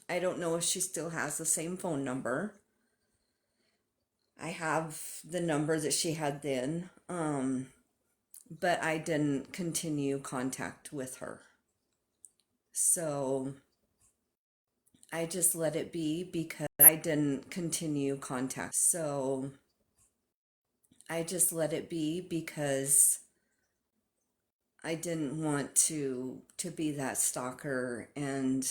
I don't know if she still has the same phone number. I have the number that she had then, but I didn't continue contact with her. So I just let it be because I didn't continue contact. So I just let it be because I didn't want to be that stalker and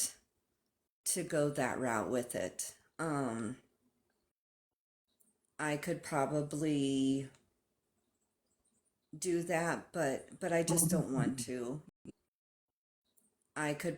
to go that route with it. I could probably do that, but I just don't want to. I could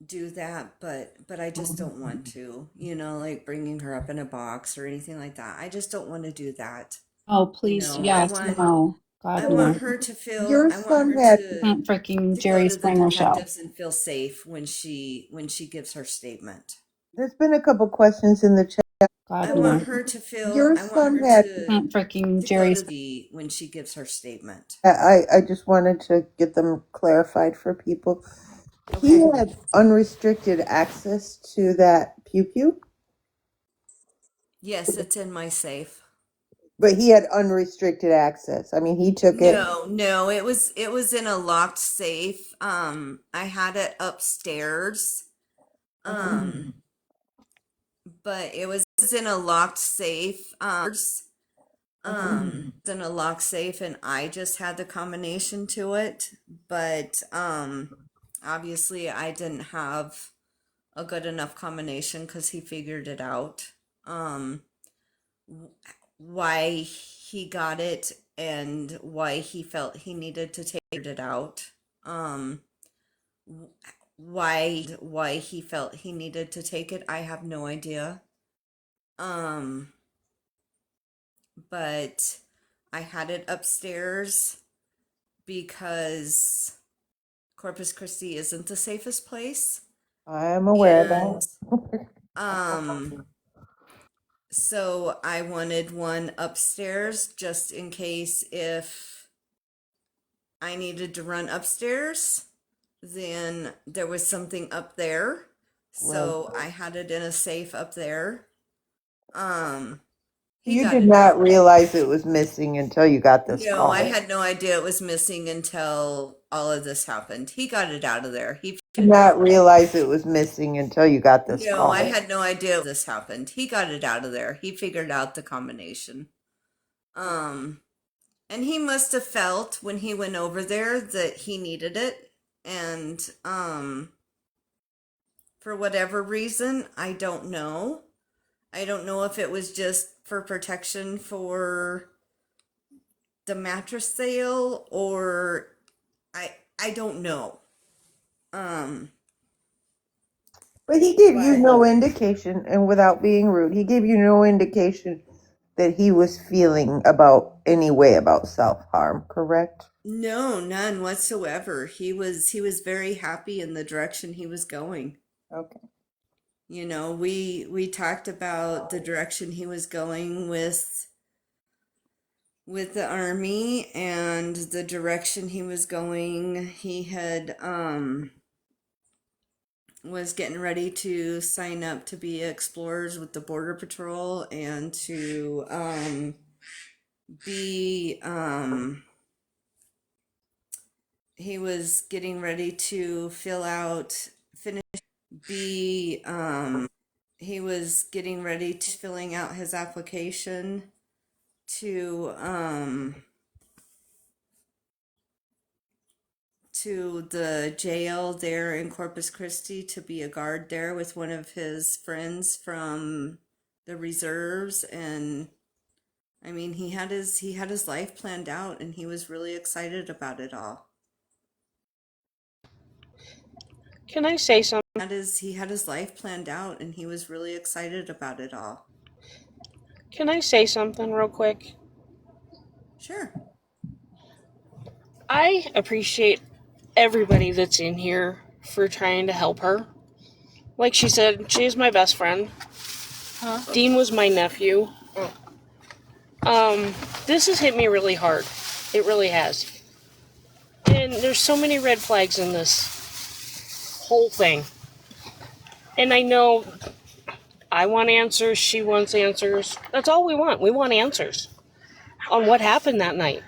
do that, but I just don't want to. Like bringing her up in a box or anything like that. I just don't want to do that. Oh, please, yes, no. I God, want no. her to feel Your I want son her had Freaking to go Jerry to the Springer show. detectives and feel safe when she gives her statement. there's been a couple questions in the chat. God, I no. want her to feel Your I want son her had Freaking to go Jerry. to the when she gives her statement. I just wanted to get them clarified for people. He Okay. had unrestricted access to that pew pew, Yes, it's in my safe. but he had unrestricted access. I mean, he took it. No, it was in a locked safe. I had it upstairs. But it was in a locked safe. It's in a locked safe, and I just had the combination to it. But obviously, I didn't have a good enough combination because he figured it out. Why he got it and why he felt he needed to take it out. Why he felt he needed to take it, I have no idea. Um, but I had it upstairs because Corpus Christi isn't the safest place. I am aware of And that. so I wanted one upstairs just in case if I needed to run upstairs, then there was something up there. So I had it in a safe up there. You did not realize it was missing until you got this No, call. I had no idea it was missing until all of this happened. He got it out of there. He did not realize it was missing until you got this No, call. I had no idea this happened. He got it out of there. He figured out the combination. And he must have felt when he went over there that he needed it. And for whatever reason, I don't know. I don't know if it was just for protection for the mattress sale or I don't know. But he gave you no indication, and without being rude, he gave you no indication that he was feeling about any way about self-harm, correct? No, none whatsoever. He was very happy in the direction he was going. Okay. We talked about the direction he was going with the army and the direction he was going. He had was getting ready to sign up to be explorers with the Border Patrol and to be he was getting ready to he was getting ready to filling out his application to the jail there in Corpus Christi to be a guard there with one of his friends from the reserves. And I mean, he had his life planned out and he was really excited about it all. Can I say something? He had his life planned out and he was really excited about it all. Can I say something real quick? Sure. I appreciate everybody that's in here for trying to help her. Like she said, she's my best friend. Dean was my nephew. This has hit me really hard. It really has. And there's so many red flags in this whole thing. And I know I want answers, she wants answers. That's all we want. We want answers on what happened that night.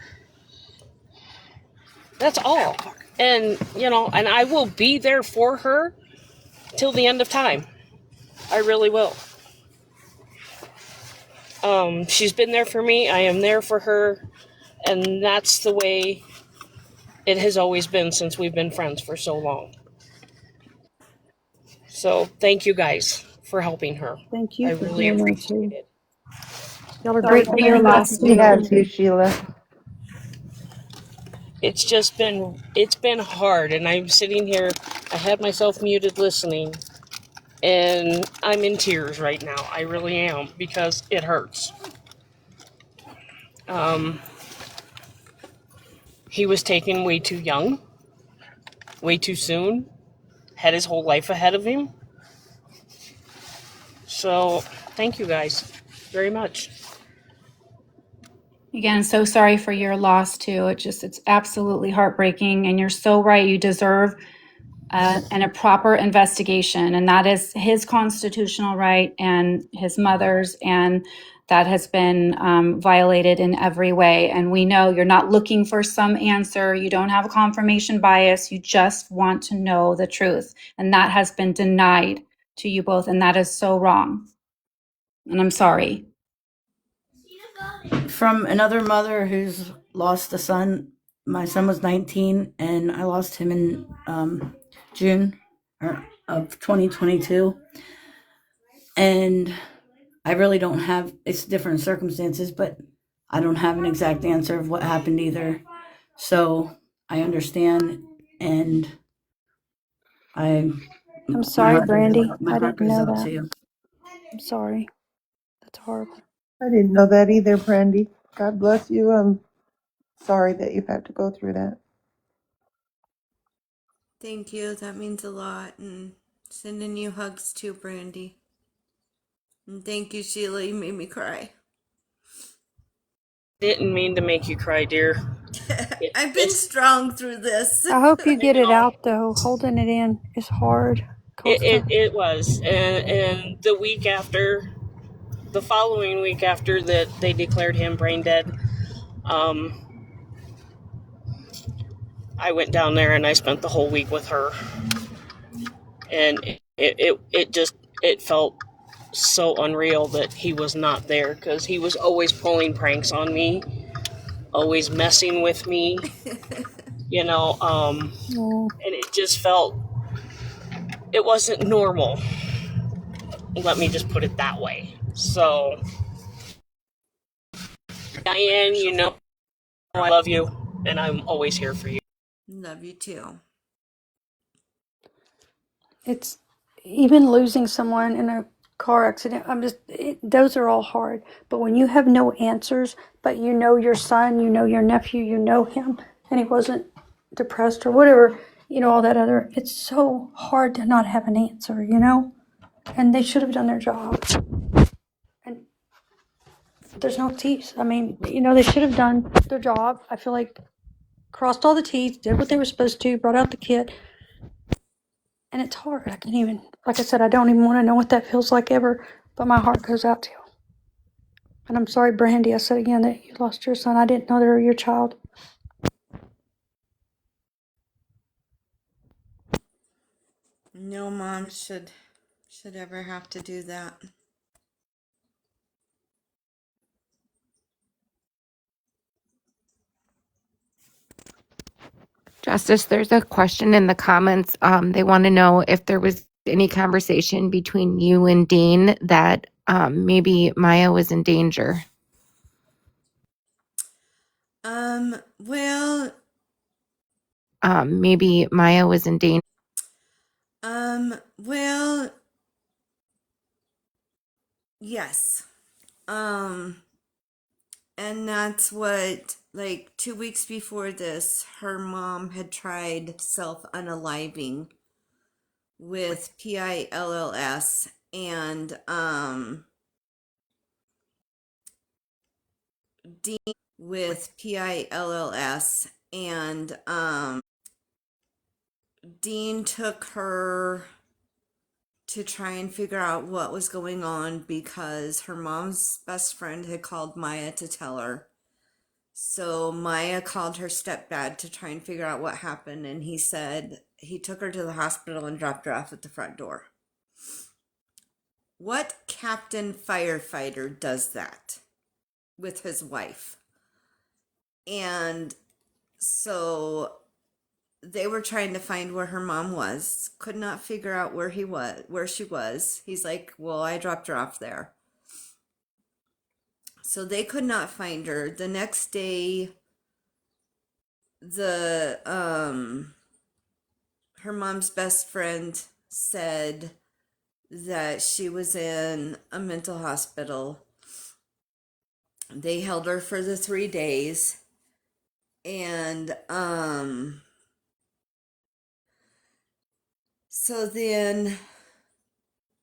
That's all. And, and I will be there for her till the end of time. I really will. She's been there for me. I am there for her. And that's the way it has always been since we've been friends for so long. So thank you guys for helping her. Thank I you for really being there appreciate too. it. Y'all are Sorry great for for your the loss we too. have you, Sheila. It's been hard, and I'm sitting here. I had myself muted listening, and I'm in tears right now. I really am, because it hurts. He was taken way too young, way too soon, had his whole life ahead of him. So thank you guys very much. Again, so sorry for your loss too. It's absolutely heartbreaking, and you're so right. You deserve and a proper investigation, and that is his constitutional right and his mother's, and that has been violated in every way. And we know you're not looking for some answer. You don't have a confirmation bias. You just want to know the truth, and that has been denied to you both, and that is so wrong. And I'm sorry. From another mother who's lost a son. My son was 19, and I lost him in June of 2022. And I really don't have, it's different circumstances, but I don't have an exact answer of what happened either. So I understand, and I'm sorry, Brandy. My I heart didn't goes know out to that. you. I'm sorry. That's horrible. I didn't know that either, Brandy. God bless you. I'm sorry that you had to go through that. Thank you. That means a lot. And sending you hugs too, Brandy. And thank you, Sheila. You made me cry. Didn't mean to make you cry, dear. I've been It's strong through this. I hope you I get it know. out, though. Holding it in is hard. It was, and the following week after that they declared him brain dead, um, I went down there and I spent the whole week with her, and it felt so unreal that he was not there, because he was always pulling pranks on me, always messing with me, Oh, and it just felt, it wasn't normal. Let me just put it that way. So, Diane, I love you, and I'm always here for you. Love you too. it's even losing someone in a car accident. Those are all hard. But when you have no answers, but you know your son, you know your nephew, you know him, and he wasn't depressed or whatever, all that other, it's so hard to not have an answer. And they should have done their job. And there's no T's. I mean, they should have done their job. I feel like crossed all the T's, did what they were supposed to, brought out the kid. And it's hard. I can't even, like I said, I don't even want to know what that feels like ever, but my heart goes out to you. And I'm sorry, Brandy, I said again that you lost your son. I didn't know they were your child. No mom should ever have to do that. Justice, there's a question in the comments. They want to know if there was any conversation between you and Dean that maybe Maya was in danger. Well, Maybe Maya was in danger. well, yes. And that's what, like 2 weeks before this, her mom had tried self unaliving with PILLS, and Dean with PILLS, and Dean took her to try and figure out what was going on because her mom's best friend had called Maya to tell her. So Maya called her stepdad to try and figure out what happened, and he said he took her to the hospital and dropped her off at the front door. What captain firefighter does that with his wife? And so they were trying to find where her mom was, could not figure out where she was. He's like, well, I dropped her off there. So they could not find her. The next day, the her mom's best friend said that she was in a mental hospital. They held her for the 3 days, and so then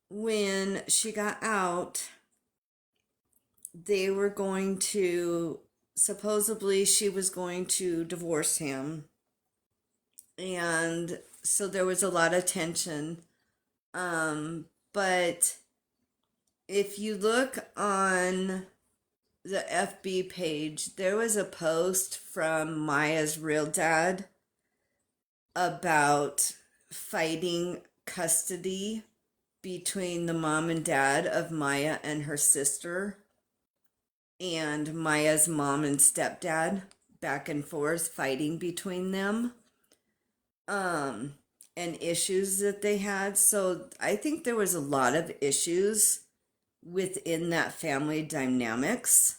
when she got out, they were going to, supposedly she was going to divorce him, and so there was a lot of tension. But if you look on the FB page, there was a post from Maya's real dad about fighting custody between the mom and dad of Maya and her sister, and Maya's mom and stepdad, back and forth fighting between them, and issues that they had. So I think there was a lot of issues within that family dynamics.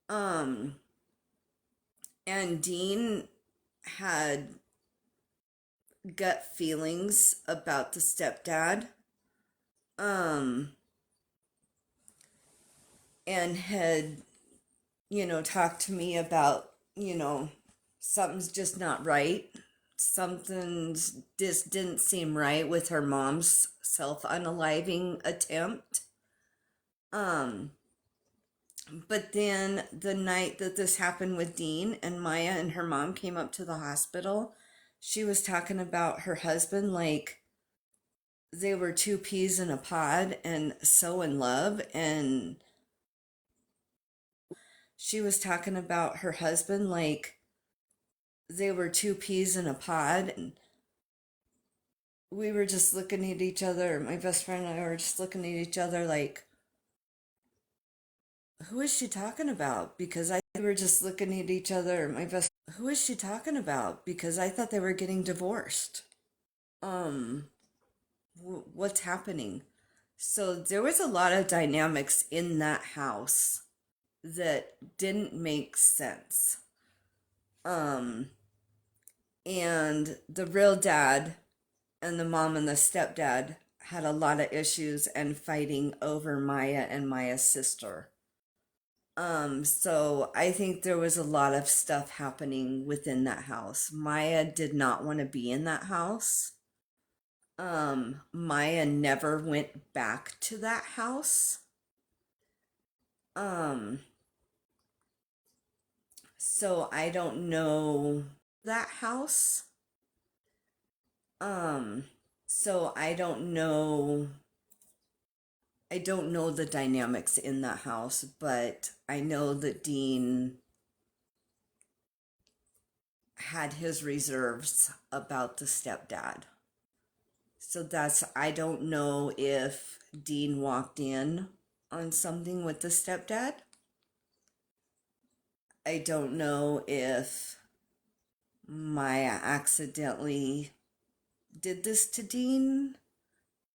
And Dean had gut feelings about the stepdad. And had, talked to me about, something's just not right. Something's just didn't seem right with her mom's self-unaliving attempt. But then the night that this happened with Dean and Maya and her mom came up to the hospital, she was talking about her husband like they were two peas in a pod and so in love. And she was talking about her husband like they were two peas in a pod. And we were just looking at each other. My best friend and I were just looking at each other like, who is she talking about? Because we were just looking at each other. Who is she talking about? Because I thought they were getting divorced. What's happening? So there was a lot of dynamics in that house that didn't make sense. And the real dad and the mom and the stepdad had a lot of issues and fighting over Maya and Maya's sister. So I think there was a lot of stuff happening within that house. Maya did not want to be in that house. Maya never went back to that house. So I don't know that house. So I don't know the dynamics in that house, but I know that Dean had his reserves about the stepdad. So I don't know if Dean walked in on something with the stepdad. I don't know if Maya accidentally did this to Dean.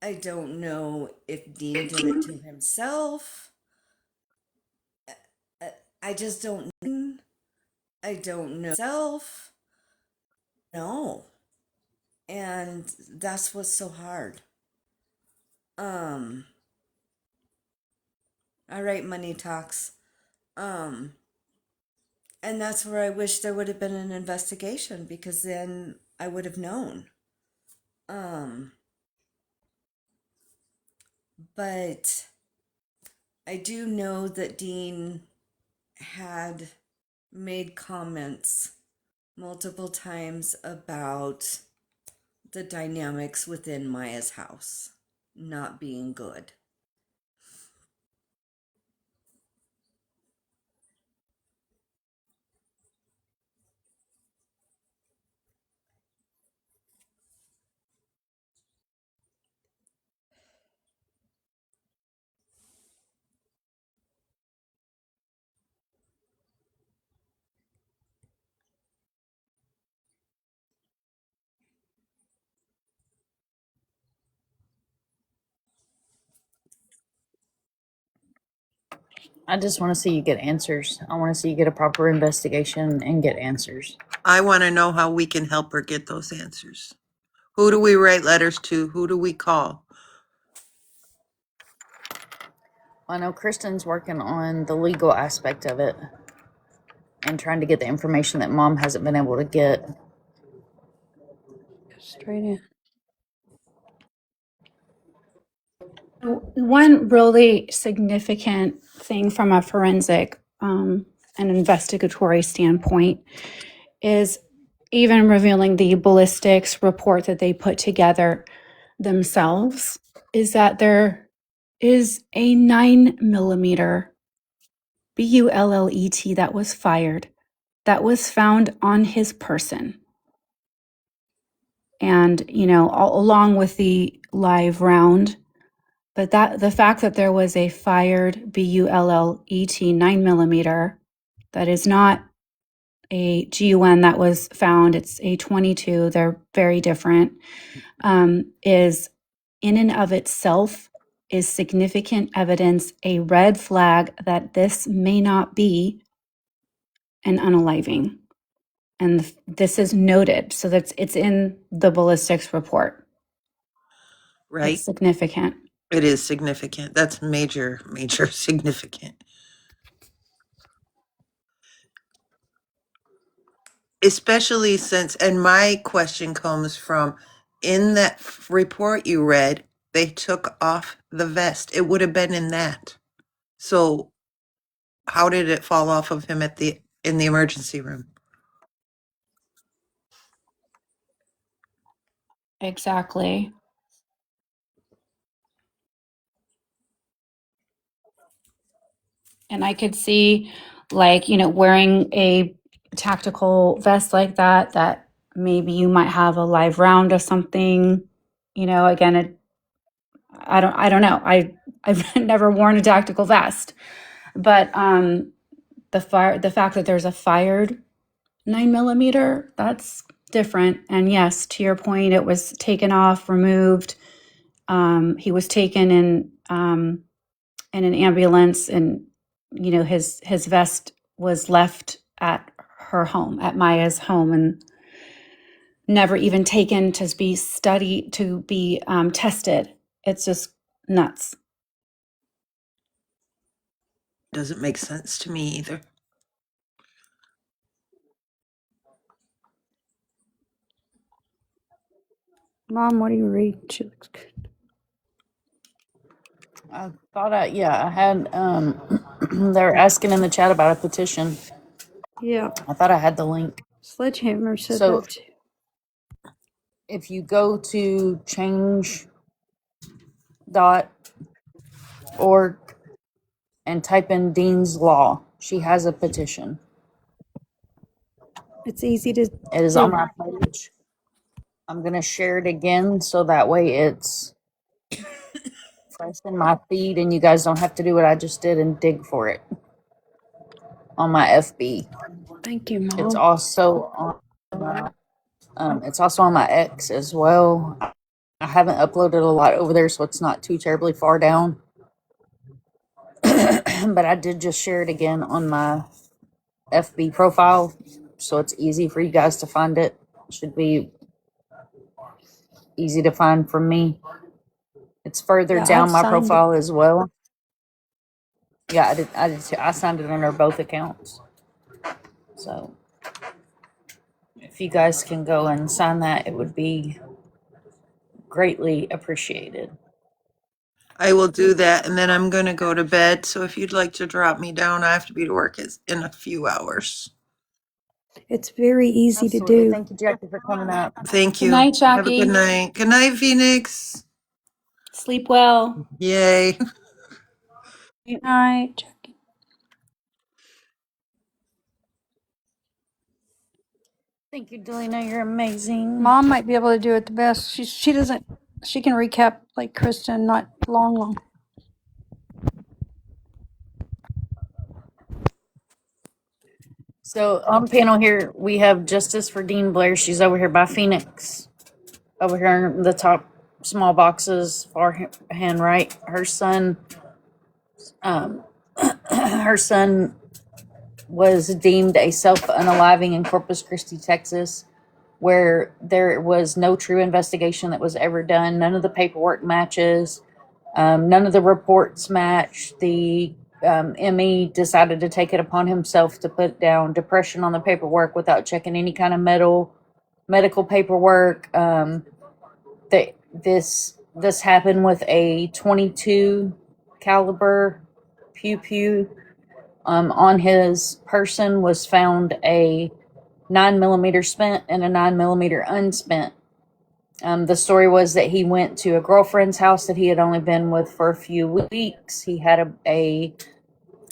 I don't know if Dean did it to himself. I just don't know. I don't know self. No. And that's what's so hard. All right, money talks. And that's where I wish there would have been an investigation, because then I would have known. But I do know that Dean had made comments multiple times about the dynamics within Maya's house. not being good. I just want to see you get answers. I want to see you get a proper investigation and get answers. I want to know how we can help her get those answers. Who do we write letters to? Who do we call? I know Kristen's working on the legal aspect of it and trying to get the information that mom hasn't been able to get. Straight in. One really significant thing from a forensic and investigatory standpoint is even revealing the ballistics report that they put together themselves is that there is a 9mm bullet that was fired that was found on his person. And, along with the live round, but that the fact that there was a fired bullet 9mm that is not a gun that was found, it's a 22, they're very different, is in and of itself is significant evidence, a red flag that this may not be an unaliving. And this is noted, so that's it's in the ballistics report. Right? It's significant. It is significant. That's major, major significant. Especially since, and my question comes from, in that report you read, they took off the vest. It would have been in that. So how did it fall off of him in the emergency room? Exactly. And I could see, wearing a tactical vest like that maybe you might have a live round of something, again, I don't know. I've never worn a tactical vest, but the fact that there's a fired 9mm, that's different. And yes, to your point, it was taken off, removed. He was taken in an ambulance, and his vest was left at her home, at Maya's home, and never even taken to be studied, to be tested. It's just nuts. Doesn't make sense to me either. Mom, what do you read? She looks good. I thought I had they're asking in the chat about a petition. Yeah. I thought I had the link. Sledgehammer said So that too. if you go to change.org and type in Dean's Law, she has a petition. It's easy to It is do. on my page. I'm going to share it again so that way it's fresh in my feed and you guys don't have to do what I just did and dig for it on my FB. Thank you, It's Mom. also on my X as well. I haven't uploaded a lot over there, so it's not too terribly far down. But I did just share it again on my FB profile, so it's easy for you guys to find it. Should be easy to find from me. It's further Yeah, down I've my signed it. profile as well. Yeah, I did too. I signed it under both accounts. So if you guys can go and sign that, it would be greatly appreciated. I will do that, and then I'm going to go to bed. So if you'd like to drop me down, I have to be to work in a few hours. It's very easy to Absolutely. do. Thank you, Jackie, for coming up. Thank Good you. night, Have a good Jackie. night. Good night, Phoenix. Sleep well. Yay. Good night. Thank you, Delina. You're amazing. Mom might be able to do it the best. She doesn't. She can recap like Kristen, not long. So on panel here, we have Justice for Dean Blair. She's over here by Phoenix. Over here in the top small boxes, far hand right. Her son, her son was deemed a self-unaliving in Corpus Christi, Texas, where there was no true investigation that was ever done. None of the paperwork matches. None of the reports match. The ME decided to take it upon himself to put down depression on the paperwork without checking any kind of medical paperwork. This happened with a 22 caliber pew pew. On his person was found a 9mm spent and a 9mm unspent. The story was that he went to a girlfriend's house that he had only been with for a few weeks. He had a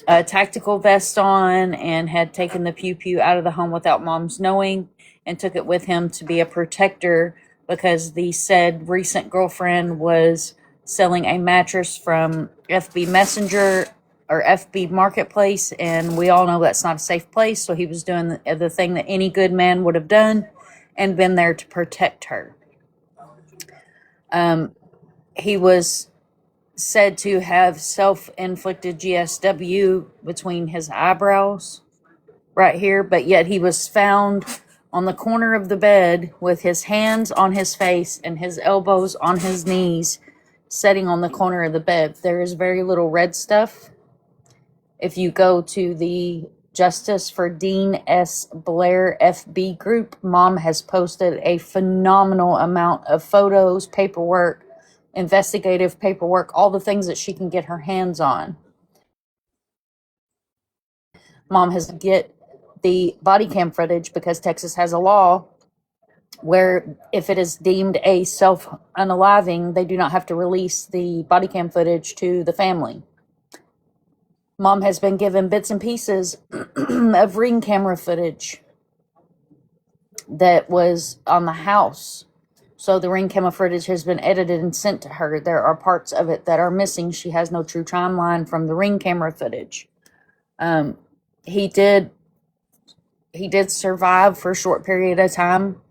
tactical vest on and had taken the pew pew out of the home without mom's knowing and took it with him to be a protector because the said recent girlfriend was selling a mattress from FB Messenger or FB Marketplace, and we all know that's not a safe place. So he was doing the thing that any good man would have done and been there to protect her. He was said to have self-inflicted GSW between his eyebrows right here, but yet he was found on the corner of the bed with his hands on his face and his elbows on his knees, sitting on the corner of the bed. There is very little red stuff. If you go to the Justice for Dean S. Blair FB group, Mom has posted a phenomenal amount of photos, paperwork, investigative paperwork, all the things that she can get her hands on. Mom has to get the body cam footage because Texas has a law where if it is deemed a self-unaliving, they do not have to release the body cam footage to the family. Mom has been given bits and pieces of ring camera footage that was on the house. So the ring camera footage has been edited and sent to her. There are parts of it that are missing. She has no true timeline from the ring camera footage. He did survive for a short period of time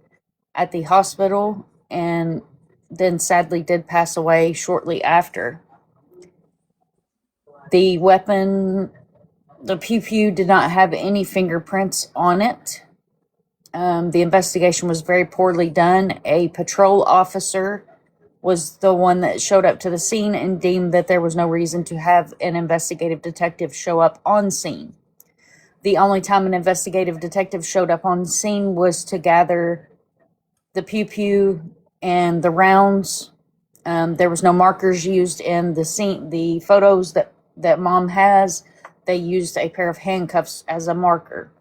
at the hospital and then sadly did pass away shortly after. The weapon, the pew pew, did not have any fingerprints on it. The investigation was very poorly done. A patrol officer was the one that showed up to the scene and deemed that there was no reason to have an investigative detective show up on scene. The only time an investigative detective showed up on scene was to gather the pew pew and the rounds. There was no markers used in the scene. The photos that Mom has, they used a pair of handcuffs as a marker.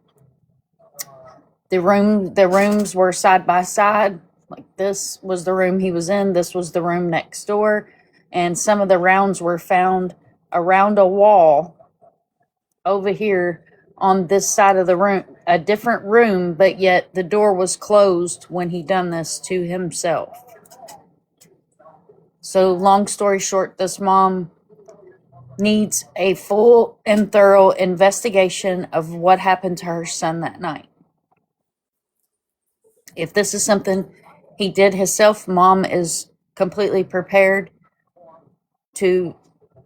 The rooms were side by side. Like this was the room he was in. This was the room next door. And some of the rounds were found around a wall over here on this side of the room, a different room, but yet the door was closed when he done this to himself. So long story short, this mom needs a full and thorough investigation of what happened to her son that night. If this is something he did himself, Mom is completely prepared to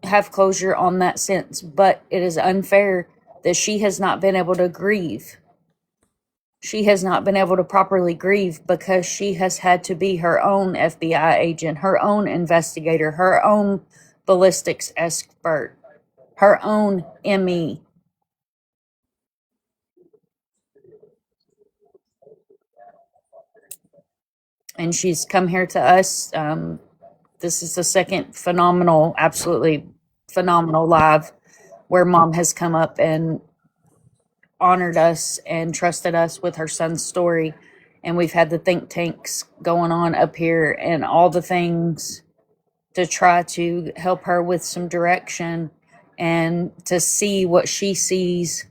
have closure on that sense, but it is unfair that she has not been able to grieve. She has not been able to properly grieve because she has had to be her own FBI agent, her own investigator, her own ballistics expert, her own ME. And she's come here to us. This is the second phenomenal, absolutely phenomenal live where Mom has come up and honored us and trusted us with her son's story. And we've had the think tanks going on up here and all the things to try to help her with some direction and to see what she sees,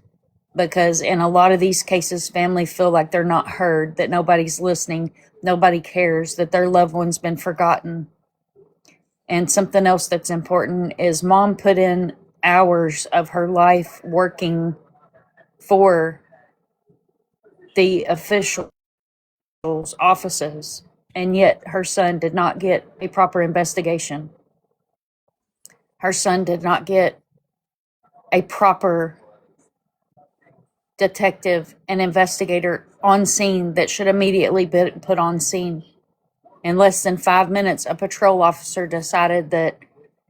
because in a lot of these cases family feel like they're not heard, that nobody's listening, nobody cares, that their loved one's been forgotten. And something else that's important is mom put in hours of her life working for the officials' offices, and yet her son did not get a proper investigation. Her son did not get a proper detective and investigator on scene that should immediately be put on scene. In less than 5 minutes, a patrol officer decided that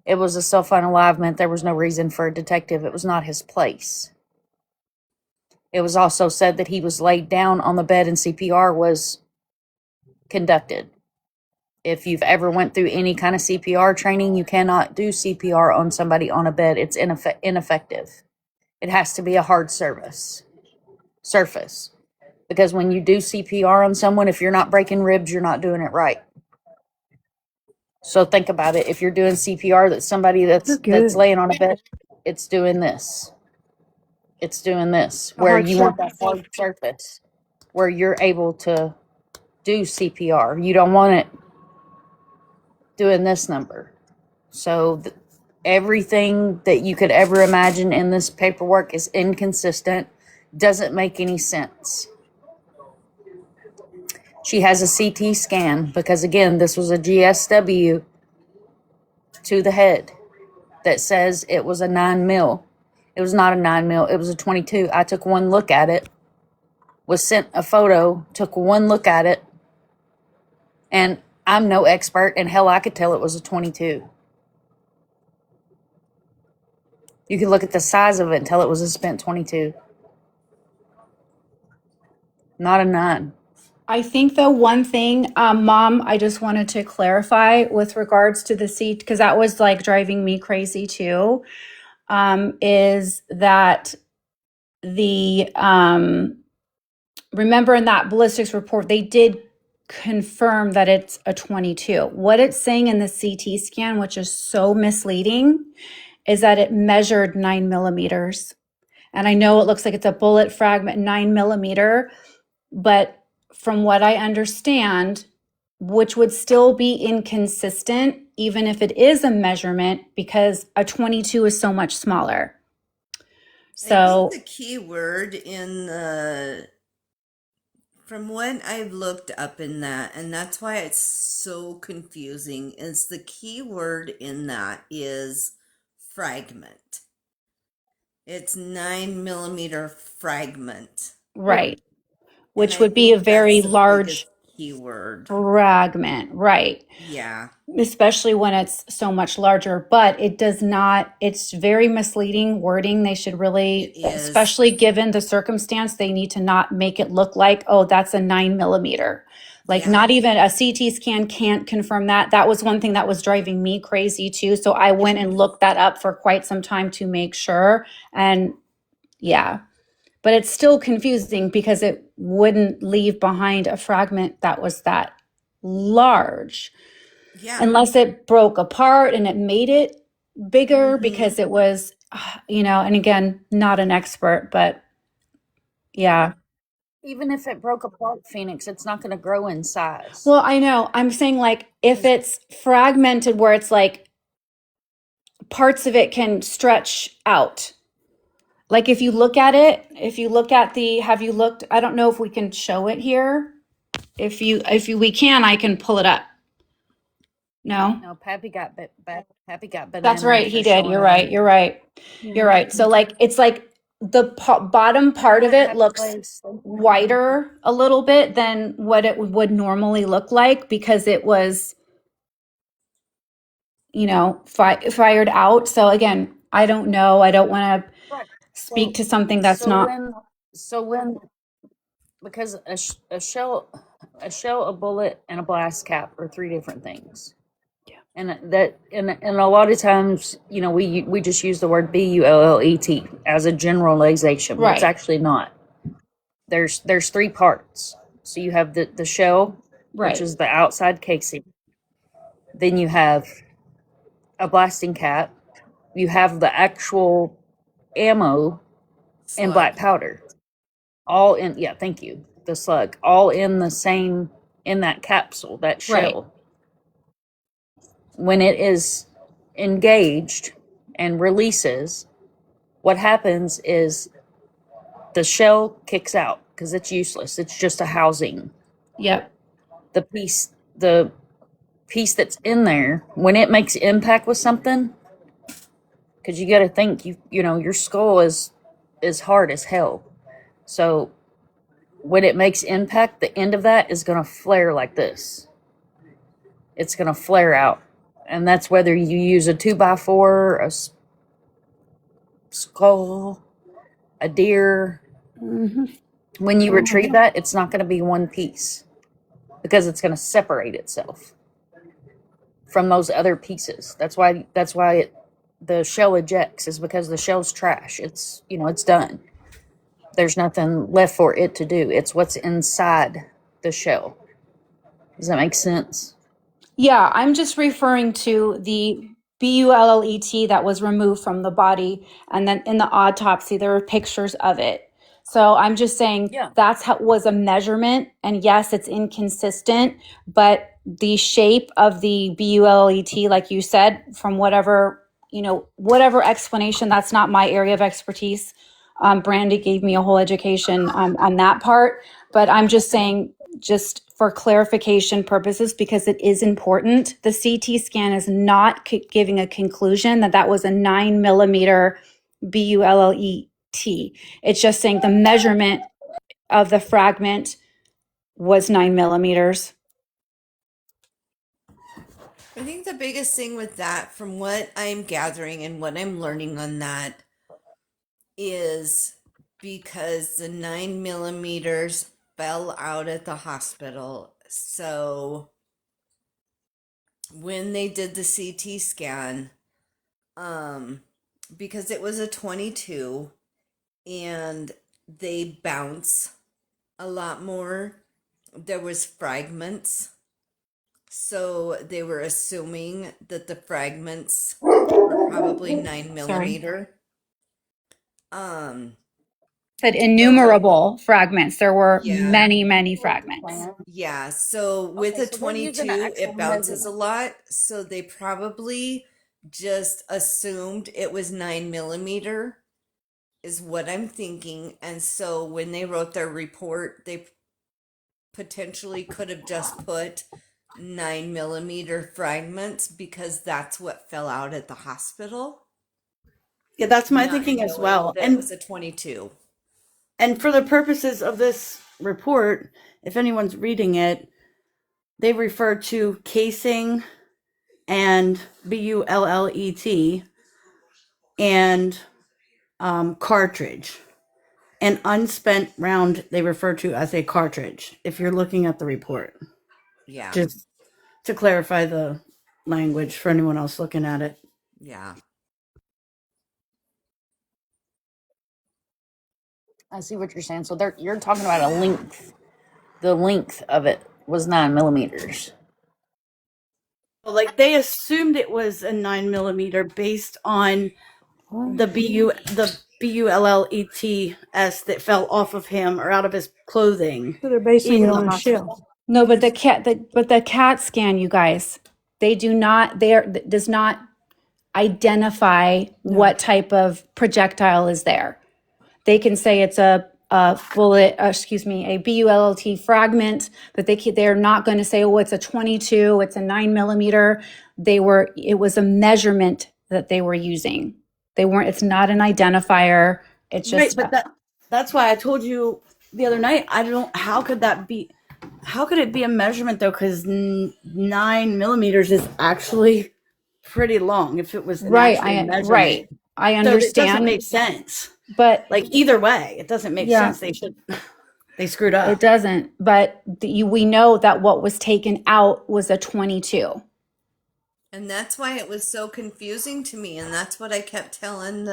it was a self-unalivement. There was no reason for a detective. It was not his place. It was also said that he was laid down on the bed and CPR was conducted. If you've ever went through any kind of CPR training, you cannot do CPR on somebody on a bed. It's ineffective. It has to be a hard surface. Because when you do CPR on someone, if you're not breaking ribs, you're not doing it right. So think about it. If you're doing CPR, that's somebody that's laying on a bed, it's doing this. It's doing this. Where you want that hard surface, where you're able to do CPR. You don't want it doing this number. So everything that you could ever imagine in this paperwork is inconsistent, doesn't make any sense. She has a CT scan because, again, this was a GSW to the head that says it was a 9 mil. It was not a 9 mil. It was a 22. I took one look at it, was sent a photo, took one look at it, and I'm no expert, and hell, I could tell it was a 22. You could look at the size of it and tell it was a spent 22. Not a 9. I think the one thing, Mom, I just wanted to clarify with regards to the seat, because that was like driving me crazy too, is that the, remember in that ballistics report, they did confirm that it's a 22. What it's saying in the CT scan, which is so misleading, is that it measured 9 millimeters. And I know it looks like it's a bullet fragment, 9 millimeter, but from what I understand, which would still be inconsistent, even if it is a measurement, because a 22 is so much smaller. So I think the key word in the, from what I've looked up in that, and that's why it's so confusing, is the key word in that is fragment. It's 9 millimeter fragment. right, And which I would be a think very that's the biggest large key word. fragment, right? Yeah, Especially when it's so much larger, but it does not, it's very misleading wording. They should really, it is. especially given the circumstance, they need to not make it look like, oh, that's a 9 millimeter. Like Yeah. not even a CT scan can't confirm that. That was one thing that was driving me crazy too. So I went and looked that up for quite some time to make sure. And yeah, but it's still confusing because it wouldn't leave behind a fragment that was that large. Yeah. Unless it broke apart and it made it bigger Mhm. because it was, and again, not an expert, but yeah. Even if it broke apart, Phoenix, it's not going to grow in size. Well, I know. I'm saying like if it's fragmented where it's like parts of it can stretch out. Like if you look at it, if you look at the, have you looked, I don't know if we can show it here. We can, I can pull it up. No? No, Pappy got Pappy got bananas. That's right. He for did. showing You're her. right. You're right. You're right. So like it's like the bottom part of it looks wider a little bit than what it would normally look like because it was, fired out. So again, I don't know. I don't want to Right. speak to something that's not. When because a shell, a bullet, and a blast cap are three different things. Yeah. And a lot of times, we just use the word bullet as a generalization, but it's Right. actually not. There's three parts. So you have the shell, Right. which is the outside casing. Then you have a blasting cap, you have the actual ammo and Slug. black powder. All in, yeah, thank you. The slug, all in the same, in that capsule, that Right. shell. When it is engaged and releases, what happens is the shell kicks out because it's useless. It's just a housing. Yep. The piece that's in there, when it makes impact with something, because you got to think, you know, your skull is hard as hell. So when it makes impact, the end of that is going to flare like this. It's going to flare out, and that's whether you use a 2x4, a skull, a deer. When you retrieve that, it's not going to be one piece because it's going to separate itself from those other pieces. That's why the shell ejects, is because the shell's trash. It's, you know, it's done. There's nothing left for it to do. It's what's inside the shell. Does that make sense? Yeah, I'm just referring to the BULLET that was removed from the body. And then in the autopsy, there were pictures of it. So I'm just saying Yeah. that's how was a measurement. And yes, it's inconsistent, but the shape of the BULLET, like you said, from whatever, you know, whatever explanation, that's not my area of expertise. Brandy gave me a whole education on that part, but I'm just saying, just for clarification purposes, because it is important, the CT scan is not giving a conclusion that that was a 9 millimeter BULLET. It's just saying the measurement of the fragment was 9 millimeters. I think the biggest thing with that, from what I'm gathering and what I'm learning on that, is because the 9 millimeters fell out at the hospital. So when they did the CT scan, because it was a 22 and they bounce a lot more, there was fragments. So they were assuming that the fragments were probably 9 Sorry. millimeter. Said So innumerable fragments. There were yeah, many fragments. yeah. So with Okay, a so they're using an 22, actual it bounces a measurement. lot. So they probably just assumed it was 9 millimeter, is what I'm thinking. And so when they wrote their report, they potentially could have just put 9 millimeter fragments because that's what fell out at the hospital, Yeah, that's my not thinking as knowing well. that it was a 22. And for the purposes of this report, if anyone's reading it, they refer to casing and BULLET and cartridge. An unspent round they refer to as a cartridge if you're looking at the report. Yeah, Just to clarify the language for anyone else looking at it. yeah. I see what you're saying. So you're talking about a length. The length of it was 9 millimeters. Like they assumed it was a 9 millimeter based on the BULLETS that fell off of him or out of his clothing. So they're basing it In the on a hospital. shell. No, but the CAT scan, you guys, they do not, does not identify what type of projectile is there. They can say it's a bullet, a BULLT fragment, but they're not going to say, oh, it's a 22, it's a 9 millimeter. It was a measurement that they were using. It's not an identifier. It's Right, just, but that's why I told you the other night. How could that be? How could it be a measurement though? Because 9 millimeters is actually pretty long. If it was an actual measurement, right. I so it doesn't understand, make sense. but Like either way, it doesn't make yeah, sense. They screwed it up. doesn't. But we know that what was taken out was a 22. And that's why it was so confusing to me. And that's what I kept telling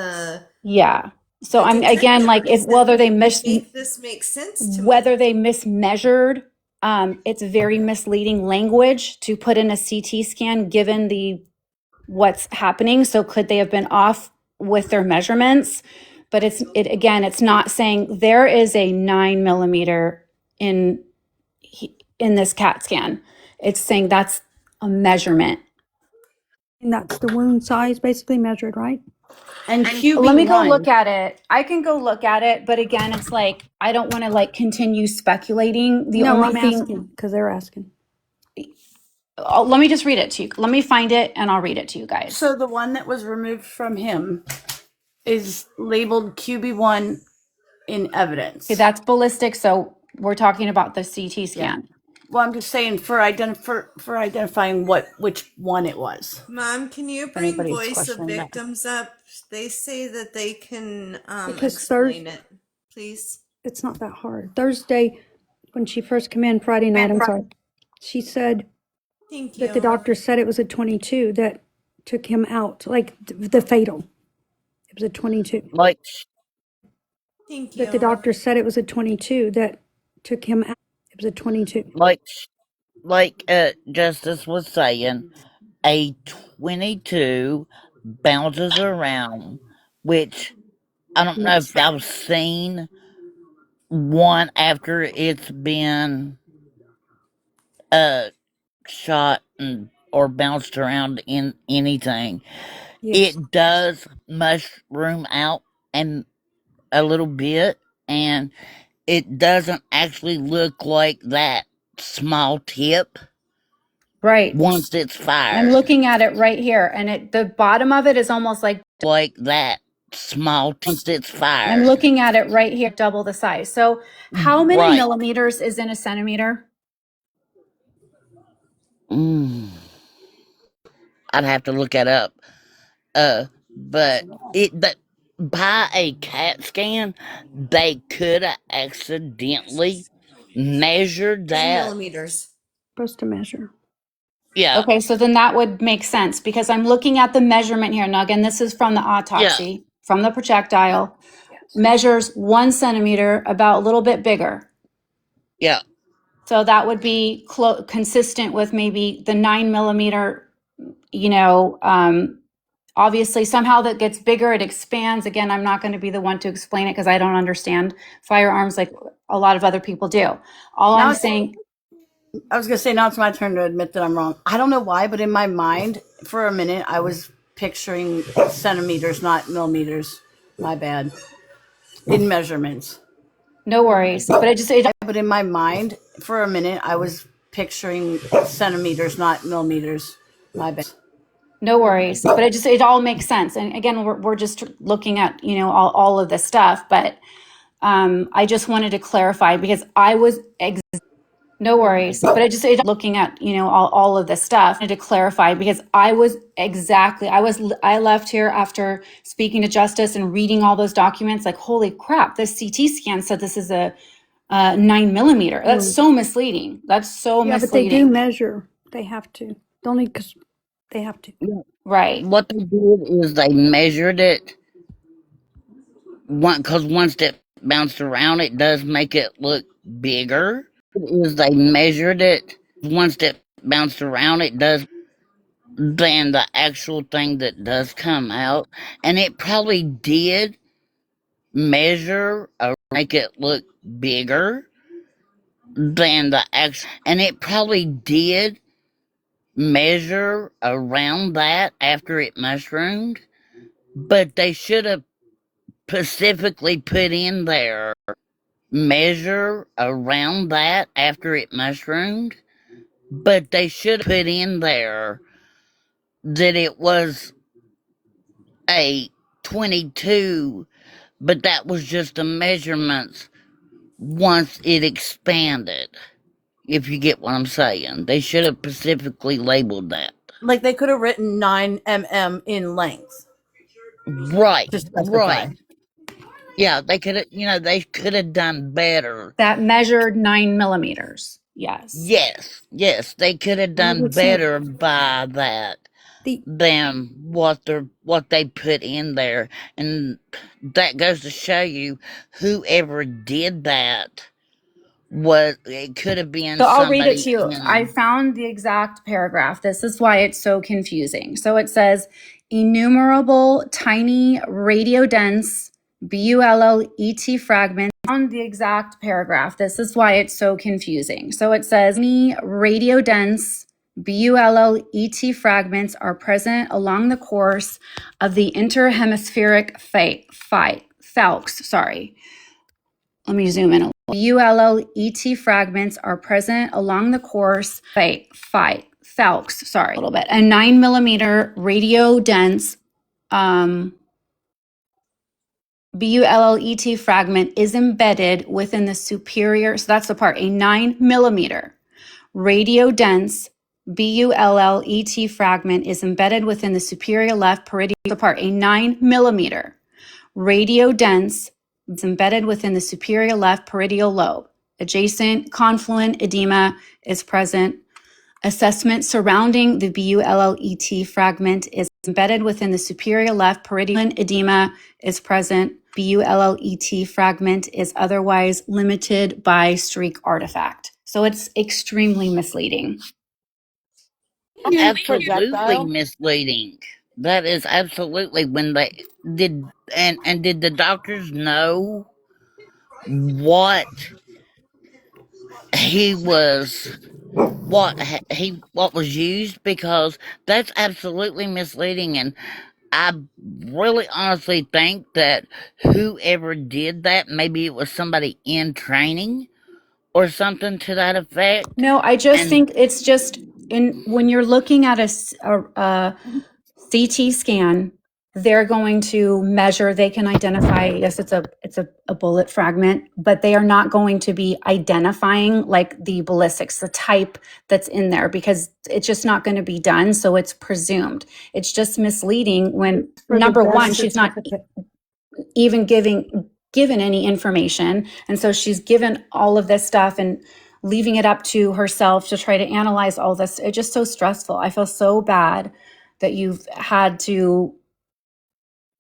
Yeah. So the I'm again detective. like I if said, whether they make this make sense to whether me. they mismeasured, it's very misleading language to put in a CT scan given what's happening. So could they have been off with their measurements? But it's not saying there is a 9 millimeter in this CAT scan. It's saying that's a measurement. And that's the wound size basically measured, right? And Let me go look QB1, at it. I can go look at it, but again, it's like I don't want to like continue speculating. The No, only I'm thing, asking because they're asking. let me just read it to you. Let me find it and I'll read it to you guys. so the one that was removed from him is labeled QB1 in evidence. Okay, that's ballistic. So we're talking about the CT scan. Well, I'm just saying for identifying which one it was. Mom, can you If bring anybody's voice of questioning that. victims up? They say that they can Because explain it, please. it's not that hard. Thursday, when she first came in, Friday night, I'm sorry, she said Thank that the you. doctor said it was a 22 that took him out, like the fatal. It was a 22. Like Thank That the you. doctor said it was a 22 that took him out. It was a 22. Justice was saying, a 22 bounces around, which I don't know if I've seen one after it's been shot or bounced around in anything. Yes. It does mushroom out and a little bit, and it doesn't actually look like that small tip Right. once it's I'm fired. looking at it right here, and the bottom of it is almost like That small once it's I'm fired. looking at it right here, double the size. So how many Right. millimeters is in a centimeter? I'd have to look it up. But that by a CAT scan, they could have accidentally measured 10 that. millimeters. Supposed to measure. Yeah, Okay, so then that would make sense because I'm looking at the measurement here. Now, again, this is from the autopsy, from the projectile. Measures 1 centimeter, about a little bit bigger. yeah. So that would be consistent with maybe the 9 millimeter, obviously somehow that gets bigger, it expands. Again, I'm not going to be the one to explain it because I don't understand firearms like a lot of other people do. All Now I'm it's- saying, I was gonna say now it's my turn to admit that I'm wrong. I don't know why, but in my mind, for a minute, I was picturing centimeters, not millimeters. My bad. In measurements. no worries, but But in my mind, for a minute, I was picturing centimeters, not millimeters. My bad. no worries, but it all makes sense. And again, we're just looking at, all of this stuff, but I just wanted to clarify because I was no worries, but looking at, all of this stuff to clarify because I left here after speaking to Justice and reading all those documents like, holy crap, this CT scan said this is a 9 millimeter. That's so misleading. That's so Yeah, but they do misleading. measure. They have to. Only because they have to. Right. What they did is they measured it because once it bounced around, it does make it look bigger. Is they measured it once it bounced around, it does than the actual thing that does come out, and it probably did measure or make it look bigger than the actual, and it probably did measure around that after it mushroomed, but they should have specifically put in there measure around that after it mushroomed, but they should have put in there that it was a 22, but that was just the measurements once it expanded. If you get what I'm saying, they should have specifically labeled that. Like they could have written 9 mm in length. Right, To specify. right. Yeah, they could have, they could have done better. That measured 9 millimeters. Yes. Yes, they could have done better by that than what they put in there, and that goes to show you whoever did that was it could have been So I'll read it somebody to you. I in. found the exact paragraph. This is why it's so confusing. So it says innumerable tiny radiodense BULLET fragments. Found the exact paragraph. This is why it's so confusing. So it says any radiodense BULLET fragments are present along the course of the interhemispheric falx. Sorry. Let me zoom in a ULLET fragments are present along the course falx, sorry, a little bit. A 9 millimeter radio dense BULLET fragment is embedded within the superior, so that's the part, a 9 millimeter radio dense BULLET fragment is embedded within the superior left parietal part, a 9 millimeter radio dense is embedded within the superior left parietal lobe. Adjacent confluent edema is present. Assessment surrounding the BULLET fragment is embedded within the superior left parietal edema is present. BULLET fragment is otherwise limited by streak artifact. So it's extremely misleading. Absolutely Projectile. misleading. That is absolutely when they did. And did the doctors know what he was what was used? Because that's absolutely misleading, and I really honestly think that whoever did that, maybe it was somebody in training or something to that effect. No, I just And think it's just when you're looking at a CT scan, they're going to measure, they can identify, yes, it's a bullet fragment, but they are not going to be identifying like the ballistics, the type that's in there, because it's just not going to be done. So it's presumed. It's just misleading when For the number one, death she's not certificate. even given any information, and so she's given all of this stuff and leaving it up to herself to try to analyze all this. It's just so stressful. I feel so bad that you've had to,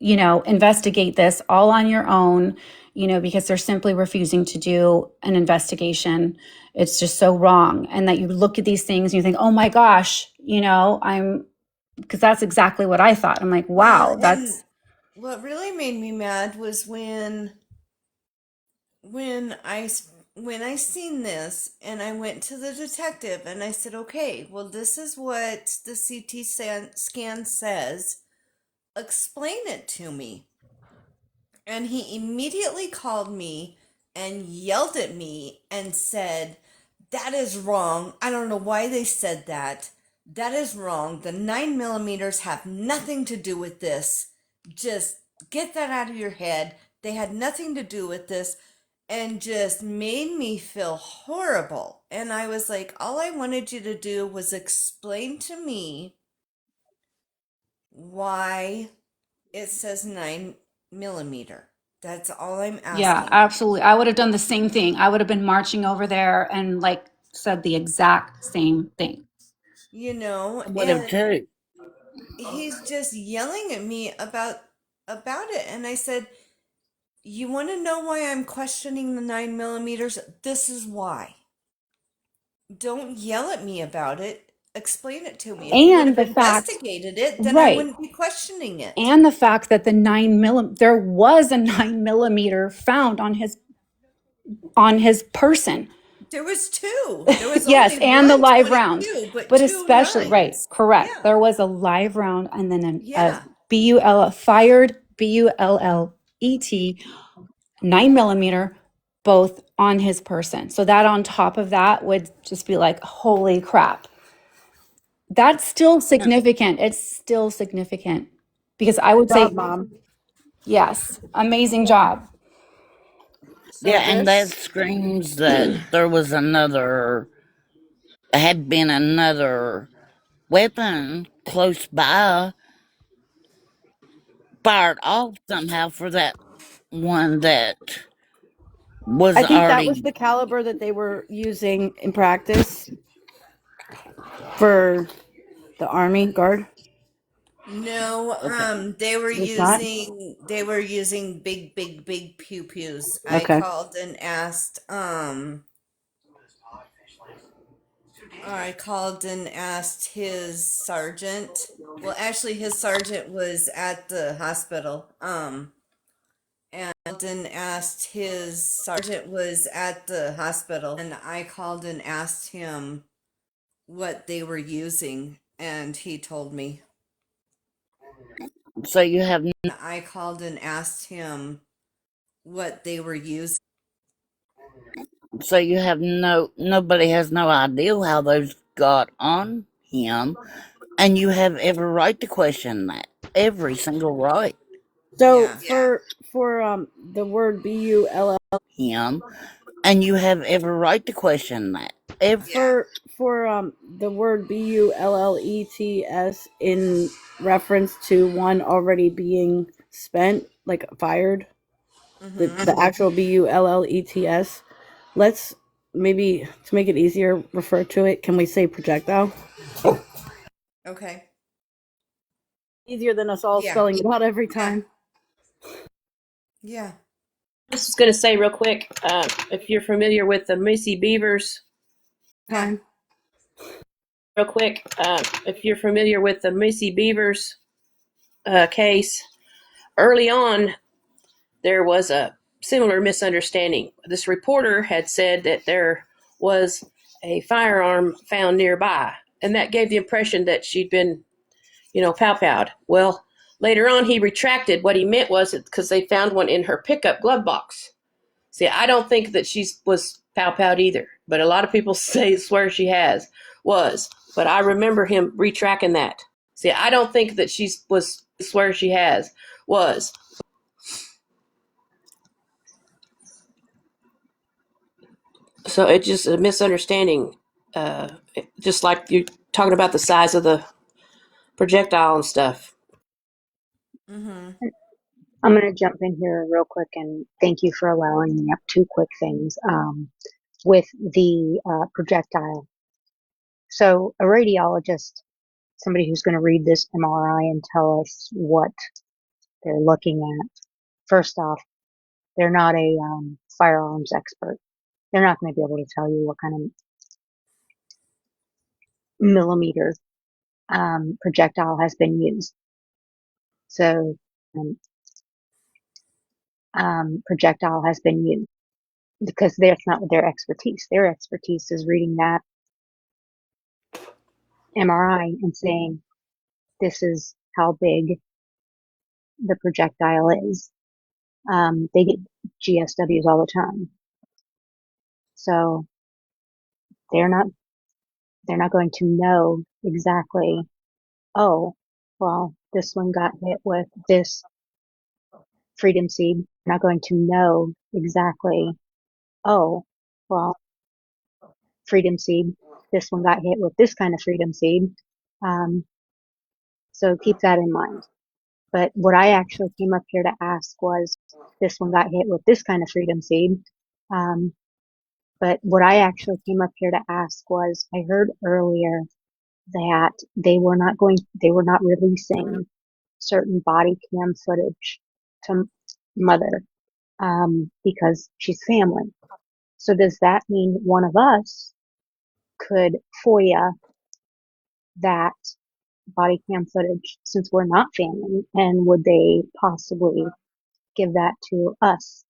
investigate this all on your own, because they're simply refusing to do an investigation. It's just so wrong. And that you look at these things and you think, oh my gosh, because that's exactly what I thought. I'm like, Well, wow, and that's, what really made me mad was when I when I seen this and I went to the detective and I said, "Okay, well this is what the CT scan says. Explain it to me." And he immediately called me and yelled at me and said, "That is wrong. I don't know why they said that. That is wrong. The 9 millimeters have nothing to do with this. Just get that out of your head. They had nothing to do with this." And just made me feel horrible. And I was like, all I wanted you to do was explain to me why it says 9 millimeter. That's all I'm yeah, asking. absolutely. I would have done the same thing. I would have been marching over there and like said the exact same thing. You know, I would have and too. he's just yelling at me about it. And I said, "You want to know why I'm questioning the 9 millimeters? This is why. Don't yell at me about it. Explain it to me. If you would And have the fact, investigated it, then I right. wouldn't be questioning it." And the fact that there was a 9 millimeter found on his person. There was two. There was Yes, only and the one live round, 22, but but two especially, right, nines. correct. Yeah. There was a live round and then a Yeah. fired BULLET 9 millimeter, both on his person. So that on top of that would just be like, holy crap. That's still significant. It's still significant because I would say, Job, Mom. yes, amazing job. So Yeah, and that this screams that there was had been another weapon close by, fired off somehow for that one that was I think that was already. the caliber that they were using in practice for the Army Guard. No, Okay. It's not? they were using big pew pews. I Okay. called and asked I called and asked his sergeant. Well, actually, his sergeant was at the hospital. And I called and asked his sergeant was at the hospital, and I called and asked him what they were using, and he told me. So you have I called and asked him what they were using. so you have nobody has no idea how those got on him, and you have every right to question that. Every single right. So Yeah. for the word bull Him, and you have every right to question that. for the word bullets in reference to one already being spent, like fired, the actual bullets. Let's maybe to make it easier refer to it. Can we say projectile? Okay. Easier than us all Yeah. spelling it out every time. Yeah. I was just going to say real quick, if you're familiar with the Missy Beavers, Time. real quick, if you're familiar with the Missy Beavers case, early on there was a similar misunderstanding. This reporter had said that there was a firearm found nearby, and that gave the impression that she'd been, pow-powed. Well, later on he retracted. What he meant was because they found one in her pickup glove box. See, I don't think that she was pow-powed either, but a lot of people swear she was. But I remember him retracting that. See, I don't think that she was swear she was. So it's just a misunderstanding. Just like you're talking about the size of the projectile and stuff. Mm-hmm. I'm going to jump in here real quick and thank you for allowing me up. Two quick things with the projectile. So, a radiologist, somebody who's going to read this MRI and tell us what they're looking at. First off, they're not a firearms expert. They're not going to be able to tell you what kind of millimeter projectile has been used. So, projectile has been used because that's not their expertise. Their expertise is reading that MRI and saying, this is how big the projectile is. They get GSWs all the time. So they're not going to know exactly, oh, well, this one got hit with this freedom seed. They're not going to know exactly, oh, well, freedom seed, this one got hit with this kind of freedom seed. So keep that in mind. But what I actually came up here to ask was, this one got hit with this kind of freedom seed. But what I actually came up here to ask was, I heard earlier that they were not releasing certain body cam footage to mother, because she's family. So does that mean one of us could FOIA that body cam footage since we're not family? And would they possibly give that to us?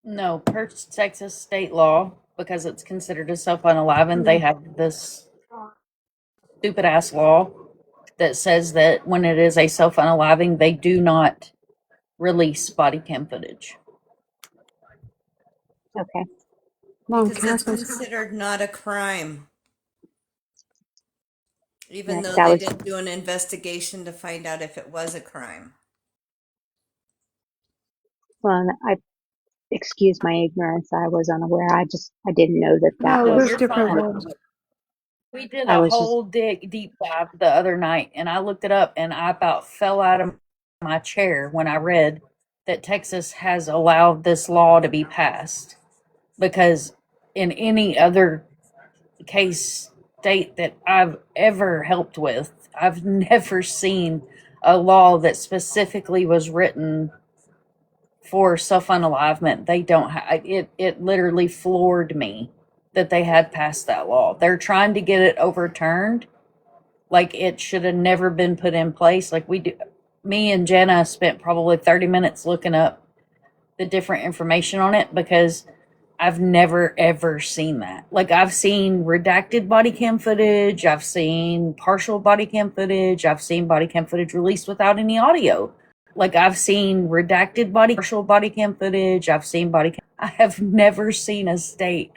No, per Texas state law, because it's considered a self-unaliving, they have this stupid ass law that says that when it is a self-unaliving, they do not release body cam footage. Okay. Mom, Because can I it's say something? considered not a crime, even That, though that they was, didn't do an investigation to find out if it was a crime. well, I excuse my ignorance. I was unaware. I didn't know that that No, was there's You're different fine. part laws. of it. We did I a was just, whole deep dive the other night, and I looked it up, and I about fell out of my chair when I read that Texas has allowed this law to be passed. Because in any other case state that I've ever helped with, I've never seen a law that specifically was written for self unalivement. They don't have it. It literally floored me that they had passed that law. They're trying to get it overturned. Like it should have never been put in place. Like we do. Me and Jenna spent probably 30 minutes looking up the different information on it because I've never ever seen that. Like I've seen redacted body cam footage, I've seen partial body cam footage, I've seen body cam footage released without any audio. Like I've seen redacted partial body cam footage, I've seen body cam. I have never seen a state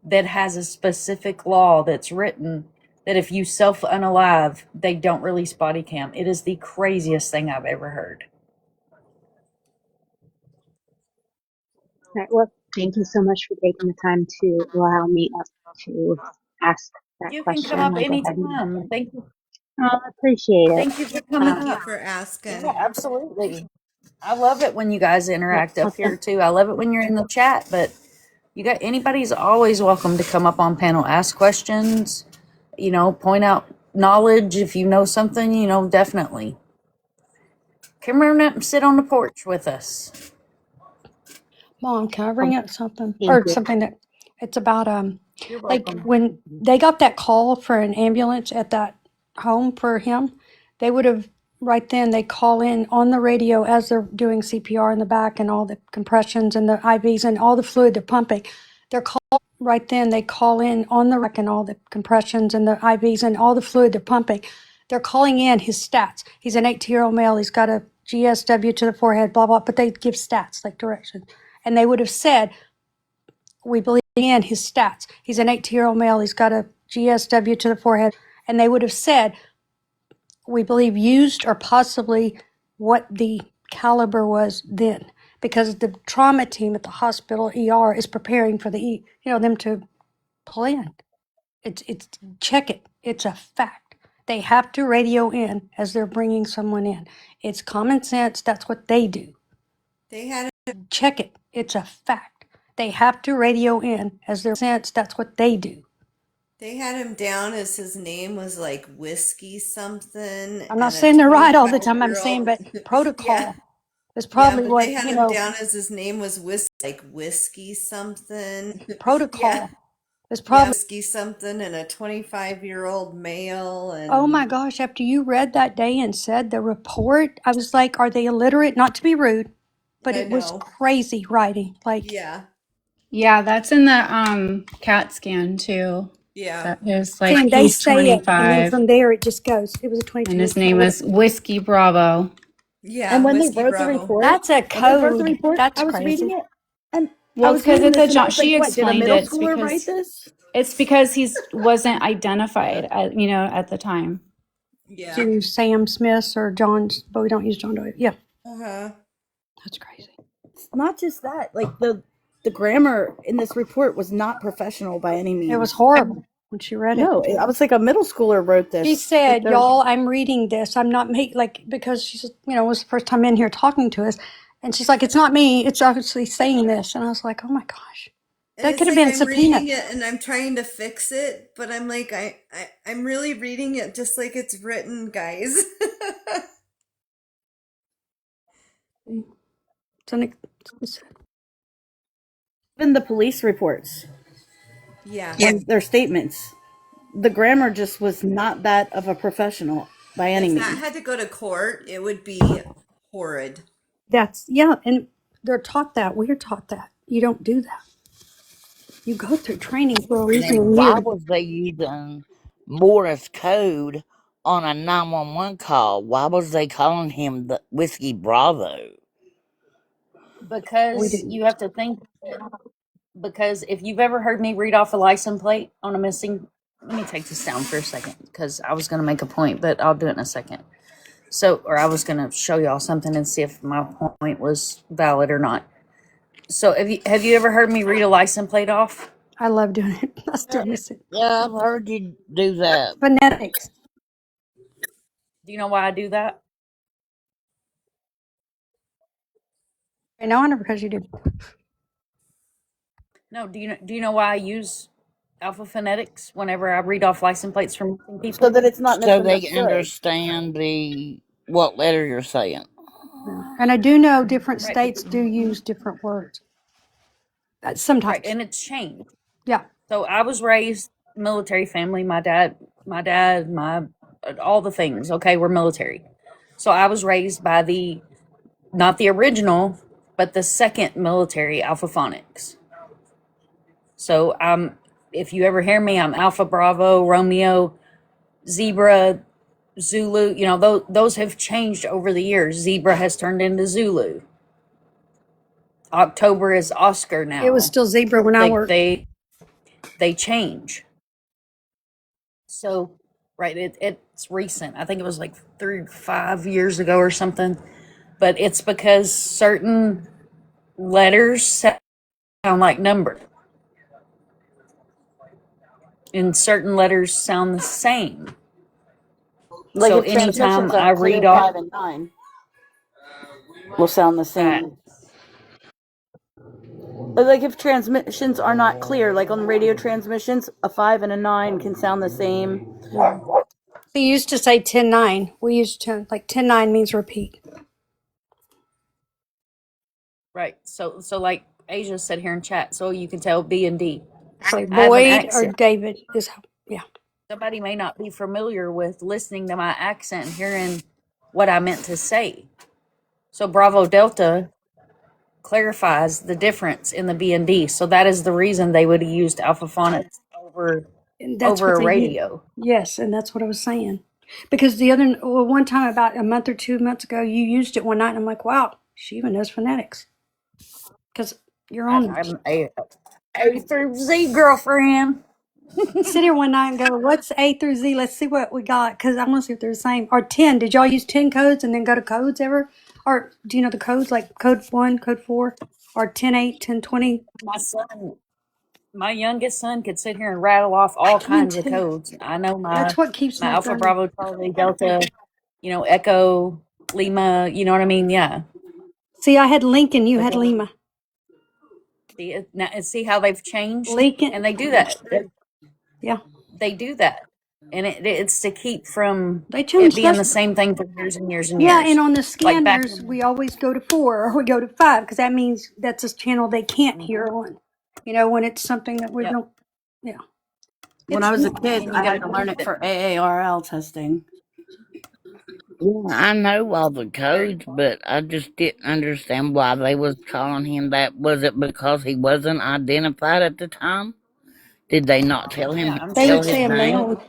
that has a specific law that's written that if you self unalive, they don't release body cam. It is the craziest thing I've ever heard. All right, well, thank you so much for taking the time to allow me up to ask that You can come question. up I'll go ahead and anytime. Thank you. I appreciate it. Thank you for coming Thank Um, you up. for Yeah, asking. absolutely. I love it when you guys yep, interact up here too. I love it when you're in the chat, but you got anybody's always welcome to come up on panel, ask questions, point out knowledge if you know something, definitely. Come on up and sit on the porch with us. Mom, can I bring up something thank or you. something that it's about You're like welcome. when they got that call for an ambulance at that home for him, they would have right then they call in on the radio as they're doing CPR in the back and all the compressions and the IVs and all the fluid they're pumping. They're call right then they call in on the rack and all the compressions and the IVs and all the fluid they're pumping. They're calling in his stats. He's an 18-year-old male. He's got a GSW to the forehead, blah blah. But they give stats like directions, and they would have said, "We believe in his stats. He's an 18-year-old male. He's got a GSW to the forehead," and they would have said, "We believe used or possibly what the caliber was then." Because the trauma team at the hospital ER is preparing for them to pull in. It's check it. It's a fact. They have to radio in as they're bringing someone in. It's common sense. That's what they do. They had Check it. It's a fact. They have to radio in as their sense. That's what they do. they had him down as his name was like whiskey something I'm not and a saying they're right all the time. I'm 25-year-old. saying, but Yeah. protocol is Yeah, probably but they what, had him down as his name was whiskey something. Yeah. protocol is Yeah, probably. whiskey something and a 25-year-old male Oh and my gosh, after you read that day and said the report, I was like, are they illiterate? Not to be rude, but I it was know. crazy writing. Like, Yeah. Yeah, that's in the CAT scan too. Yeah. That is like saying they he's say it, and then 25 from there it just goes. It was a and 22 his week name pregnancy. is Whiskey Bravo. Yeah, And when they whiskey wrote the bravo. report, That's a code. That's I was reading crazy. it, and I Well, it's was because reading it's a this, and I John. was like, She "What? Did a explained middle it. schooler write this?" It's because he's wasn't identified at the time. Yeah. To Sam Smith's or John's, but we don't use John Doe. Yeah, Uh-huh. that's crazy. It's not just that, like the grammar in this report was not professional by any It was means. horrible when she read it. No, I was like, a middle schooler wrote this. She Like said, they're "Y'all, I'm reading this. I'm not because she's it was the first time in here talking to us, and she's like, it's not me. It's obviously saying this." And I was like, "Oh my gosh, And that it's could have like been I'm reading subpoenaed." it and I'm trying to fix it, but I'm like I'm really reading it just like it's written, guys. even the police reports Yeah. when their statements. The grammar just was not that of a professional by any If that means. had to go to court, it would be horrid. That's yeah, and they're taught that. We're taught that. You don't do that. You go through training for a reason. And And why you, was they using Morse code on a 911 call? Why was they calling him the Whiskey Bravo? we Because didn't. you have to think, because if you've ever heard me read off a license plate on a missing, let me take this down for a second because I was going to make a point, but I'll do it in a second. So, or I was going to show y'all something and see if my point was valid or not. So, have you ever heard me read a license plate off? I love doing it. I still miss it. Yeah, I've heard you do that. Phonetics. Do you know why I do that? I know, I never because you did. No. Do you know why I use alpha phonetics whenever I read off license plates from So people? that it's not So they misunderstood. understand the what letter you're saying. And I do know different Right. states do use different words. Right, Sometimes. and it's changed. Yeah. So I was raised military family. My all the things. Okay, we're military. So I was raised by the not the original, but the second military Alpha Phonics. So if you ever hear me, I'm Alpha Bravo, Romeo, Zebra, Zulu. You know, those have changed over the years. Zebra has turned into Zulu. October is Oscar It was now. still zebra when I They worked. they change. So right, it's recent. I think it was like 5 years ago or something. But it's because certain letters sound like numbers, and certain letters sound the same. Like So if anytime transmissions I aren't clear, read off 5 and 9 will sound the that, same. But like if transmissions are not clear, like on radio transmissions, a 5 and a 9 can sound the same. We used to say 10-9. We used to, like 10-9 means repeat. right? So like Asia said here in chat, so you can tell B and D. Say I have an Boyd or accent. David is, yeah. Somebody may not be familiar with listening to my accent and hearing what I meant to say. So Bravo Delta clarifies the difference in the B and D. So that is the reason they would have used alpha phonics And that's over what a they use. radio. Yes, and that's what I was saying. Because one time about a month or 2 months ago, you used it one night, and I'm like, wow, she even knows phonetics. Because you're on. I'm A through Z girlfriend. Sit here one night and go, what's A through Z? Let's see what we got. Because I want to see if they're the same. Or 10. Did y'all use 10 codes and then go to codes ever? Or do you know the codes, like code 1, code 4, or 10-8, 10-20? My youngest son could sit here and rattle off all Can kinds of too. codes. I know That's what keeps my me Alpha going. Bravo Charlie Delta, Echo Lima. You know what I mean? Yeah. See, I had Lincoln, you But had Lima. see how they've changed, Lincoln, and they do that. yeah. They do that, and it's to keep from They it changed being that. the same thing for years and years and Yeah, and years. on the Like back scanners, in we always go to 4 or we go to 5 because that means that's a channel they can't hear Mhm. on. When it's something that we Yep. don't, yeah. When It's I was a kid, And you I got had to to learn think it that for AARL testing. Yeah, I know all the codes, but I just didn't understand why they was calling him that. Was it because he wasn't identified at the time? Did they not yeah, I'm They sure tell would his say a name? male.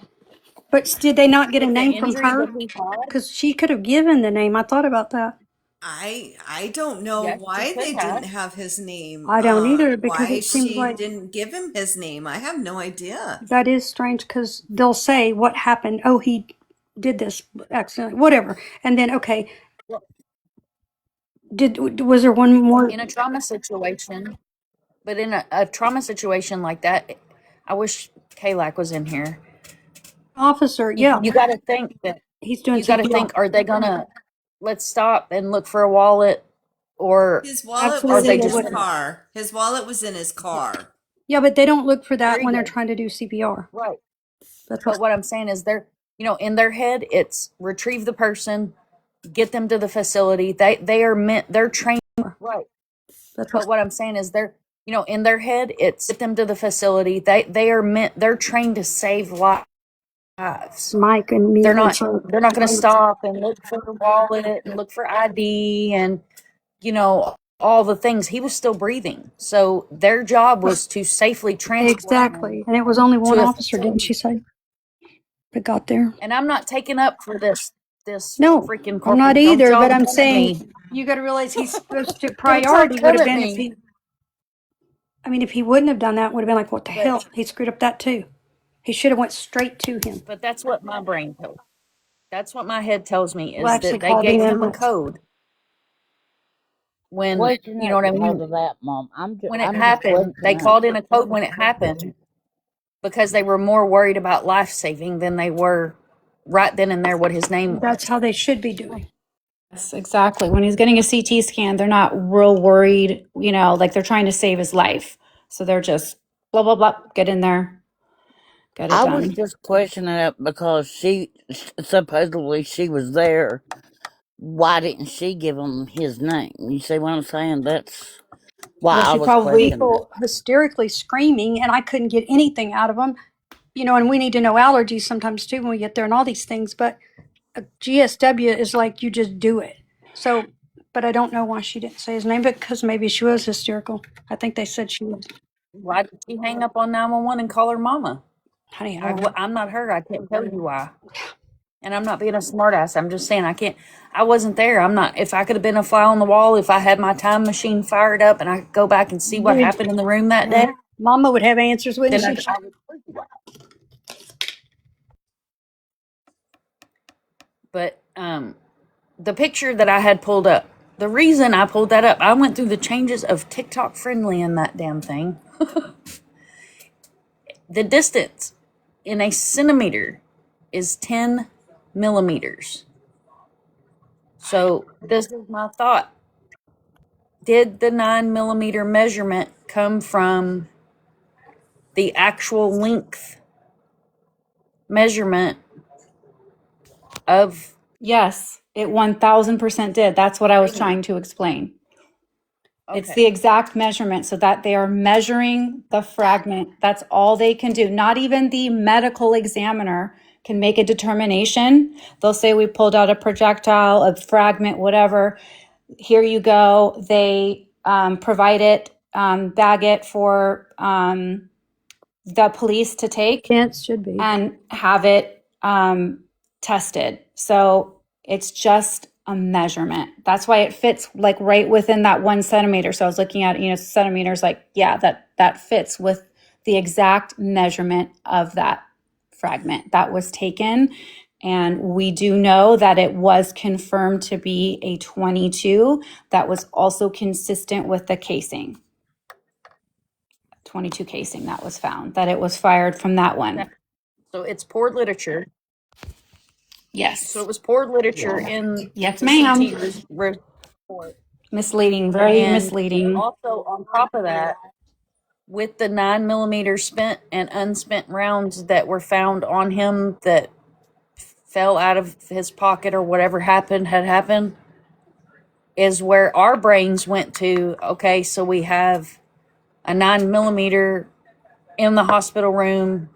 But did they not get a with the name from injury her? that he had. Because she could have given the name. I thought about that. I don't know Yes, he why could they didn't have. have his name. I don't either because Why it seems she like didn't give him his name. I have no idea. that is strange because they'll say what happened. Oh, he did this accidentally, whatever. And then, okay, Well, was there one more in a trauma situation, but in a trauma situation like that, I wish Kalak was in here. officer? You Yeah, you got to think that he's doing you got to CPR. think: are they gonna let's stop and look for a wallet, or His wallet are was Absolutely, they in they his just wouldn't. gonna? car. His wallet was in his Yeah, car. Yeah, but they don't look for there that you when they're go. trying to do CPR. Right. That's what. But what I'm saying is, they're in their head, it's retrieve the person, get them to the facility. They are meant. They're trained. Right. That's what But what I'm saying is in their head, it's get them to the facility. They are meant. They're trained to save lives. Mike and me They're would not. say. They're not going to stop and look for the wallet and look for ID and all the things. He was still breathing, so their job was to safely transport him Exactly. And it was only one to a officer, didn't facility. she say, that got there? And I'm not taking up for this No, freaking I'm corporal. not Don't either, but y'all I'm come at saying me. you got to realize he's supposed to, Don't y'all priority would come have at been me. if he wouldn't have done that, would have been like, what the But hell? He screwed up that too. He should have went straight to him. but that's what my brain tells. That's what my head tells me Well, is actually that they called the gave him a ambulance. code when Question you know at what I the end mean. of that, Mom. When it I'm just happened, they questioning. called in a code when it happened because they were more worried about life saving than they were right then and there what his name That's was. how they should be doing. Yes, exactly. When he's getting a CT scan, they're not real worried, like they're trying to save his life. So they're just blah, blah, blah, get in there, get it I was done. just questioning it because supposedly she was there. Why didn't she give him his name? You see what I'm saying? why Well, I she was probably, questioning it. People hysterically screaming, and I couldn't get anything out of them. And we need to know allergies sometimes too when we get there and all these things. But GSW is like you just do it. So, but I don't know why she didn't say his name, because maybe she was hysterical. I think they said she was. Why did she hang up on 911 and call her mama? Honey, I don't know. I'm not her. I can't tell you why. And I'm not being a smartass. I'm just saying I can't. I wasn't there. I'm not. If I could have been a fly on the wall, if I had my time machine fired up and I could go back and see what Dude, happened in the room that day, Mama would have answers, wouldn't then she? I would tell you why. But the picture that I had pulled up, the reason I pulled that up, I went through the changes of TikTok friendly in that damn thing. The distance in a centimeter is 10 millimeters. So this is my thought. Did the 9 millimeter measurement come from the actual length measurement of? yes, it 1000% did. That's what I was trying to explain. It's Okay. the exact measurement so that they are measuring the fragment. That's all they can do. Not even the medical examiner can make a determination. They'll say, we pulled out a projectile, a fragment, whatever. Here you go. They provide it, bag it for the police to take Chance should be. and have it tested. So it's just a measurement. That's why it fits like right within that 1 centimeter. So I was looking at, centimeters, like, yeah, that fits with the exact measurement of that fragment that was taken. And we do know that it was confirmed to be a 22 that was also consistent with the casing. 22 casing that was found, that it was fired from that one. So it's poor literature. Yes. So it was poor literature in Yes, the ma'am. CT report. Misleading, very And misleading. also on top of that, with the 9 millimeter spent and unspent rounds that were found on him that fell out of his pocket or whatever had happened, is where our brains went to. Okay, so we have a 9 millimeter in the hospital room,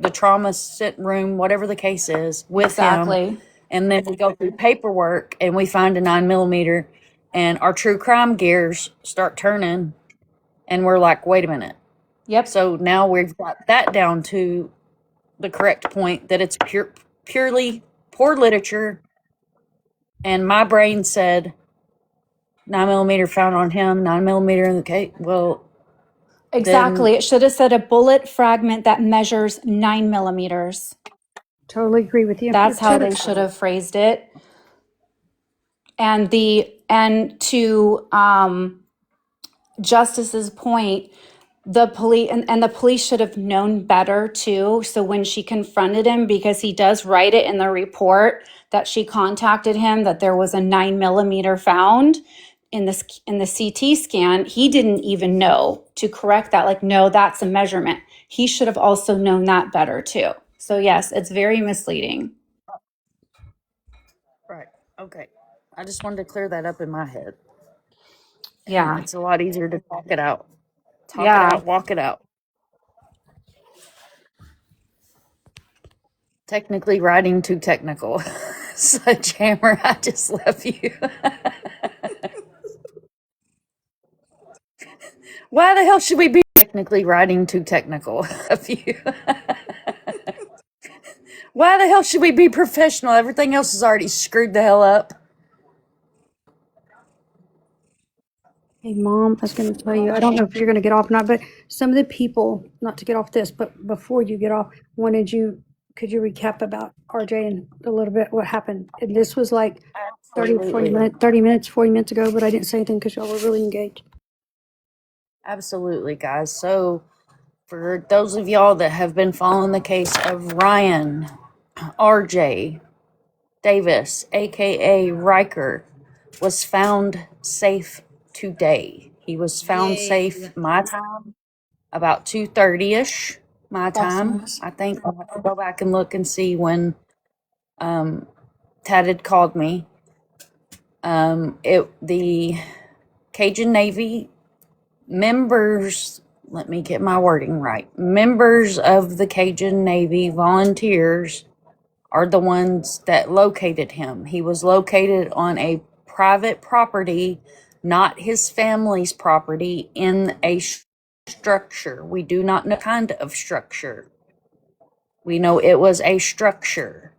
the trauma sit room, whatever the case is, with him. Exactly. And then we go through paperwork and we find a 9 millimeter, and our true crime gears start turning, and we're like, wait a minute. Yep. So now we've got that down to the correct point that it's purely poor literature. And my brain said 9 millimeter found on him, 9 millimeter in the case. Well, Exactly. then It should have said a bullet fragment that measures 9 millimeters. Totally agree with you. That's It how should they have. should have phrased it. And to Justice's point, the police and the police should have known better too. So when she confronted him, because he does write it in the report that she contacted him that there was a 9 millimeter found in the CT scan, he didn't even know to correct that. Like, no, that's a measurement. He should have also known that better too. So yes, it's very misleading. right. Okay. I just wanted to clear that up in my head. And Yeah. it's a lot easier to talk it out. Talk it Yeah. out, walk it out. Technically writing too technical. Sledgehammer, I just love you. Why the hell should we be technically writing too technical of you? Why the hell should we be professional? Everything else is already screwed the hell up. Hey, Mom, I was going to tell you, I don't know if you're going to get off or not, but some of the people, not to get off this, but before you get off, could you recap about RJ and a little bit what happened? And this was like 30 minutes, 40 minutes ago, but I didn't say anything because y'all were really engaged. Absolutely, guys. So, for those of y'all that have been following the case of Ryan, RJ, Davis, aka Riker, was found safe today. He was found Yay. safe my time, about 2:30ish my time. Awesome. I think I'll have to go back and look and see when Tad had called me. The Cajun Navy members, let me get my wording right. Members of the Cajun Navy volunteers are the ones that located him. He was located on a private property, not his family's property, in a structure. We do not know the kind of structure. We know it was a structure.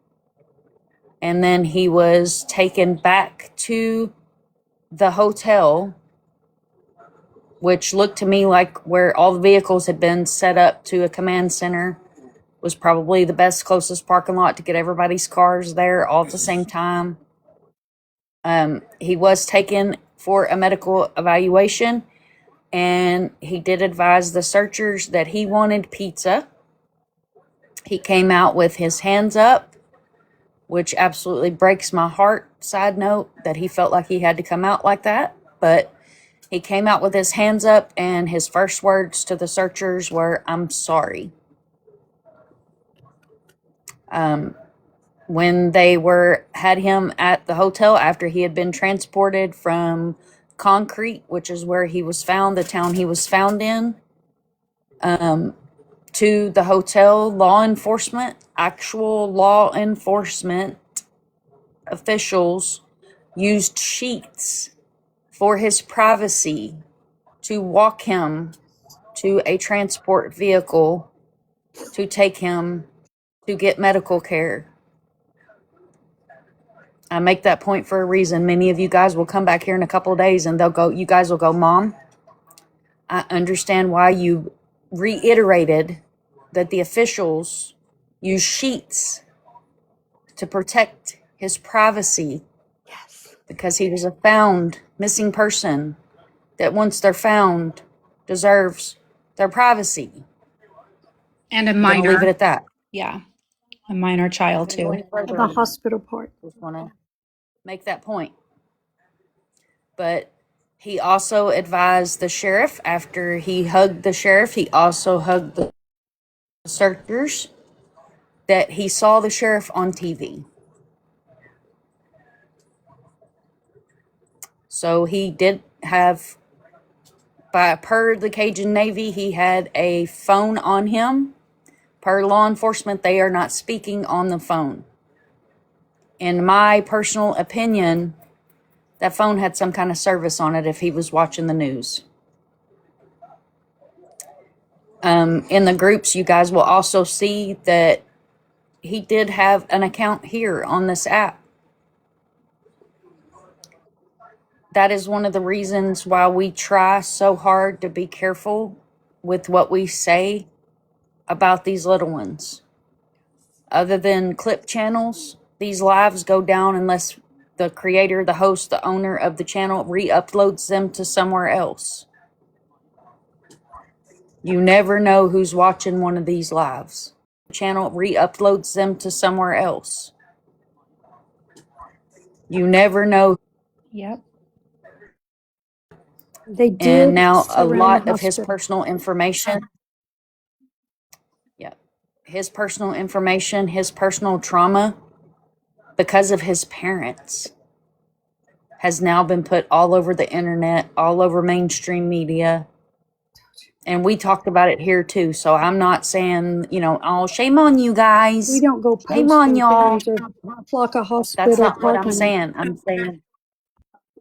And then he was taken back to the hotel, which looked to me like where all the vehicles had been set up to a command center. Was probably the best, closest parking lot to get everybody's cars there all at the same time. He was taken for a medical evaluation, and he did advise the searchers that he wanted pizza. He came out with his hands up, which absolutely breaks my heart. Side note, that he felt like he had to come out like that, but he came out with his hands up, and his first words to the searchers were, "I'm sorry." When they had him at the hotel after he had been transported from Concrete, which is where he was found, the town he was found in, to the hotel, actual law enforcement officials used sheets for his privacy to walk him to a transport vehicle to take him to get medical care. I make that point for a reason. Many of you guys will come back here in a couple of days and you guys will go, "Mom, I understand why you reiterated that the officials use sheets to protect his privacy." Yes. Because he was a found missing person that once they're found deserves their privacy. And a I'm going to leave it minor. at that. Yeah. A minor child, I'm going to go too. any further. The hospital part. Just want to make that point. But he also advised the sheriff after he hugged the sheriff, he also hugged the searchers, that he saw the sheriff on TV. So he did have, per the Cajun Navy, he had a phone on him. Per law enforcement, they are not speaking on the phone. In my personal opinion, that phone had some kind of service on it if he was watching the news. In the groups, you guys will also see that he did have an account here on this app. That is one of the reasons why we try so hard to be careful with what we say about these little ones. Other than clip channels, these lives go down unless the creator, the host, the owner of the channel re-uploads them to somewhere else. You never know who's watching one of these lives. The channel re-uploads them to somewhere else. You never know. Yep. They And did now a surround the lot of his hospital. personal information, his personal information, his personal trauma, because of his parents, has now been put all over the internet, all over mainstream media. And we talked about it here too. So I'm not saying, oh, shame on you guys. We don't go Shame post on on y'all. things or block a That's hospital not what I'm parking lot. saying. I'm saying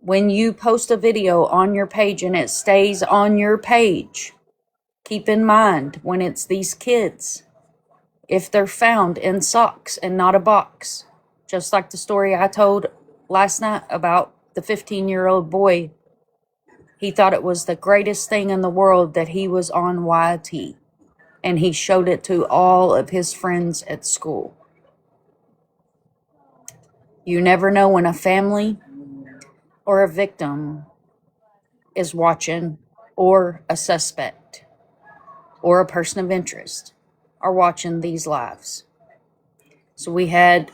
when you post a video on your page and it stays on your page, keep in mind when it's these kids, if they're found in socks and not a box, just like the story I told last night about the 15-year-old boy, he thought it was the greatest thing in the world that he was on YT, and he showed it to all of his friends at school. You never know when a family or a victim is watching, or a suspect or a person of interest are watching these lives. So we had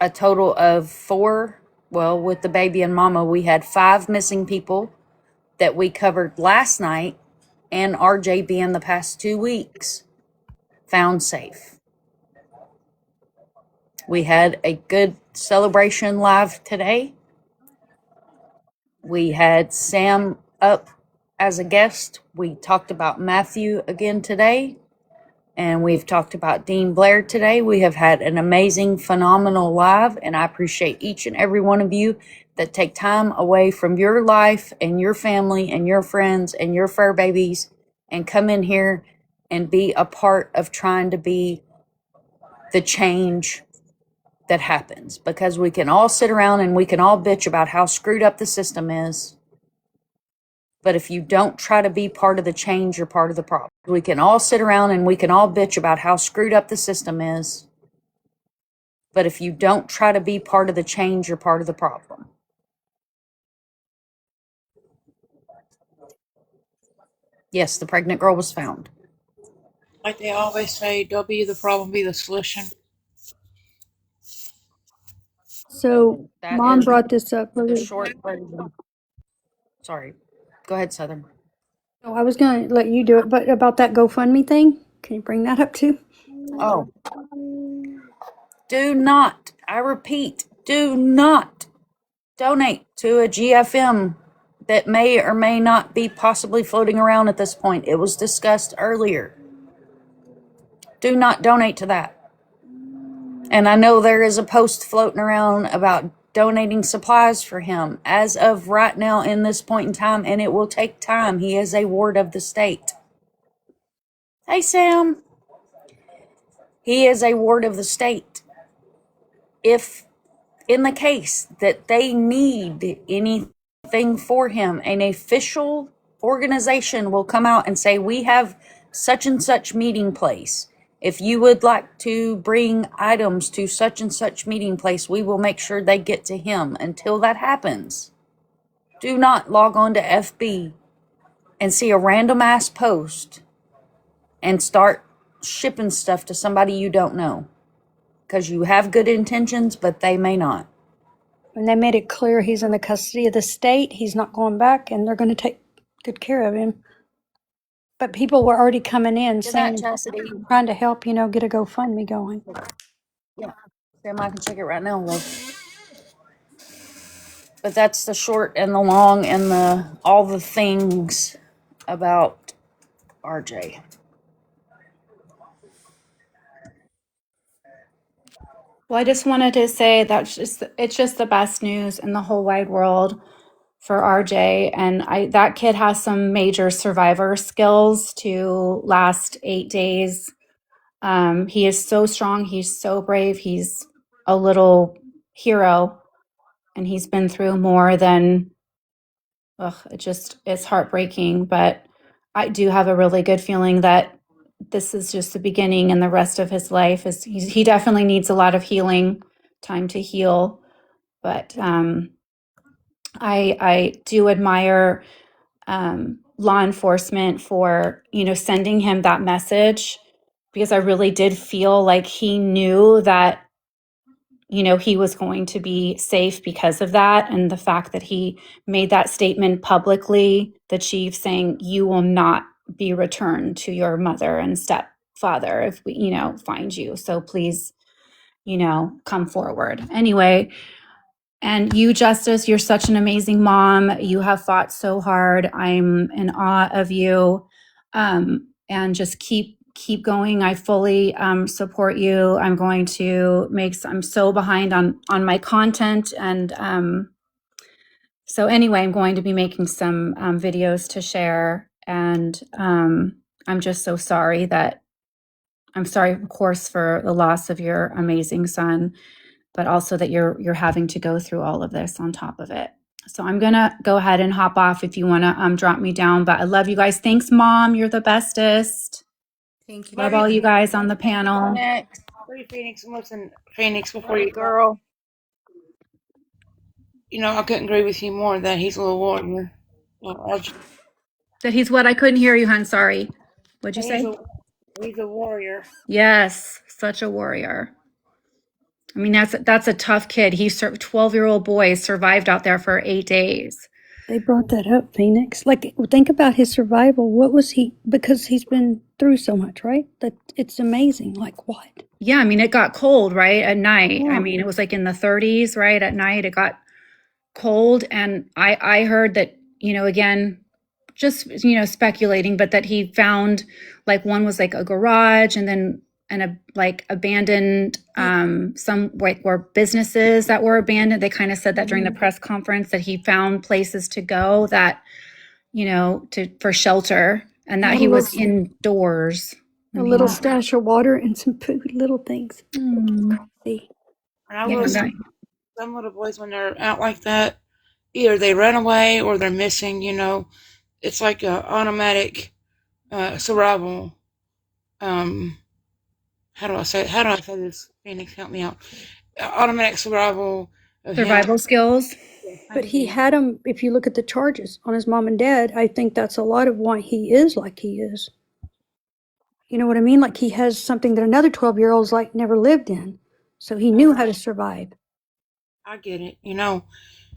a total of 4, well, with the baby and mama, we had 5 missing people that we covered last night, and RJ being the past 2 weeks found safe. We had a good celebration live today. We had Sam up as a guest. We talked about Matthew again today, and we've talked about Dean Blair today. We have had an amazing, phenomenal live, and I appreciate each and every one of you that take time away from your life and your family and your friends and your fur babies and come in here and be a part of trying to be the change that happens, because we can all sit around and we can all bitch about how screwed up the system is. But if you don't try to be part of the change, you're part of the problem. We can all sit around and we can all bitch about how screwed up the system is. But if you don't try to be part of the change, you're part of the problem. Yes, the pregnant girl was found. Like they always say, don't be the problem, be the solution. So, That mom is brought this up. the short version. Sorry. Go ahead, Southern. Oh, I was going to let you do it, but about that GoFundMe thing, can you bring that up too? Oh, do not, I repeat, do not donate to a GFM that may or may not be possibly floating around at this point. It was discussed earlier. Do not donate to that. And I know there is a post floating around about donating supplies for him as of right now in this point in time, and it will take time. He is a ward of the state. Hey, Sam. He is a ward of the state. If in the case that they need anything for him, an official organization will come out and say, we have such and such meeting place. If you would like to bring items to such and such meeting place, we will make sure they get to him. Until that happens, do not log on to FB and see a random ass post and start shipping stuff to somebody you don't know, because you have good intentions, but they may not. And they made it clear he's in the custody of the state. He's not going back, and they're going to take good care of him. But people were already coming in Did that, saying, Chastity? trying to help, get a GoFundMe going. Yeah. Sam, I can check it right now, love. But that's the short and the long and the all the things about RJ. Well, I just wanted to say it's just the best news in the whole wide world for RJ, and that kid has some major survivor skills to last 8 days. He is so strong, he's so brave, he's a little hero, and he's been through more than it's heartbreaking, but I do have a really good feeling that this is just the beginning, and the rest of his life he definitely needs a lot of healing time to heal. But I do admire law enforcement for sending him that message, because I really did feel like he knew that he was going to be safe because of that. And the fact that he made that statement publicly, the chief saying, you will not be returned to your mother and stepfather if we, find you. So please, come forward. Anyway, and you, Justice, you're such an amazing mom. You have fought so hard. I'm in awe of you. And just keep going. I fully support you. I'm going to I'm so behind on my content. And so anyway, I'm going to be making some videos to share. And I'm just so sorry I'm sorry, of course, for the loss of your amazing son, but also that you're having to go through all of this on top of it. So I'm gonna go ahead and hop off if you wanna drop me down. But I love you guys. Thanks, Mom. You're the bestest. Thank you. Love all you guys on the panel. Next. Phoenix, listen, Phoenix, before you girl, I couldn't agree with you more that he's a little warrior. That he's what? I couldn't hear you, hon. Sorry. What'd you say? He's a warrior. Yes, such a warrior. I mean, that's a tough kid. He served 12-year-old boy survived out there for 8 days. They brought that up, Phoenix. Like, think about his survival. What was he? Because he's been through so much, right? That it's amazing. Like, what? Yeah, I mean, it got cold, right? At night. Yeah. I mean, it was like in the 30s, right? At night, it got cold. And I heard that, again, just, speculating, but that he found like one was like a garage and then and a like abandoned some like were businesses that were abandoned. They kind of said that during the press conference that he found places to go that, for shelter, and that Had a he was little, indoors. a little stash of water and some food, little things. See, And I Yeah, will say, that, some little boys, when they're out like that, either they run away or they're missing, it's like a automatic survival. How do I say this? Phoenix, help me out. Automatic survival of him. survival skills. but he had them. If you look at the charges on his mom and dad, I think that's a lot of why he is like he is. You know what I mean? Like he has something that another 12-year-old's like never lived in, so he knew how to survive. I get it.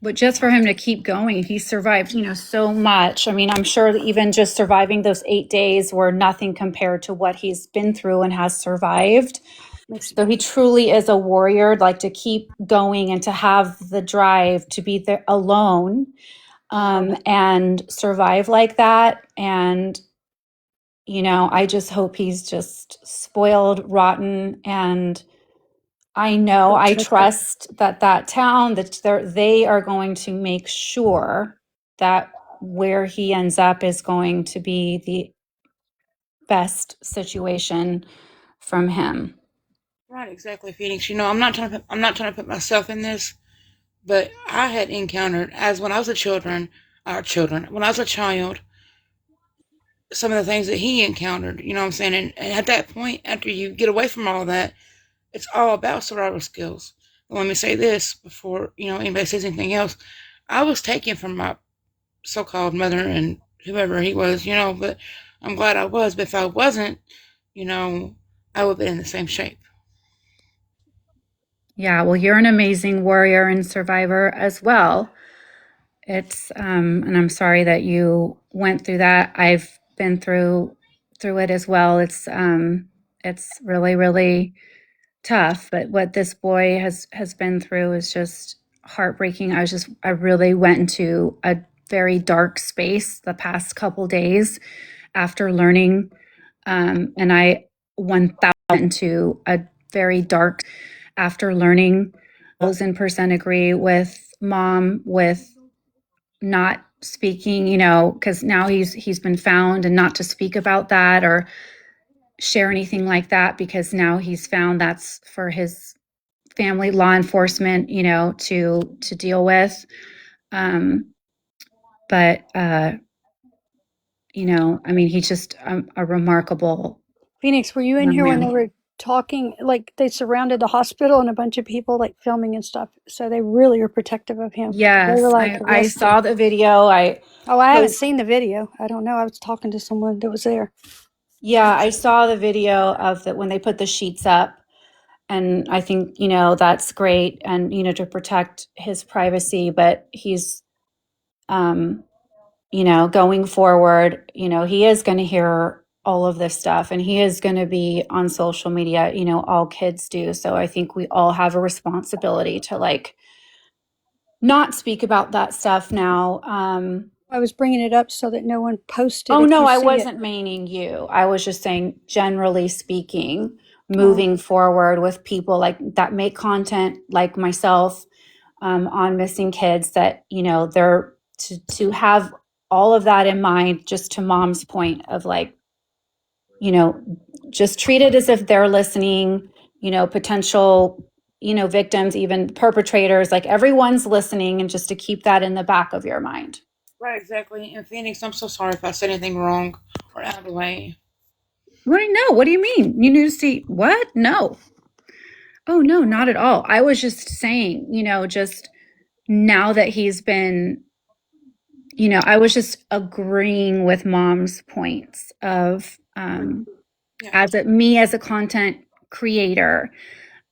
But just for him to keep going, he survived, so much. I mean, I'm sure that even just surviving those 8 days were nothing compared to what he's been through and has survived. So he truly is a warrior, like to keep going and to have the drive to be there alone, and survive like that. And, I just hope he's just spoiled, rotten, and I know, I trust that town, that they are going to make sure that where he ends up is going to be the best situation from him. Right, exactly, Phoenix. I'm not trying to put myself in this, but I had encountered, as when I was a when I was a child, some of the things that he encountered. You know what I'm saying? And at that point, after you get away from all that, it's all about survival skills. But let me say this before anybody says anything else. I was taken from my so-called mother and whoever he was, but I'm glad I was. But if I wasn't, I would have been in the same shape. Yeah, well, you're an amazing warrior and survivor as well. It's and I'm sorry that you went through that. I've been through it as well. It's really, really tough, but what this boy has been through is just heartbreaking. I really went into a very dark space the past couple days after learning, and I 1,000 into a very dark after learning. 1,000% agree with mom with not speaking, because now he's been found, and not to speak about that or share anything like that, because now he's found that's for his family, law enforcement, to deal with. But I mean, he's just a remarkable Phoenix, were you in young here when they man. were talking? Like they surrounded the hospital and a bunch of people like filming and stuff. So they really are protective of him. They were Yes, like I arrested. saw the video. Oh, I haven't Post, seen the video. I don't know. I was talking to someone that was there. yeah, I saw the video of when they put the sheets up. And I think, that's great, and, to protect his privacy, but he's, going forward, he is going to hear all of this stuff, and he is going to be on social media, all kids do. So I think we all have a responsibility to like not speak about that stuff now. I was bringing it up so that no one posted. Oh, If no, you I see it. wasn't meaning you. I was just saying, generally speaking, Oh, moving forward with people like that make content like myself, on missing kids, that, they're to have all of that in mind, just to mom's point of like, just treat it as if they're listening, potential, victims, even perpetrators, like everyone's listening, and just to keep that in the back of your mind. Right, exactly. And Phoenix, I'm so sorry if I said anything wrong or out of the way. Right? No, what do you mean? You need to see what? No. Oh, no, not at all. I was just saying, just now that he's been, I was just agreeing with mom's points of, Yeah. as a content creator,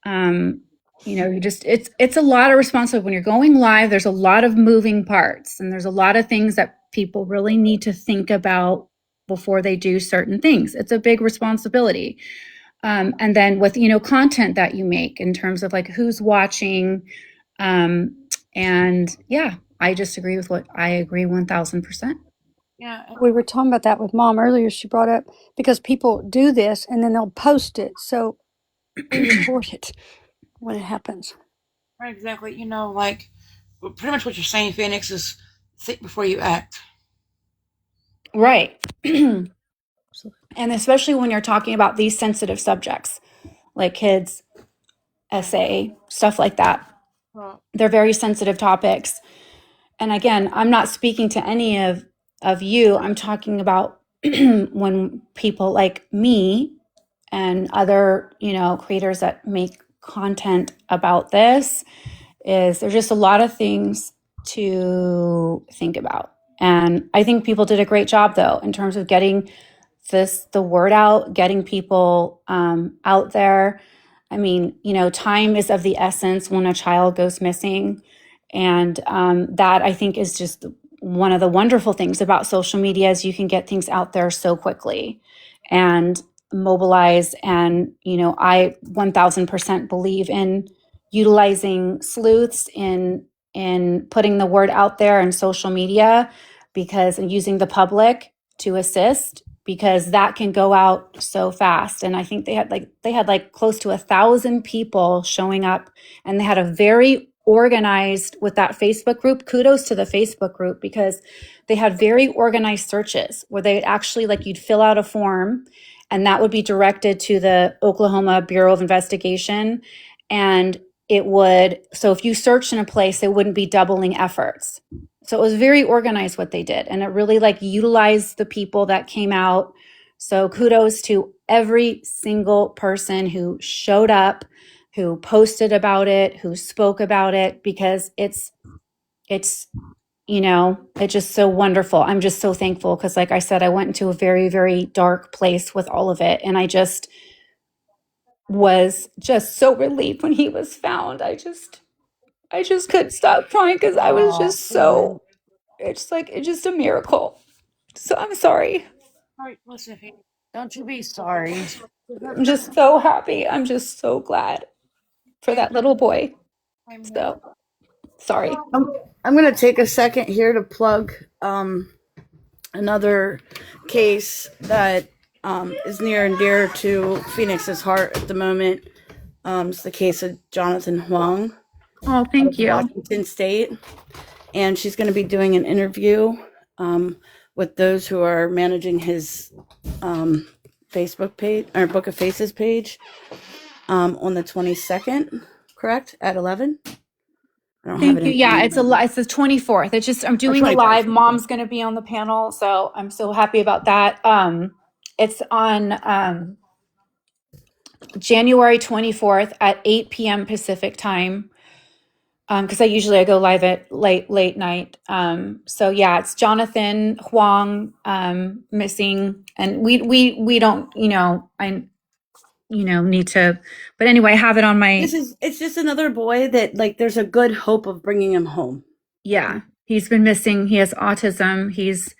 you just, it's a lot of responsibility when you're going live. There's a lot of moving parts, and there's a lot of things that people really need to think about before they do certain things. It's a big responsibility. And then with, content that you make in terms of like who's watching. And yeah, I just agree with what I agree 1,000%. Yeah. We were talking about that with Mom earlier. She brought up because people do this and then they'll post it. So we report it when it happens. Right, exactly. Like pretty much what you're saying, Phoenix, is think before you act. Right. And especially when you're talking about these sensitive subjects like kids, SA, stuff like that. Well, They're very sensitive topics. And again, I'm not speaking to any of you. I'm talking about when people like me and other, creators that make content about this, is there's just a lot of things to think about. And I think people did a great job though in terms of getting the word out, getting people out there. I mean, time is of the essence when a child goes missing. And that I think is just one of the wonderful things about social media is you can get things out there so quickly and mobilize. And, I 1000% believe in utilizing sleuths in putting the word out there in social media because using the public to assist because that can go out so fast. And I think they had close to 1,000 people showing up, and they had a very organized with that Facebook group. Kudos to the Facebook group because they had very organized searches where they actually you'd fill out a form and that would be directed to the Oklahoma Bureau of Investigation. And so if you searched in a place, it wouldn't be doubling efforts. So it was very organized what they did. And it really utilized the people that came out. So kudos to every single person who showed up, who posted about it, who spoke about it, because it's it's just so wonderful. I'm just so thankful because like I said, I went into a very, very dark place with all of it. And I just was just so relieved when he was found. I just couldn't stop crying because I was just so it's just a miracle. So I'm sorry. all right, listen, Phoenix. Don't you be sorry. I'm just so happy. I'm just so glad for Same that little boy. here. So sorry. I'm going to take a second here to plug another case that is near and dear to Phoenix's heart at the moment. It's the case of Jonathan Huang Oh, out thank of you. Washington State. And she's going to be doing an interview with those who are managing his Facebook page or Book of Faces page on the 22nd, correct? At 11? I don't have Thank it you. in front Yeah, of me. it's the 24th. It's just I'm Or doing a 24th. live. Mom's going to be on the panel, so I'm so happy about that. It's on January 24th at 8 p.m. Pacific time. Because I go live at late night. So yeah, it's Jonathan Huang missing, and we don't need to. But anyway, I have it on my. It's just another boy that there's a good hope of bringing him home. Yeah, he's been missing. He has autism. He's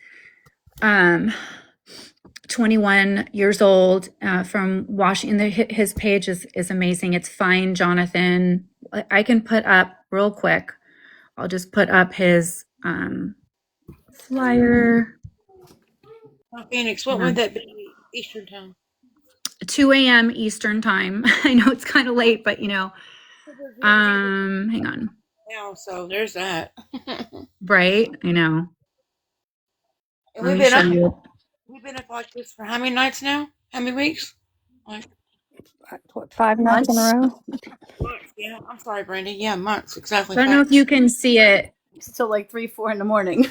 21 years old, from Washington. His page is amazing. It's Fine Jonathan. I can put up real quick. I'll just put up his flyer. Phoenix, what would that be Eastern time? 2 a.m. Eastern time. I know it's kind of late, but hang on. Now, so there's that. Right? I know. And Let me show you. we've been up like this for how many nights now? How many weeks? Like What, 5 nights in a Months. row? months. Yeah, I'm sorry, Brandy. Yeah, months. Exactly. I don't know if you Facts. can see it. Still 3, 4 in the morning.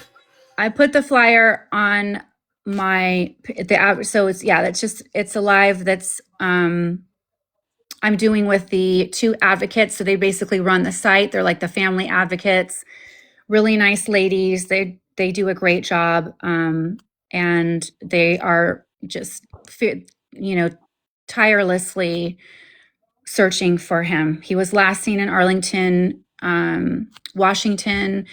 I put the flyer on the app. So it's a live that's I'm doing with the two advocates. So they basically run the site. They're like the family advocates, really nice ladies. They do a great job. And they are just, tirelessly searching for him. He was last seen in Arlington, Washington,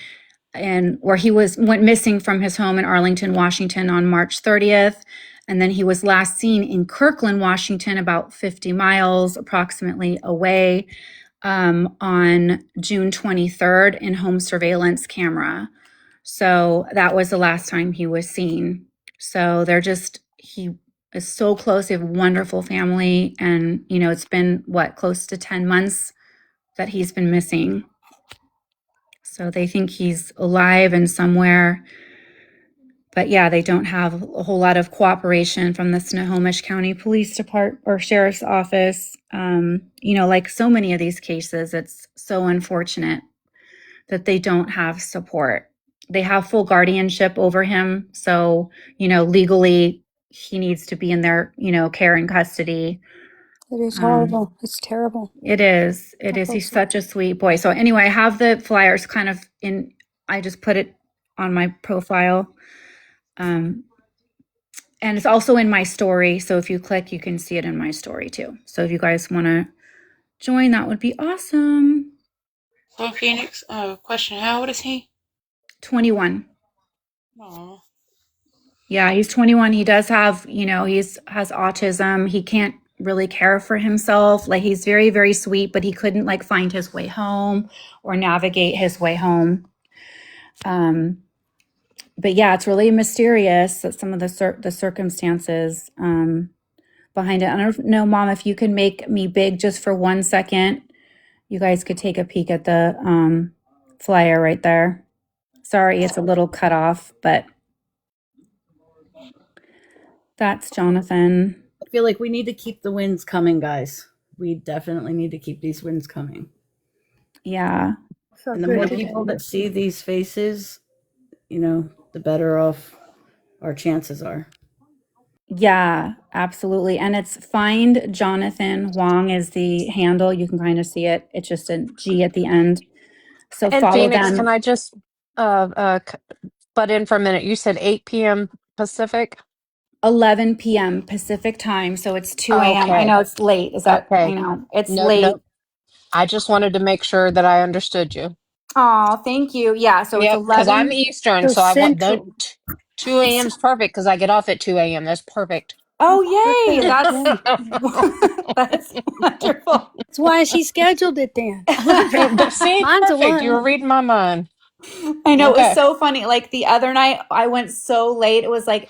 and where went missing from his home in Arlington, Washington on March 30th. And then he was last seen in Kirkland, Washington, about 50 miles approximately away, on June 23rd in home surveillance camera. So that was the last time he was seen. So he is so close. They have a wonderful family. And, it's been close to 10 months that he's been missing. So they think he's alive and somewhere. But yeah, they don't have a whole lot of cooperation from the Snohomish County Police Department or Sheriff's Office. Like so many of these cases, it's so unfortunate that they don't have support. They have full guardianship over him. So, legally, he needs to be in their, care and custody. It is horrible. It's terrible. It is. It God is. He's bless him. such a sweet boy. So anyway, I have the flyers kind of I just put it on my profile. And it's also in my story. So if you click, you can see it in my story too. So if you guys want to join, that would be awesome. So Phoenix, question, how old is he? 21. Aw. Yeah, he's 21. He does have, has autism. He can't really care for himself. Like he's very, very sweet, but he couldn't find his way home or navigate his way home. But yeah, it's really mysterious that some of the circumstances behind it. I don't know, Mom, if you can make me big just for 1 second. You guys could take a peek at the flyer right there. Sorry, it's a little cut off, but that's Jonathan. I feel like we need to keep the wins coming, guys. We definitely need to keep these wins coming. Yeah. So And the good more today. people that see these faces, the better off our chances are. Yeah, absolutely. And it's Find Jonathan Wong is the handle. You can kind of see it. It's just a G at the end. So And follow Phoenix, can them. I just butt in for a minute? You said 8 p.m. Pacific? 11 p.m. Pacific time. So it's 2 a.m. I Okay. know it's late. I Okay. know it's Nope, late. nope. I just wanted to make sure that I understood you. Oh, thank you. Yeah. So it's Yep, because I'm 11. Eastern, So so I want the central. 2 a.m. is perfect because I get off at 2 a.m. That's perfect. Oh, That's yay. perfect. That's, Yeah. that's wonderful. That's why she scheduled it then. See, Mine's a perfect. You were 1. reading my mind. I know it was Okay. so funny. Like the other night, I went so late. It was it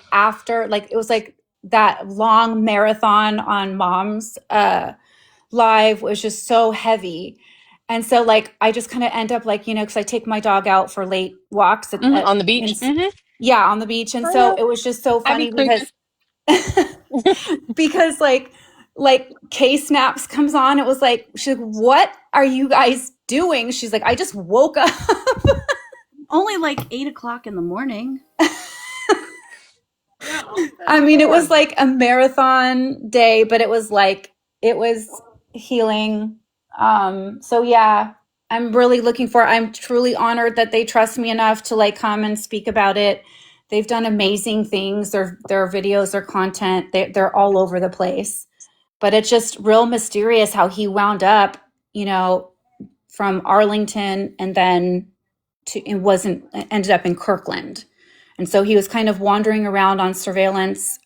was like that long marathon on Mom's live was just so heavy. And so I just kind of end up because I take my dog out for late walks On the beach. yeah, on the beach. And I so know. it was just so I be funny creeping. because K Snaps comes on. It was she's like, what are you guys doing? She's like, I just woke up. Only 8:00 in the morning. I mean, it was like a marathon day, but it was healing. So yeah, I'm truly honored that they trust me enough to come and speak about it. They've done amazing things. Their videos, their content, they're all over the place. But it's just real mysterious how he wound up, from Arlington and then ended up in Kirkland. And so he was kind of wandering around on surveillance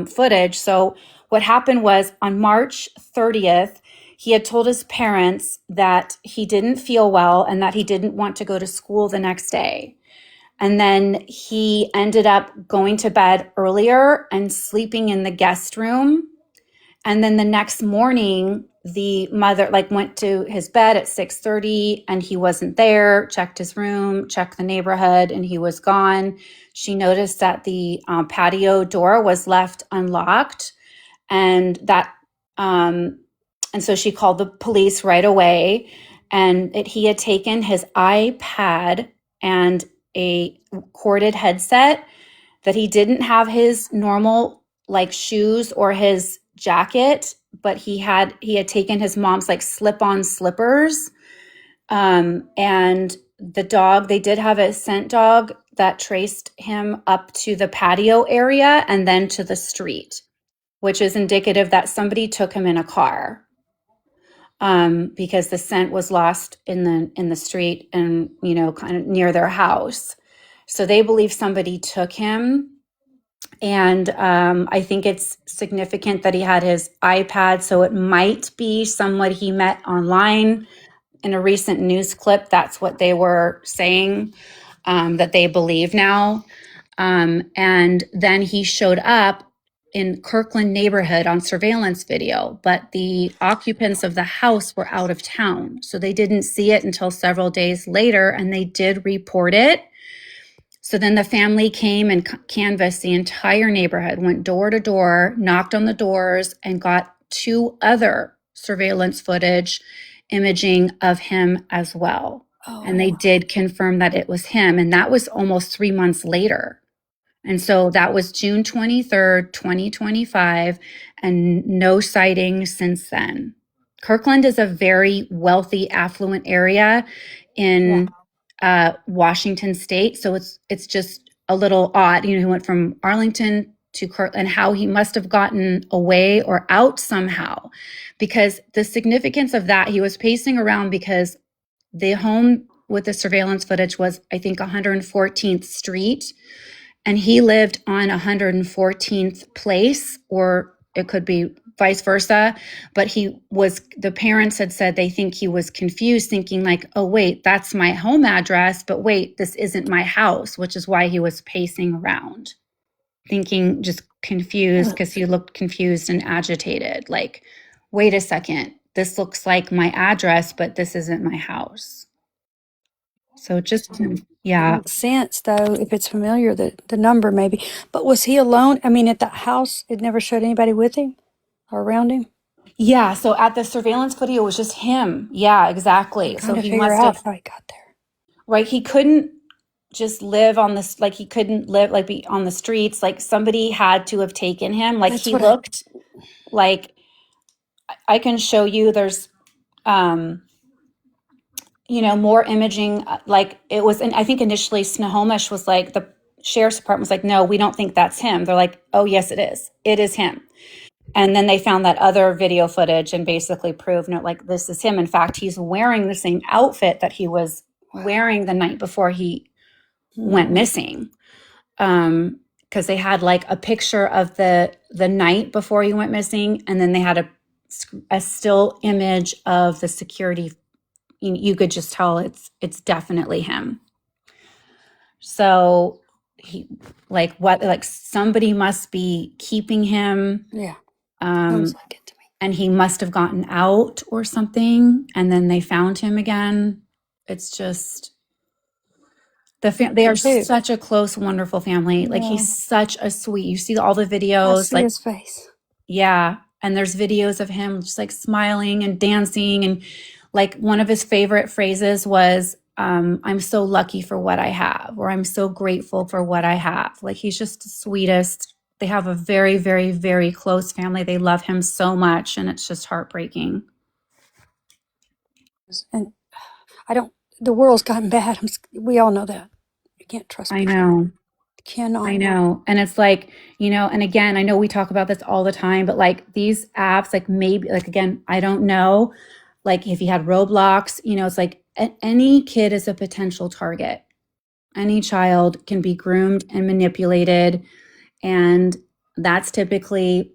footage. So what happened was on March 30th, he had told his parents that he didn't feel well and that he didn't want to go to school the next day. And then he ended up going to bed earlier and sleeping in the guest room. And then the next morning, the mother went to his bed at 6:30 and he wasn't there, checked his room, checked the neighborhood, and he was gone. She noticed that the patio door was left unlocked, and and so she called the police right away. And he had taken his iPad and a corded headset, that he didn't have his normal shoes or his jacket, but he had taken his mom's slip-on slippers. And the dog, they did have a scent dog that traced him up to the patio area and then to the street, which is indicative that somebody took him in a car. Because the scent was lost in the street and kind of near their house. So they believe somebody took him. And I think it's significant that he had his iPad. So it might be someone he met online in a recent news clip. That's what they were saying. that they believe now. And then he showed up in Kirkland neighborhood on surveillance video, but the occupants of the house were out of town. So they didn't see it until several days later, and they did report it. So then the family came and canvassed the entire neighborhood, went door to door, knocked on the doors, and got 2 other surveillance footage imaging of him as well. And they did confirm that it was him. And that was almost 3 months later. And so that was June 23rd, 2025, and no sightings since then. Kirkland is a very wealthy, affluent area in Washington State. So it's just a little odd. You know, he went from Arlington to Kirkland, and how he must have gotten away or out somehow. Because the significance of that, he was pacing around because the home with the surveillance footage was, I think, 114th Street, and he lived on 114th Place, or it could be vice versa. But the parents had said they think he was confused, thinking like, oh, wait, that's my home address, but wait, this isn't my house, which is why he was pacing around, thinking, just confused, because he looked confused and agitated. Like, wait a second, this looks like my address, but this isn't my house. So just, yeah. Makes sense though, if it's familiar, the number maybe. But was he alone? I mean, at that house, it never showed anybody with him or around him? Yeah, so at the surveillance footage, it was just him. Yeah, exactly. I'm So trying to he figure must out have, how he got there. right? He couldn't just live on this, like he couldn't live, like be on the streets. Like somebody had to have taken him. Like That's he what I, looked like, I can show you, there's, um, more imaging. Like it was, and I think initially Snohomish was like, the sheriff's department was like, no, we don't think that's him. They're like, oh, yes, it is. It is him. And then they found that other video footage and basically proved, no, like this is him. In fact, he's wearing the same outfit that he was wearing the night before he went missing. Because they had like a picture of the night before he went missing, and then they had a still image of the security. You could just tell it's definitely him. So he, like somebody must be keeping him. yeah, Um, sounds like it to me. and he must have gotten out or something, and then they found him again. It's just they are Too. such a close, wonderful family. Like Yeah. he's such a sweet. You see all the I videos, see like, his face. yeah, and there's videos of him just like smiling and dancing, and like one of his favorite phrases was, "I'm so lucky for what I have," or "I'm so grateful for what I have." Like he's just the sweetest. They have a very, very, very close family. They love him so much, and it's just heartbreaking. And the world's gotten bad. We all know that. You can't trust I people. know. Cannot. I know. And it's like, and again, I know we talk about this all the time, but like these apps, like maybe, like, again, I don't know, like if you had Roblox, it's like any kid is a potential target. Any child can be groomed and manipulated. And that's typically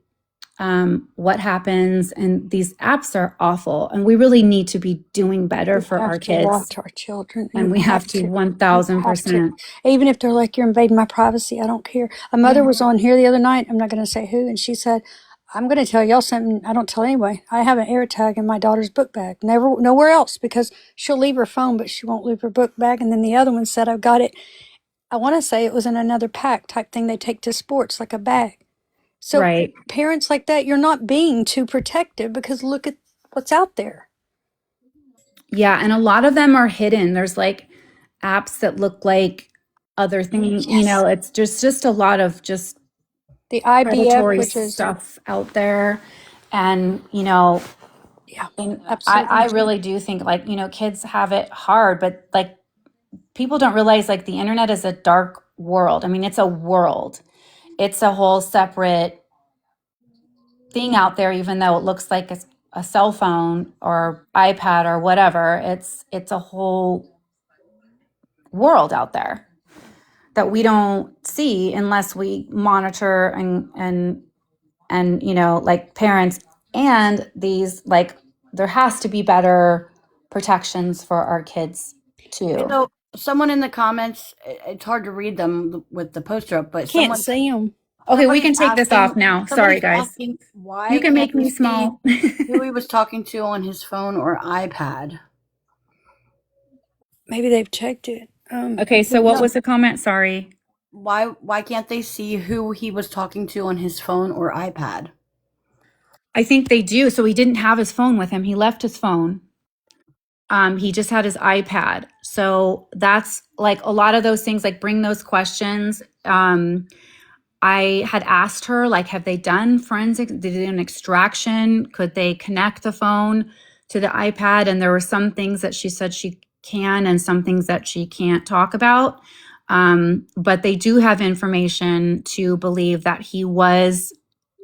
what happens. And these apps are awful. And we really need to be doing better We for have our to kids. watch our children. And You we have to You have to. 1000%. Even if they're like, you're invading my privacy, I don't care. A mother was on here the other night. I'm not going to say who. And she said, I'm going to tell y'all something I don't tell anyway. I have an air tag in my daughter's book bag. Never, nowhere else, because she'll leave her phone, but she won't leave her book bag. And then the other one said, I've got it. I want to say it was in another pack type thing they take to sports, like a bag. So Right. parents like that, you're not being too protective, because look at what's out there. Yeah, and a lot of them are hidden. There's like apps that look like other things, Yes. it's just a lot of just The IBF, predatory which is, stuff out there. And, yeah, and absolutely. I really do think, like, kids have it hard, but like people don't realize, like, the internet is a dark world. I mean, it's a world. It's a whole separate thing out there, even though it looks like a cell phone or iPad or whatever. It's a whole world out there that we don't see unless we monitor and like parents, and these, like, there has to be better protections for our kids too. someone in the comments, it's hard to read them with the poster up, but Can't see them. Okay, we can take this off now. Sorry, somebody's guys. asking why You can can't make we me see small. who he was talking to on his phone or iPad. Maybe they've checked it. Okay, so what was the comment? Sorry. Why can't they see who he was talking to on his phone or iPad? I think they do. So he didn't have his phone with him. He left his phone. He just had his iPad. So that's like a lot of those things, like bring those questions. I had asked her, like, have they done forensic? Did they do an extraction? Could they connect the phone to the iPad? And there were some things that she said she can and some things that she can't talk about. But they do have information to believe that he was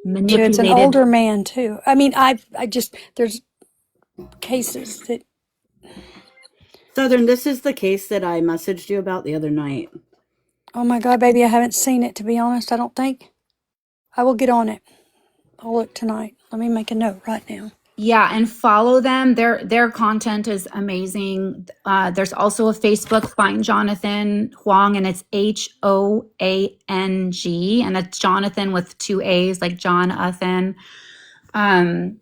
manipulated. It's an older man too. I mean, I just there's cases that. Southern, this is the case that I messaged you about the other night. Oh my God, baby, I haven't seen it, to be honest. I don't think. I will get on it. I'll look tonight. Let me make a note right now. Yeah, and follow them. Their content is amazing. There's also a Facebook, Find Jonathan Huang, and it's Hoang, and it's Jonathan with 2 A's, like Jonathan. And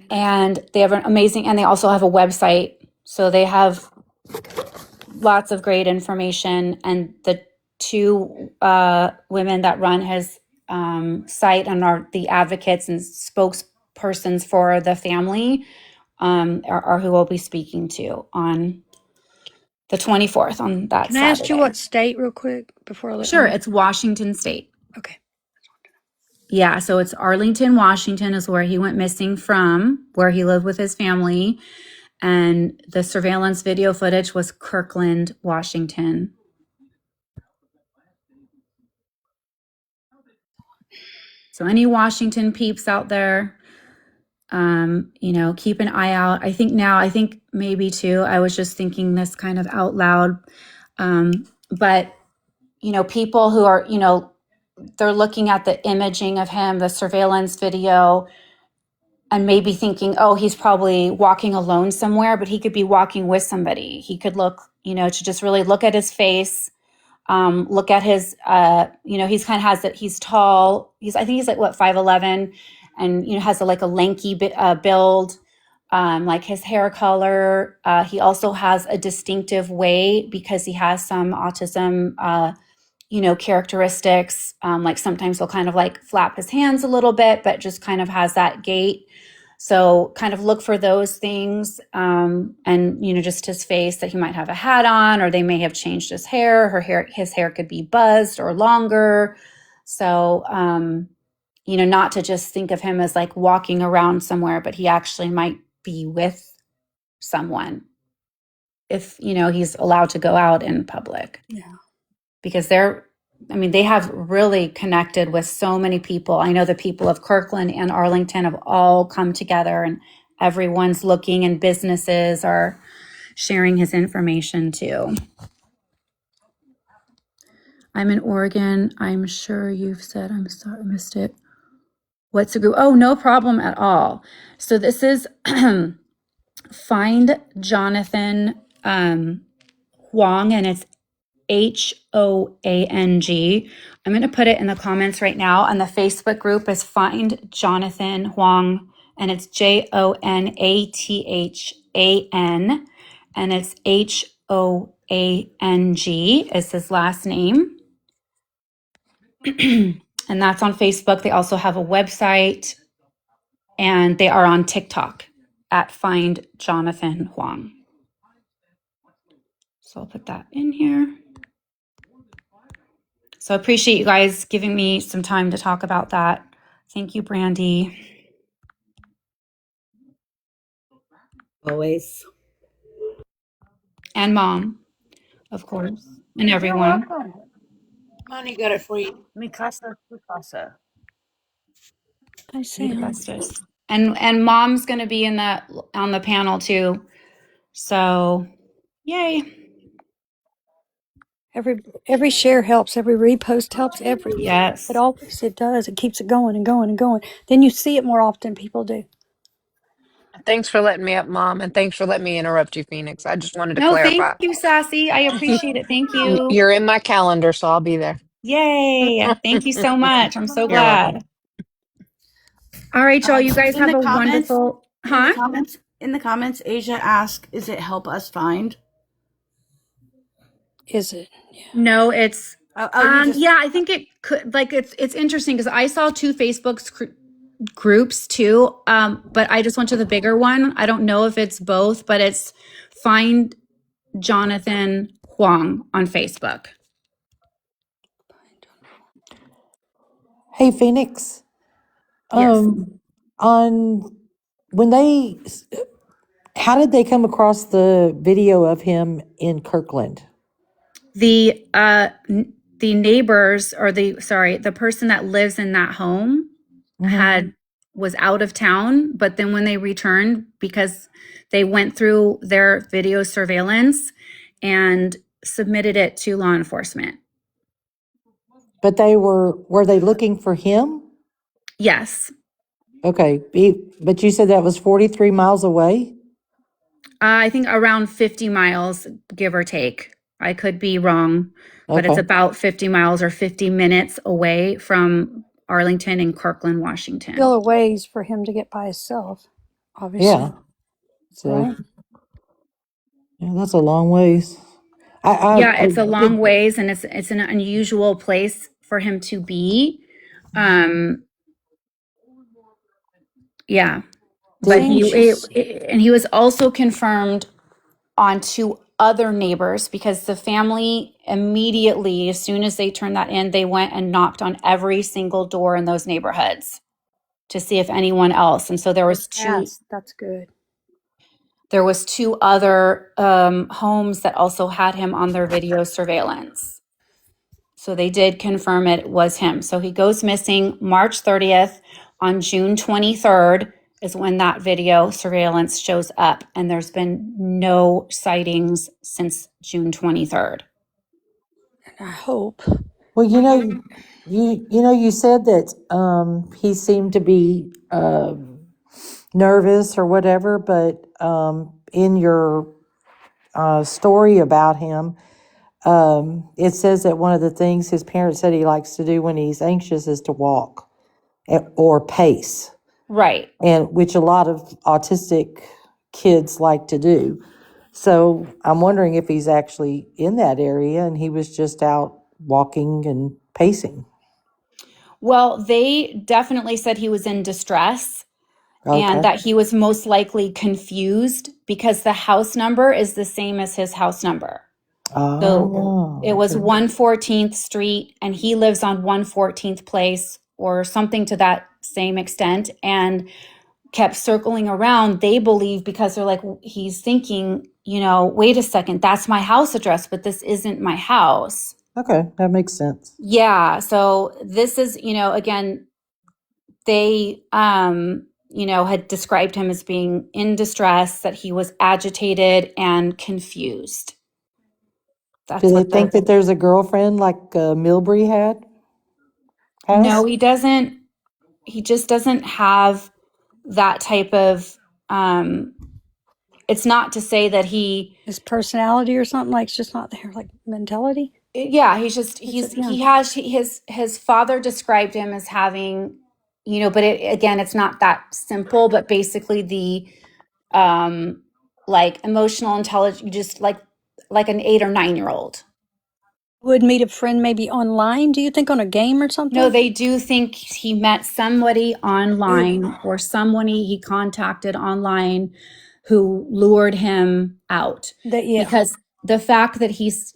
they have an amazing, and they also have a website. So they have lots of great information. And the two women that run his site and are the advocates and spokespersons for the family are who we'll be speaking to on the 24th on that Can I Saturday. ask you what state real quick before I let Sure, you? it's Washington State. Okay. Yeah, so it's Arlington, Washington is where he went missing from, where he lived with his family. And the surveillance video footage was Kirkland, Washington. So any Washington peeps out there, keep an eye out. I think maybe too, I was just thinking this kind of out loud. But, people who are, they're looking at the imaging of him, the surveillance video, and maybe thinking, oh, he's probably walking alone somewhere, but he could be walking with somebody. He could look, to just really look at his face, look at his, he's kind of has that. He's tall. I think he's like what 5'11", and has like a lanky build, like his hair color. He also has a distinctive way because he has some autism, characteristics. Like sometimes he'll kind of like flap his hands a little bit, but just kind of has that gait. So kind of look for those things. And, just his face, that he might have a hat on, or they may have changed his hair. His hair could be buzzed or longer. So, not to just think of him as like walking around somewhere, but he actually might be with someone if, he's allowed to go out in public. Yeah. Because they have really connected with so many people. I know the people of Kirkland and Arlington have all come together, and everyone's looking, and businesses are sharing his information too. I'm in Oregon. I'm sure you've said, I'm sorry, I missed it. What's the group? Oh, no problem at all. So this is Find Jonathan Huang, and it's Hoang. I'm going to put it in the comments right now. And the Facebook group is Find Jonathan Huang, and it's Jonathan, and it's Hoang is his last name. And that's on Facebook. They also have a website, and they are on TikTok at Find Jonathan Huang. So I'll put that in here. So I appreciate you guys giving me some time to talk about that. Thank you, Brandy. Always. And Mom, of course, and everyone. Money got it for you. Mi casa, tu casa. I see You're the him. bestest. And Mom's going to be on the panel too. So, yay. Every share helps. Every repost helps. Yes. It does. It keeps it going and going and going. Then you see it more often. People do. Thanks for letting me up, Mom, and thanks for letting me interrupt you, Phoenix. I just wanted to No, thank clarify. you, Sassy. I appreciate it. Thank you. You're in my calendar, so I'll be there. Yay. Thank you so much. I'm so You're welcome. glad. All right, y'all. You guys In have the a comments, wonderful, in the huh? comments, in the comments, Asia asked, "Is it help us find?" Is it? No, it's You just yeah, I think it could, like, it's interesting because I saw two groups too, but I just went to the bigger one. I don't know if it's both, but it's Find Jonathan Huang on Facebook. Hey, Phoenix. Yes. On when they, how did they come across the video of him in Kirkland? The neighbors, or the person that lives in that home Mm-hmm. was out of town, but then when they returned, because they went through their video surveillance and submitted it to law enforcement. But were they looking for him? Yes. Okay. But you said that was 43 miles away? I think around 50 miles, give or take. I could be wrong, but it's Okay. about 50 miles or 50 minutes away from Arlington and Kirkland, Washington. Still a ways for him to get by himself, obviously. Yeah. So, Right? yeah, that's a long ways. Yeah, I it's a long did, ways, and it's an unusual place for him to be. Yeah, but did, Seeing she's and he was also confirmed on two other neighbors, because the family immediately, as soon as they turned that in, they went and knocked on every single door in those neighborhoods to see if anyone else. And so there was fast. That's good. two other homes that also had him on their video surveillance. So they did confirm it was him. So he goes missing March 30th. On June 23rd is when that video surveillance shows up, and there's been no sightings since June 23rd. And I hope. well, you said that he seemed to be nervous or whatever, but in your story about him, it says that one of the things his parents said he likes to do when he's anxious is to walk or pace, Right. and which a lot of autistic kids like to do. So I'm wondering if he's actually in that area and he was just out walking and pacing. Well, they definitely said he was in distress and Okay. that he was most likely confused because the house number is the same as his house number. So it Oh, was okay. 114th Street, and he lives on 114th Place or something to that same extent, and kept circling around. They believe, because they're like, he's thinking, wait a second, that's my house address, but this isn't my house. Okay, that makes sense. Yeah. So this is, again, they, had described him as being in distress, that he was agitated and confused. Do That's they what think the that there's a girlfriend like Milbury No, has? he just doesn't have that type of it's not to say that His personality or something, like, it's just not there, like mentality. yeah, Yeah. he has his father described him as having, but again, it's not that simple, but basically the like emotional intelligence, you just like an 8 or 9-year-old. Would meet a friend maybe online, do you think, on a game or something? No, they do think he met somebody online, Ooh. or someone he contacted online who lured him out. Yeah. Because the fact that he's,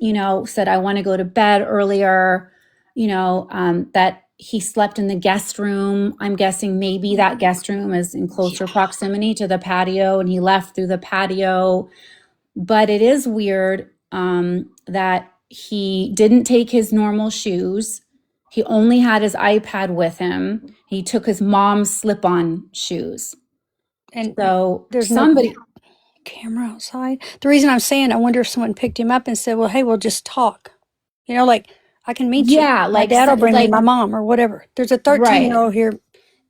said, I want to go to bed earlier, that he slept in the guest room. I'm guessing maybe that guest room is in closer proximity to the patio, and he left through the patio. But it is weird that he didn't take his normal shoes. He only had his iPad with him. He took his mom's slip-on shoes. And So there's somebody, no camera outside. The reason I'm saying, I wonder if someone picked him up and said, well, hey, we'll just talk. Like, I can meet you. yeah, My dad will bring me my mom or whatever. There's a right. 13-year-old here.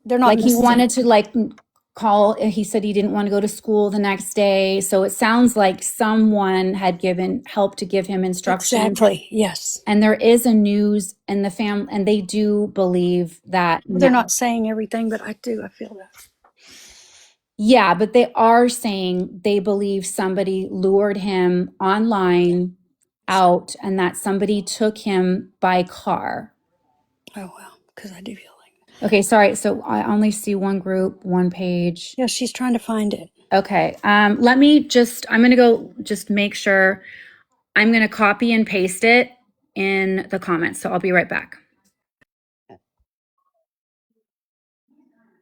They're not Like he necessarily. wanted to call. He said he didn't want to go to school the next day. So it sounds like someone had given help to give him instructions. Exactly. Yes. And there is a news in the family, and they do believe that. They're not saying everything, but I do. I feel that. Yeah, but they are saying they believe somebody lured him online out and that somebody took him by car. Oh, well, because I do feel like that. Okay, sorry. So I only see one group, one page. Yeah, she's trying to find it. Okay. Let me just, I'm going to go just make sure. I'm going to copy and paste it in the comments. So I'll be right back.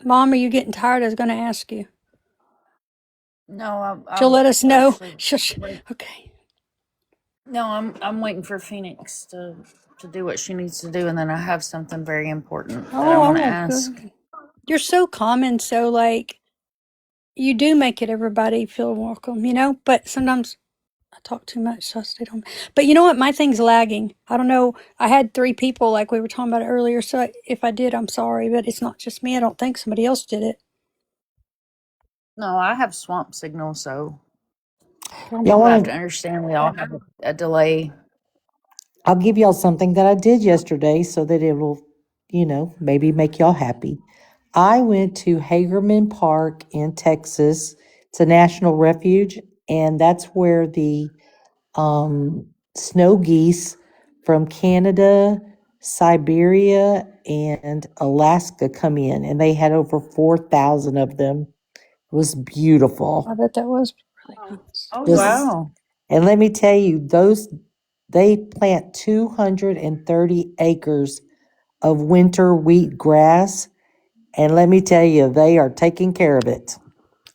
Mom, are you getting tired? I was going to ask you. No, She'll let us know. actually Okay. no, I'm waiting for Phoenix to do what she needs to do, and then I have something very important that I want to ask. Good. You're so calm and so like, you do make it everybody feel welcome, you know, but sometimes I talk too much, so I stay home. But you know what? My thing's lagging. I don't know. I had 3 people like we were talking about earlier, so if I did, I'm sorry, but it's not just me. I don't think somebody else did it. No, I have swamp signal, so Y'all you have want to to? understand we all have a delay. I'll give y'all something that I did yesterday so that it will, maybe make y'all happy. I went to Hagerman Park in Texas. It's a national refuge, and that's where the snow geese from Canada, Siberia, and Alaska come in, and they had over 4,000 of them. It was beautiful. I bet that was really nice. Oh Just, wow! and let me tell you, they plant 230 acres of winter wheat grass, and let me tell you, they are taking care of it.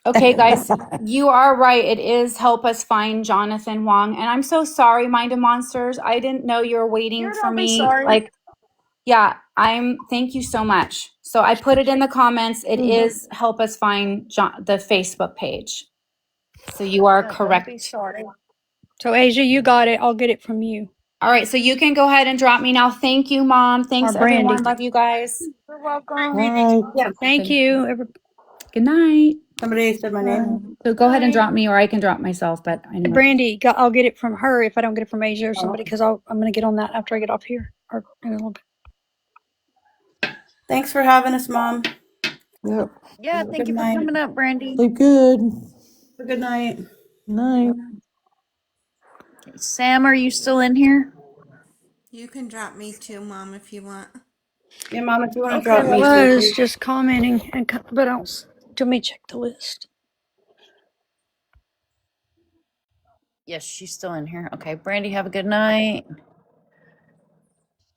Okay, guys, you are right. It is help us find Jonathan Wong. And I'm so sorry, Mind of Monsters. I didn't know you were waiting for Don't be me. sorry. Yeah, thank you so much. So I put it in the comments. It Mhm. is help us find the Facebook page. So you are Yeah, don't be correct. sorry. So, Asia, you got it. I'll get it from you. All right, so you can go ahead and drop me now. Thank you, Mom. Thanks, Or Brandy. everyone. Love you guys. You're welcome. Right. Yeah. Thank you. Good night. Somebody said my name. So go ahead and drop me, or I can drop myself. But anyway. Brandy, I'll get it from her if I don't get it from Asia or somebody, because I'm going to get on that after I get off here. Or in a little bit. Thanks for having us, Mom. Yep. Yeah, Have a thank good you for night. coming up, Brandy. Sleep good. Have a good night. Night. Okay, Sam, are you still in here? You can drop me too, Mom, if you want. Yeah, Mom, if you want to Okay, drop I me lovely. was too. just commenting, but let me check the list. Yes, she's still in here. Okay, Brandy, have a good night.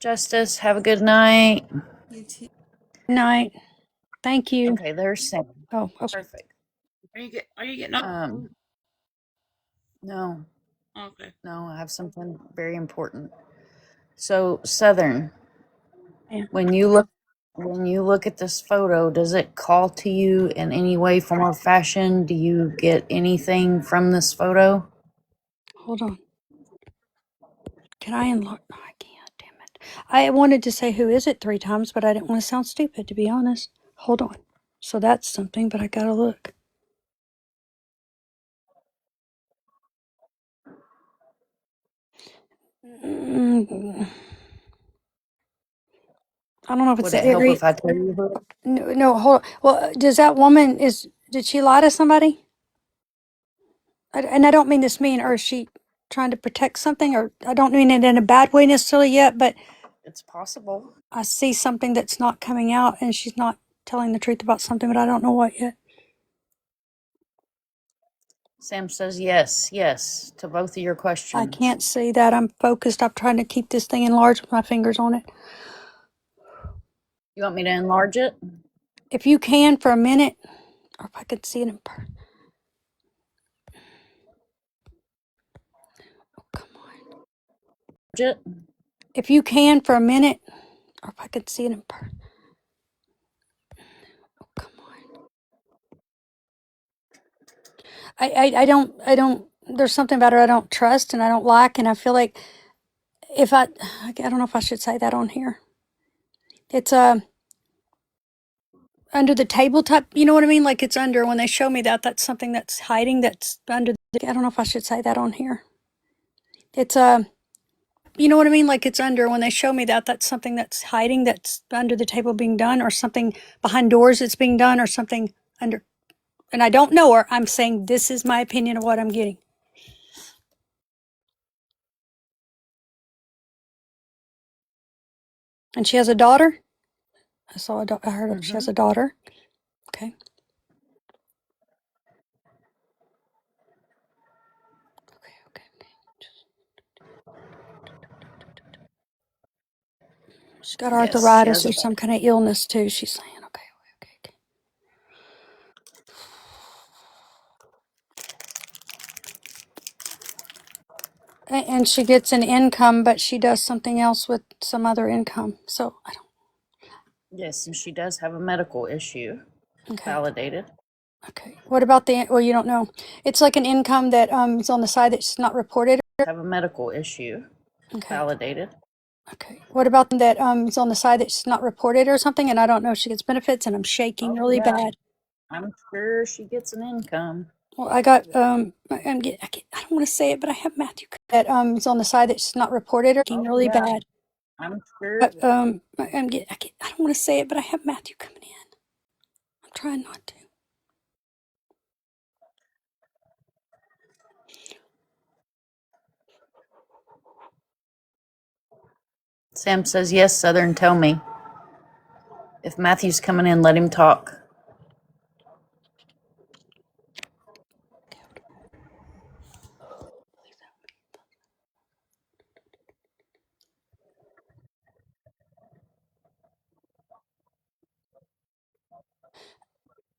Justice, have a good night. You too. Night. Thank you. Okay, there's Sam. Oh, okay. Perfect. Are you getting up? No, Okay. no, I have something very important. So, Southern, Yeah. when you look at this photo, does it call to you in any way, form, or fashion? Do you get anything from this photo? Hold on. Can I unlock? No, I can't. Damn it. I wanted to say who is it 3 times, but I didn't want to sound stupid, to be honest. Hold on. So that's something, but I gotta look. Mm, I don't know if it's Would the it help area. if I tell you who? No, hold on. Well, does that woman did she lie to somebody? And I don't mean this mean, or is she trying to protect something, or I don't mean it in a bad way necessarily yet, but It's possible. I see something that's not coming out, and she's not telling the truth about something, but I don't know what yet. Sam says yes to both of your I questions. can't see that. I'm focused. I'm trying to keep this thing enlarged with my fingers on it. You want me to enlarge it? If you can for a minute, or if I could see it in person. Oh, come on. Enlarge it? If you can for a minute, or if I could see it in person. Oh, come on. I don't, there's something about her I don't trust and I don't like, and I feel like if I don't know if I should say that on here. It's under the table type. You know what I mean? Like it's under when they show me that. That's something that's hiding. That's under. I don't know if I should say that on here. It's you know what I mean? Like it's under when they show me that. That's something that's hiding. That's under the table being done, or something behind doors that's being done, or something under. And I don't know her. I'm saying this is my opinion of what I'm getting. And she has a daughter. I saw I heard she has a daughter. Okay. Okay. She's got Yes, she arthritis has or a. some kind of illness too. She's saying, okay. And she gets an income, but she does something else with some other income. So I don't. Yes, and she does have a medical issue. Okay. Validated. Okay. What about the? Well, you don't know. It's like an income that is on the side that's not reported. Have a medical issue. Okay. Validated. Okay. What about that is on the side that's not reported or something? And I don't know if she gets benefits, and I'm shaking Oh really yeah, bad. I'm sure she gets an income. Well, I got I don't want to say it, but I have Matthew that is on the side that's not reported or Oh really yeah, bad. I'm sure. But I don't want to say it, but I have Matthew coming in. I'm trying not to. Sam says yes. Southern, tell me if Matthew's coming in. Let him talk.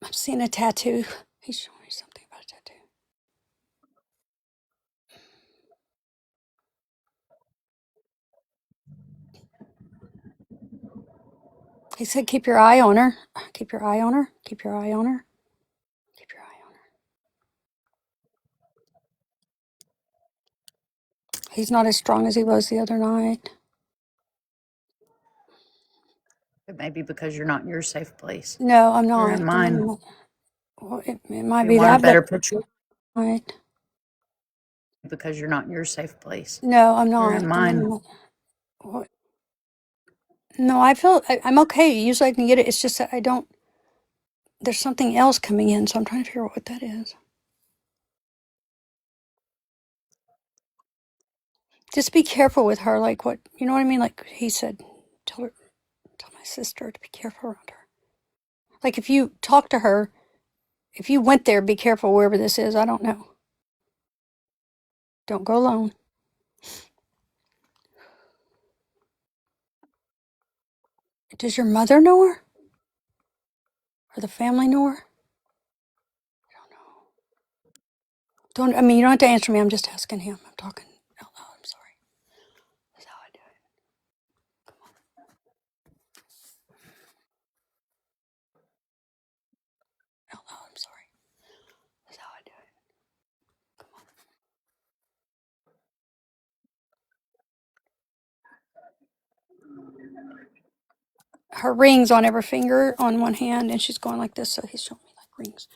I'm seeing a tattoo. He's showing me something about a tattoo. He said, "Keep your eye on her. Keep your eye on her. Keep your eye on her. Keep your eye on her." He's not as strong as he was the other night. It may be because you're not in your safe place. No, I'm You're not. in mine. Well, it might You be want a that, but better picture? right. Because you're not in your safe place. No, I'm You're not. in mine. Well, no, I'm okay. Usually I can get it. It's just that I don't. There's something else coming in, so I'm trying to figure out what that is. Just be careful with her, like what you know what I mean. Like he said, tell my sister to be careful around her. Like if you talk to her, if you went there, be careful wherever this is. I don't know. Don't go alone. Does your mother know her, or the family know her? I don't know. Don't. I mean, you don't have to answer me. I'm just asking him. I'm talking out loud. I'm sorry. That's how I do it. Out loud. I'm sorry. That's how I do it. Her rings on every finger on one hand, and she's going like this. So he's showing me like rings.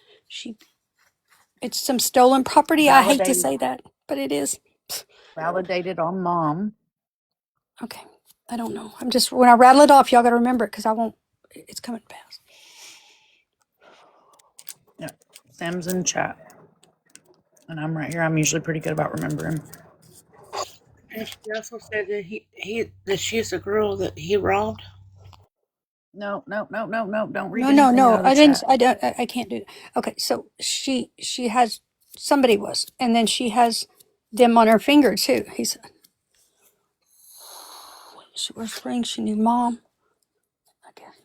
It's some stolen property. I hate to Validated. say that, but it is. Validated on mom. Okay. I don't know. I'm just, when I rattle it off, y'all got to remember it because I won't, it's coming fast. Yeah. Sam's in chat. And I'm right here. I'm usually pretty good about remembering. And she also said that that she's a girl that he robbed. No. Don't read anything No. out of the chat. I can't do it. Okay. So she has, somebody was, and then she has them on her finger too. He said, she wears rings. She knew mom. I guess.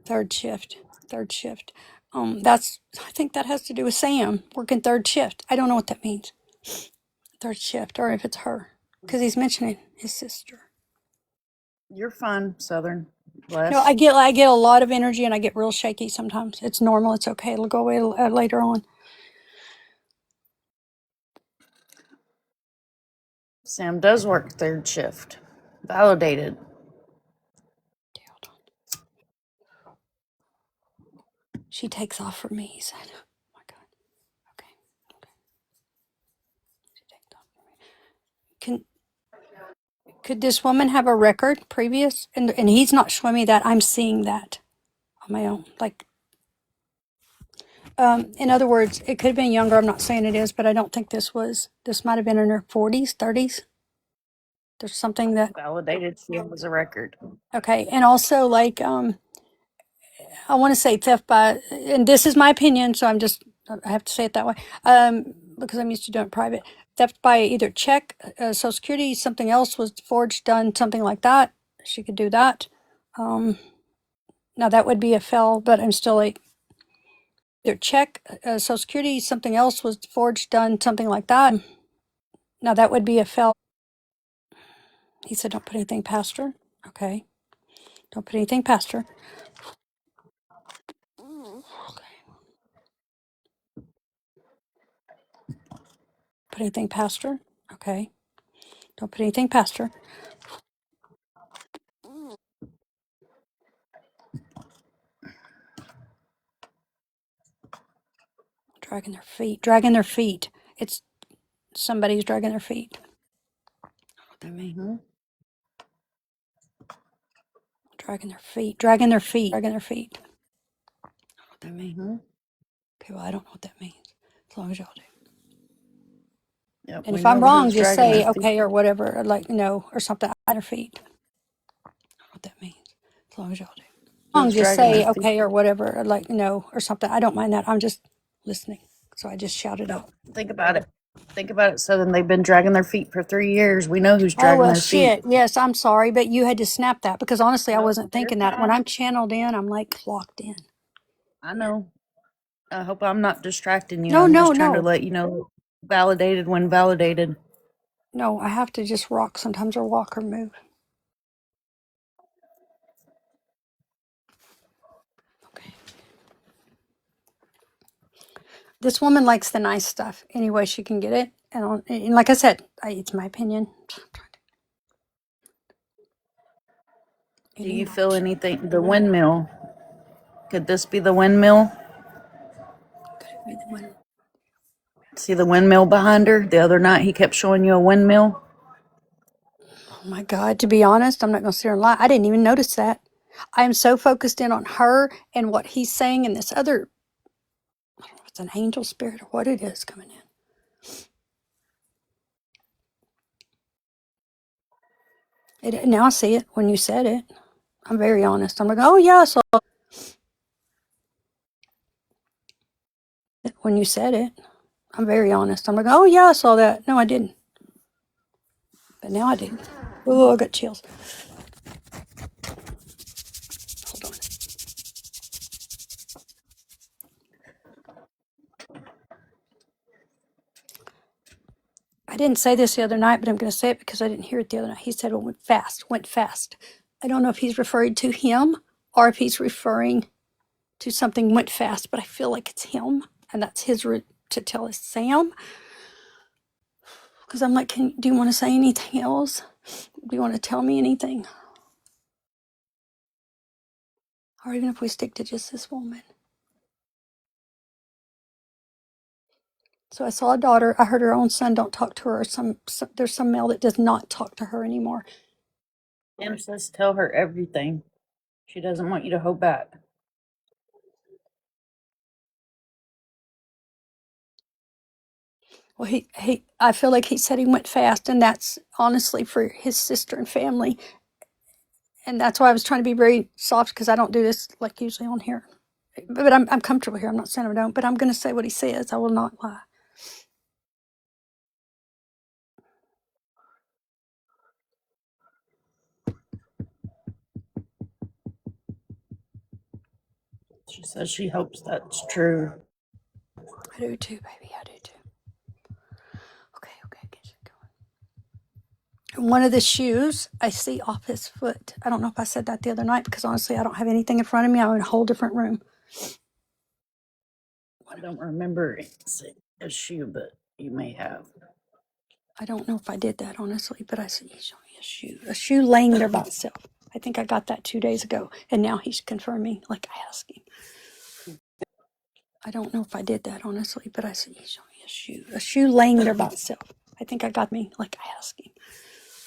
Third shift. Third shift. I think that has to do with Sam working third shift. I don't know what that means. Third shift, or if it's her, because he's mentioning his sister. You're fine, Southern. No, I get a lot of energy and I get real shaky sometimes. It's normal. It's okay. It'll go away later on. Sam does work third shift. Validated. She takes off for me, he said. Oh my God. Okay. She takes off for me. Could this woman have a record previous? And he's not showing me that. I'm seeing that on my own. Like, in other words, it could have been younger. I'm not saying it is, but I don't think this might have been in her 40s, 30s. There's something that, Validated. She has a record. okay. And also, like, I want to say theft by, and this is my opinion, so I have to say it that way, because I'm used to doing it private. Theft by either check, Social Security, something else was forged, done, something like that. She could do that. Now that would be a fail, but I'm still like, either check, Social Security, something else was forged, done, something like that. Now that would be a fail. He said, don't put anything past her. Okay. Don't put anything past her. Put anything past her. Okay. Don't put anything past her. Dragging their feet. Dragging their feet. It's somebody's dragging their feet. What that mean? Dragging their feet. Dragging their feet. Dragging their feet. What that mean? Okay, well, I don't know what that means. As long as y'all do. Yep, And we if I'm know wrong, who's just dragging say their feet. okay or whatever, or like no or something on their feet. What that means. As long as y'all do. Who's Just dragging say their feet. okay or whatever, or like no or something. I don't mind that. I'm just listening. So I just shouted Nope. out. Think about it. Think about it. So then they've been dragging their feet for 3 years. We know who's Oh dragging well, their feet. shit. Yes, I'm sorry, but you had to snap that because honestly, I Nope, wasn't you're thinking that. When fine. I'm channeled in, I'm like locked in. I know. I hope I'm not distracting you. No, I'm no, just trying to no, let you know validated when validated. no. I have to just rock sometimes or walk or move. Okay. This woman likes the nice stuff any way she can get it, and like I said, it's my opinion. Do you feel anything? The windmill. Could this be the windmill? See the windmill behind her? The other night he kept showing you a windmill. Oh my God! To be honest, I'm not going to sit here and lie. I didn't even notice that. I am so focused in on her and what he's saying, and this other, I don't know if it's an angel spirit or what it is coming in. Now I see it when you said it. I'm very honest. I'm like, oh yeah, I saw it when you said it. I'm very honest. I'm like, oh yeah, I saw that. No, I didn't. But now I do. Oh, I got chills. Hold on. I didn't say this the other night, but I'm going to say it because I didn't hear it the other night. He said it went fast, went fast. I don't know if he's referring to him or if he's referring to something went fast, but I feel like it's him, and that's his route to tell us Sam. Because I'm like, do you want to say anything else? Do you want to tell me anything? Or even if we stick to just this woman. So I saw a daughter. I heard her own son don't talk to her. Or there's some male that does not talk to her anymore. Sam says tell her everything. She doesn't want you to hold back. Well, I feel like he said he went fast, and that's honestly for his sister and family. And that's why I was trying to be very soft because I don't do this like usually on here. But I'm comfortable here. I'm not saying I don't, but I'm going to say what he says. I will not lie. She says she hopes that's true. I do too, baby. I do too. Okay, get you going. one of the shoes I see off his foot. I don't know if I said that the other night because honestly, I don't have anything in front of me. I'm in a whole different room. I don't remember a shoe, but you may have. I don't know if I did that honestly, but I see he showed me a shoe laying there by itself. I think I got that 2 days ago, and now he's confirming, like I asked him. I don't know if I did that honestly, but I see he showed me a shoe laying there by itself. I think I got me, like I asked him.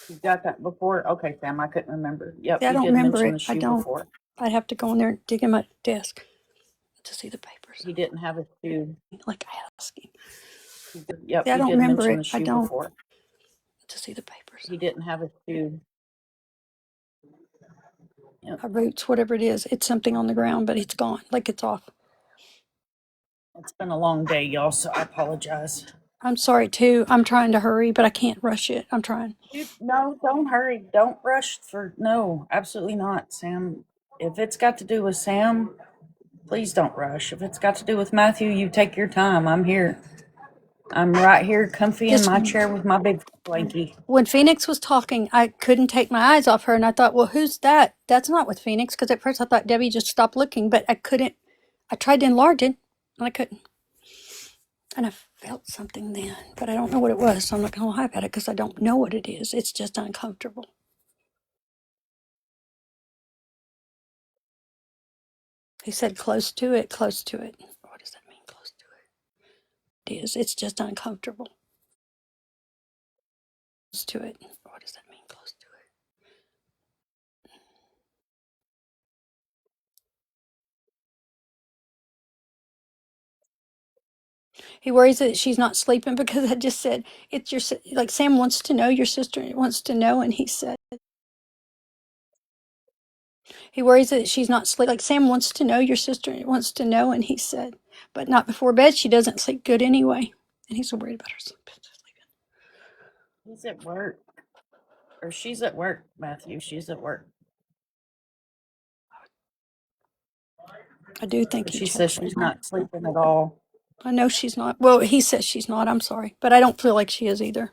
You got that before? Okay, Sam, I couldn't remember. Yep, See, I you don't did remember mention it. the I shoe don't. before. I'd have to go in there and dig in my desk to see the papers. He didn't have a shoe. Like I asked him. Yep, See, I you don't did remember mention it. the I shoe don't. before. To see the papers. He didn't have a shoe. Yep. My roots, whatever it is, it's something on the ground, but it's gone. Like it's off. It's been a long day, y'all, so I apologize. I'm sorry too. I'm trying to hurry, but I can't rush it. I'm trying. No, don't hurry. Don't rush no, absolutely not, Sam. If it's got to do with Sam, please don't rush. If it's got to do with Matthew, you take your time. I'm here. I'm right here, comfy in Just my chair with my big blankie. when Phoenix was talking, I couldn't take my eyes off her, and I thought, well, who's that? That's not with Phoenix, because at first I thought Debbie just stopped looking, but I couldn't. I tried to enlarge it, and I couldn't. And I felt something then, but I don't know what it was, so I'm not going to lie about it because I don't know what it is. It's just uncomfortable. He said, close to it, close to it. What does that mean, close to it? It is. It's just uncomfortable. Close to it. What does that mean, close to it? He worries that she's not sleeping because I just said, it's your, like Sam wants to know, your sister wants to know, and he said, he worries that she's not sleep. Like Sam wants to know, your sister wants to know, and he said, but not before bed. She doesn't sleep good anyway, and he's so worried about her sleeping. He's at work. Or she's at work, Matthew. She's at work. I do think he She checks says for she's her. not sleeping at all. I know she's not. Well, he says she's not. I'm sorry, but I don't feel like she is either.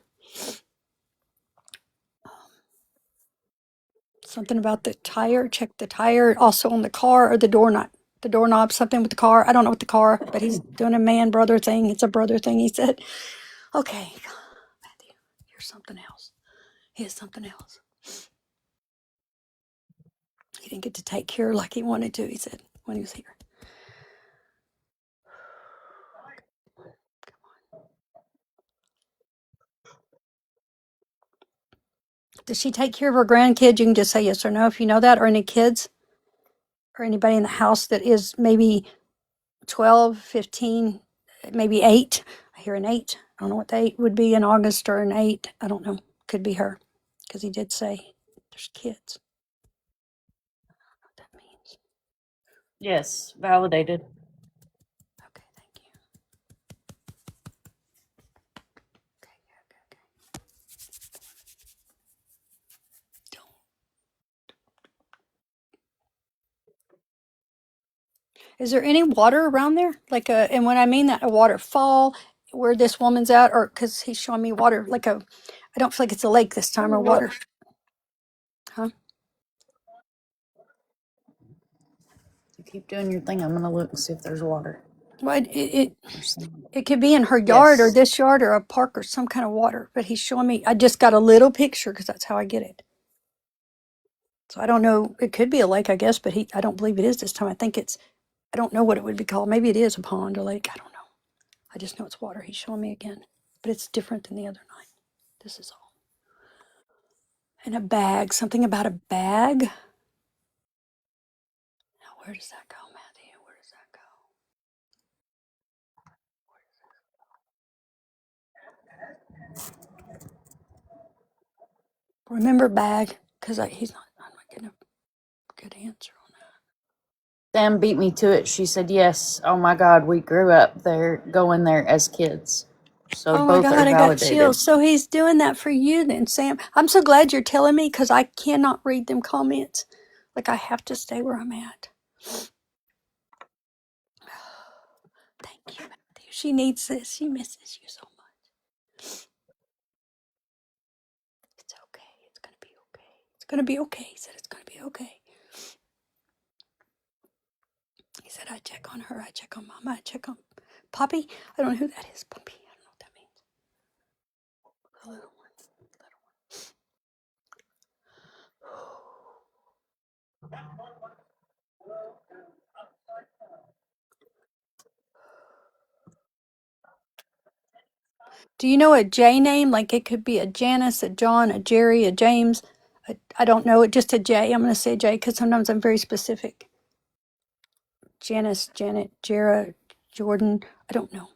Something about the tire. Check the tire. Also on the car or the doorknob. The doorknob. Something with the car. I don't know what the car, but he's doing a man brother thing. It's a brother thing. He said, "Okay, Matthew, here's something else. Here's something else." He didn't get to take care like he wanted to. He said when he was here. Does she take care of her grandkids? You can just say yes or no if you know that, or any kids, or anybody in the house that is maybe 12, 15, maybe 8. I hear an 8. I don't know what the 8 would be in August or an 8. I don't know. Could be her because he did say there's kids. I don't know what that means. Yes, validated. Okay, thank you. Okay. Don't. Is there any water around there? Like and when I mean that, a waterfall where this woman's at, or because he's showing me water, like a, I don't feel like it's a lake this time or water. Huh? You keep doing your thing. I'm gonna look and see if there's water. Well, it Or something. it could be in her yard or Yes. this yard or a park or some kind of water, but he's showing me. I just got a little picture because that's how I get it. So I don't know. It could be a lake, I guess, but I don't believe it is this time. I think it's, I don't know what it would be called. Maybe it is a pond or lake. I don't know. I just know it's water. He's showing me again, but it's different than the other night. This is all. And a bag, something about a bag. Now, where does that go, Matthew? Where does that go? Remember bag, because he's not, I'm not getting a good answer on that. Sam beat me to it. She said, yes. Oh my God, we grew up there, going there as kids. So Oh my both are God, I got validated. chills. So he's doing that for you then, Sam. I'm so glad you're telling me because I cannot read them comments. Like I have to stay where I'm at. Thank you, Matthew. She needs this. She misses you so much. It's okay. gonna be okay. He said it's gonna be okay. He said I check on her, I check on Mama, I check on Poppy. I don't know who that is. Poppy. I don't know what that means. The little one. Do you know a J name? Like it could be a Janice, a John, a Jerry, a James. I don't know. Just a J. I'm going to say J because sometimes I'm very specific. Janice, Janet, Jera, Jordan. I don't know.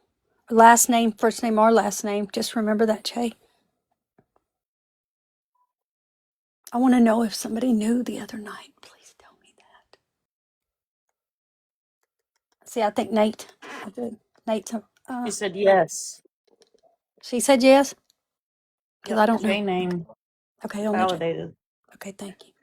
Last name, first name, or last name. Just remember that J. I want to know if somebody knew the other night. Please tell me that. See, I think Nate. I did. Nate's. She said yes. She said yes because I Yep. don't know. J name Okay, only J. validated. Okay, thank you.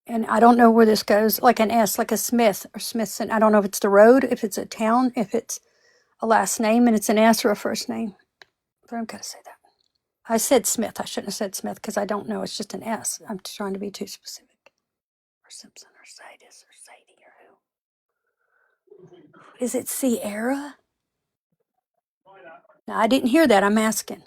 And I don't know where this goes, like an S, like a Smith or Smithson. I don't know if it's the road, if it's a town, if it's a last name and it's an S or a first name. But I'm going to say that. I said Smith. I shouldn't have said Smith because I don't know. It's just an S. I'm trying to be too specific. Or Simpson or Sidis or Sadie or who. Is it Sierra? No, I didn't hear that. I'm asking.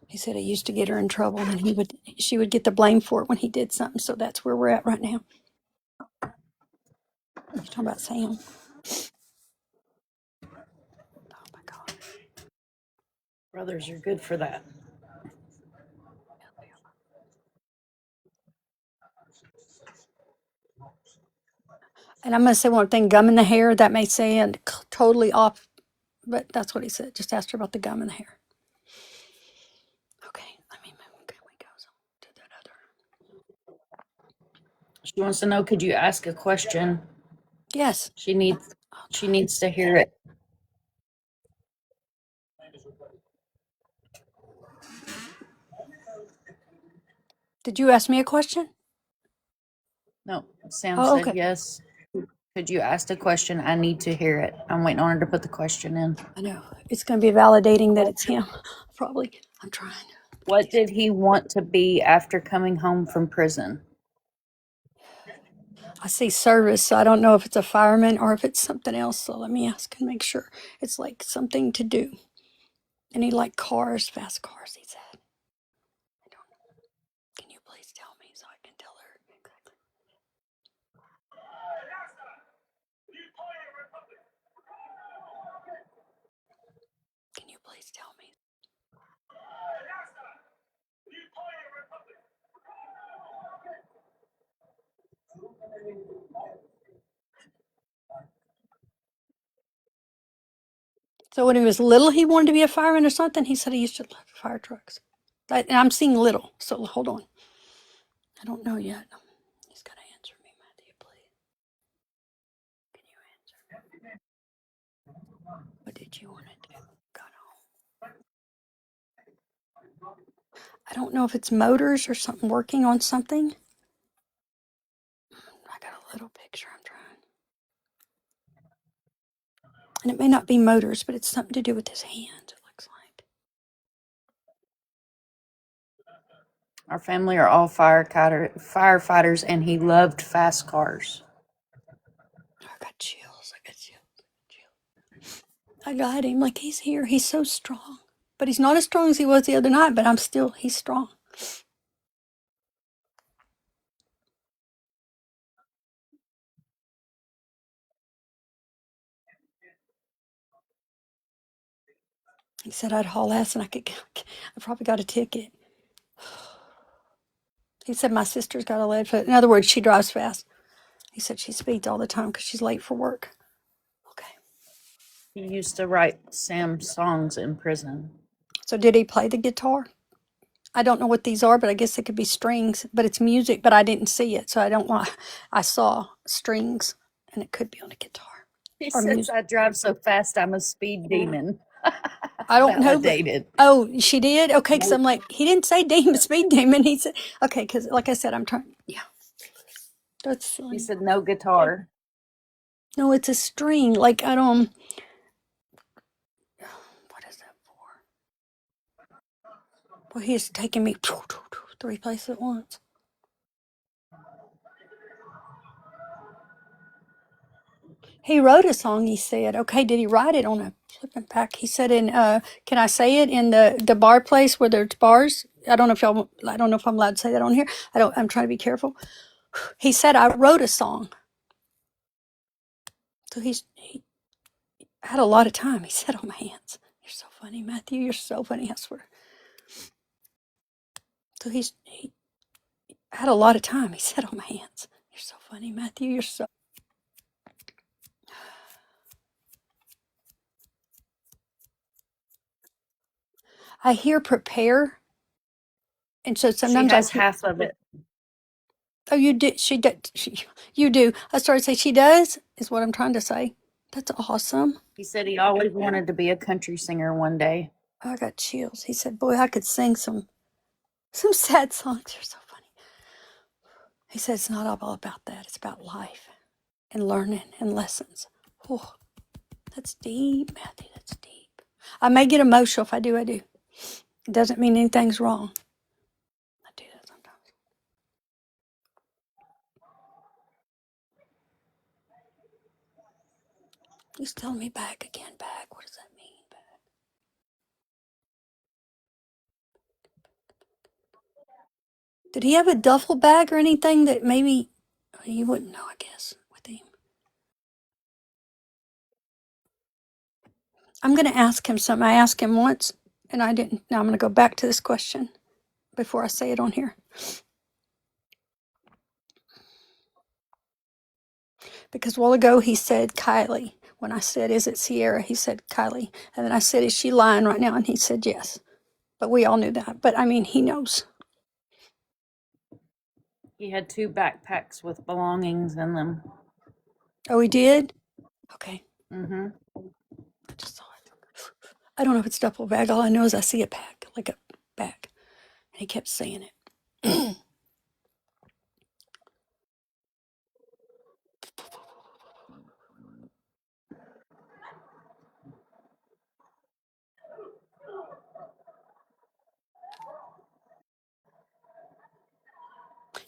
He said he used to get her in trouble and she would get the blame for it when he did something. So that's where we're at right now. You're talking about Sam. Oh my God. Brothers are good for that. And I'm going to say one thing, gum in the hair, that may sound totally off, but that's what he said. Just asked her about the gum in the hair. Okay, let me move. Can we go to that other? She wants to know, could you ask a question? Yes. She needs to hear it. Did you ask me a question? No, Sam Oh, said okay. yes. Could you ask the question? I need to hear it. I'm waiting on her to put the question in. I know. It's going to be validating that it's him. Probably. I'm trying. What did he want to be after coming home from prison? I see service, so I don't know if it's a fireman or if it's something else. So let me ask and make sure it's like something to do. And he liked cars, fast cars, he said. I don't know. Can you please tell me so I can tell her exactly? Can you please tell me? So when he was little, he wanted to be a fireman or something. He said he used to love fire trucks. And I'm seeing little, so hold on. I don't know yet. He's got to answer me, Matthew, please. Can you answer? What did you want to do? Got home. I don't know if it's motors or something working on something. I got a little picture I'm trying. And it may not be motors, but it's something to do with his hands, it looks like. Our family are all firefighters, and he loved fast cars. I got chills. I got chills. I got him like he's here. He's so strong. But he's not as strong as he was the other night, but he's strong. He said I'd haul ass and I probably got a ticket. He said my sister's got a lead foot. In other words, she drives fast. He said she speeds all the time because she's late for work. Okay. He used to write Sam songs in prison. So did he play the guitar? I don't know what these are, but I guess it could be strings. But it's music, but I didn't see it, so I don't want. I saw strings, and it could be on a guitar He or says, music. I drive so fast, I'm a speed demon. I don't know, but Validated. oh, she did. Okay, because I'm like, he didn't say demon, speed demon. He said, okay, because like I said, I'm trying. Yeah, that's He funny. said no guitar. No, it's a string. Like I don't. What is that for? Well, he's taking me three places at once. He wrote a song. He said, okay, did he write it on a flipping pack? He said in can I say it in the bar place where there's bars? I don't know if y'all. I don't know if I'm allowed to say that on here. I don't. I'm trying to be careful. He said I wrote a song. So he had a lot of time. He said on my hands. You're so funny, Matthew. You're so funny. I swear. So he had a lot of time. He said on my hands. You're so funny, Matthew. You're so. I hear prepare, and so She sometimes I has hear. half of it. Oh, you do. She did. You do. I started to say she does. Is what I'm trying to say. That's awesome. He said he always wanted to be a country singer one day. Oh, I got chills. He said, "Boy, I could sing some sad songs. You're so funny." He said, "It's not all about that. It's about life and learning and lessons." Oh, that's deep, Matthew. That's deep. I may get emotional. If I do, I do. It doesn't mean anything's wrong. I do that sometimes. He's telling me back again, back. What does that mean, back? Did he have a duffel bag or anything that maybe you wouldn't know, I guess, with him? I'm going to ask him something. I asked him once and I didn't. Now I'm going to go back to this question before I say it on here. Because a while ago he said Kylie. When I said, is it Sierra? He said Kylie. And then I said, is she lying right now? And he said, yes. But we all knew that. But I mean, he knows. He had 2 backpacks with belongings in them. Oh, he did? Okay. Mm-hmm. I just saw it. I don't know if it's duffel bag. All I know is I see a pack, like a bag. And he kept saying it.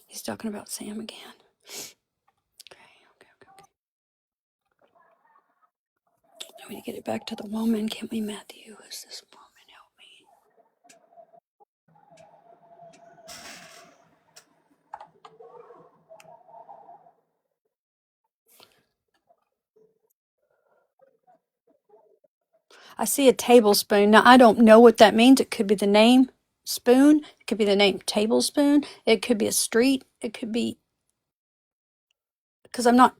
He's talking about Sam again. Okay. Let me get it back to the woman. Can we, Matthew? Who's this woman? Help me. I see a tablespoon. Now, I don't know what that means. It could be the name spoon. It could be the name tablespoon. It could be a street. It could be, because I'm not,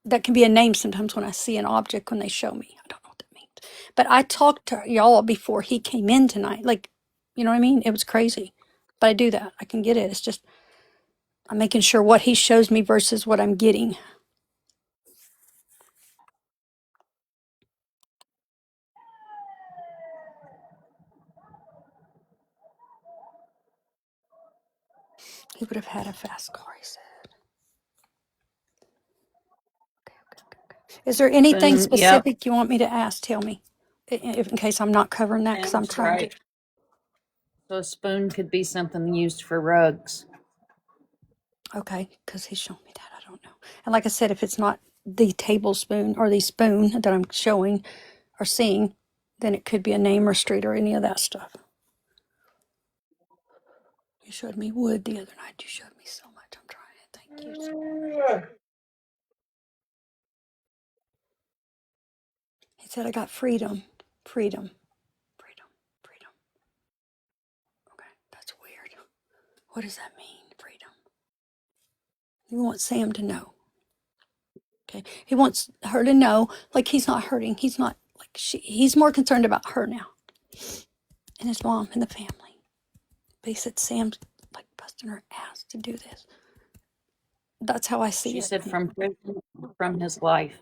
that can be a name sometimes when I see an object when they show me. I don't know what that means. But I talked to y'all before he came in tonight. Like, you know what I mean? It was crazy. But I do that. I can get it. It's just, I'm making sure what he shows me versus what I'm getting. He would have had a fast car, he said. Is there anything Spoon, yep. specific you want me to ask? Tell me, if in case I'm not covering that, because I'm Sounds trying to. right. So a spoon could be something used for rugs. Okay, because he's shown me that. I don't know. And like I said, if it's not the tablespoon or the spoon that I'm showing or seeing, then it could be a name or street or any of that stuff. You showed me wood the other night. You showed me so much. I'm trying. Thank you. He said, I got freedom, freedom, freedom, freedom. Okay, that's weird. What does that mean, freedom? You want Sam to know. Okay. He wants her to know, like he's not hurting. He's not like he's more concerned about her now and his mom and the family. But he said Sam's like busting her ass to do this. That's how I see She it. said from prison, from his life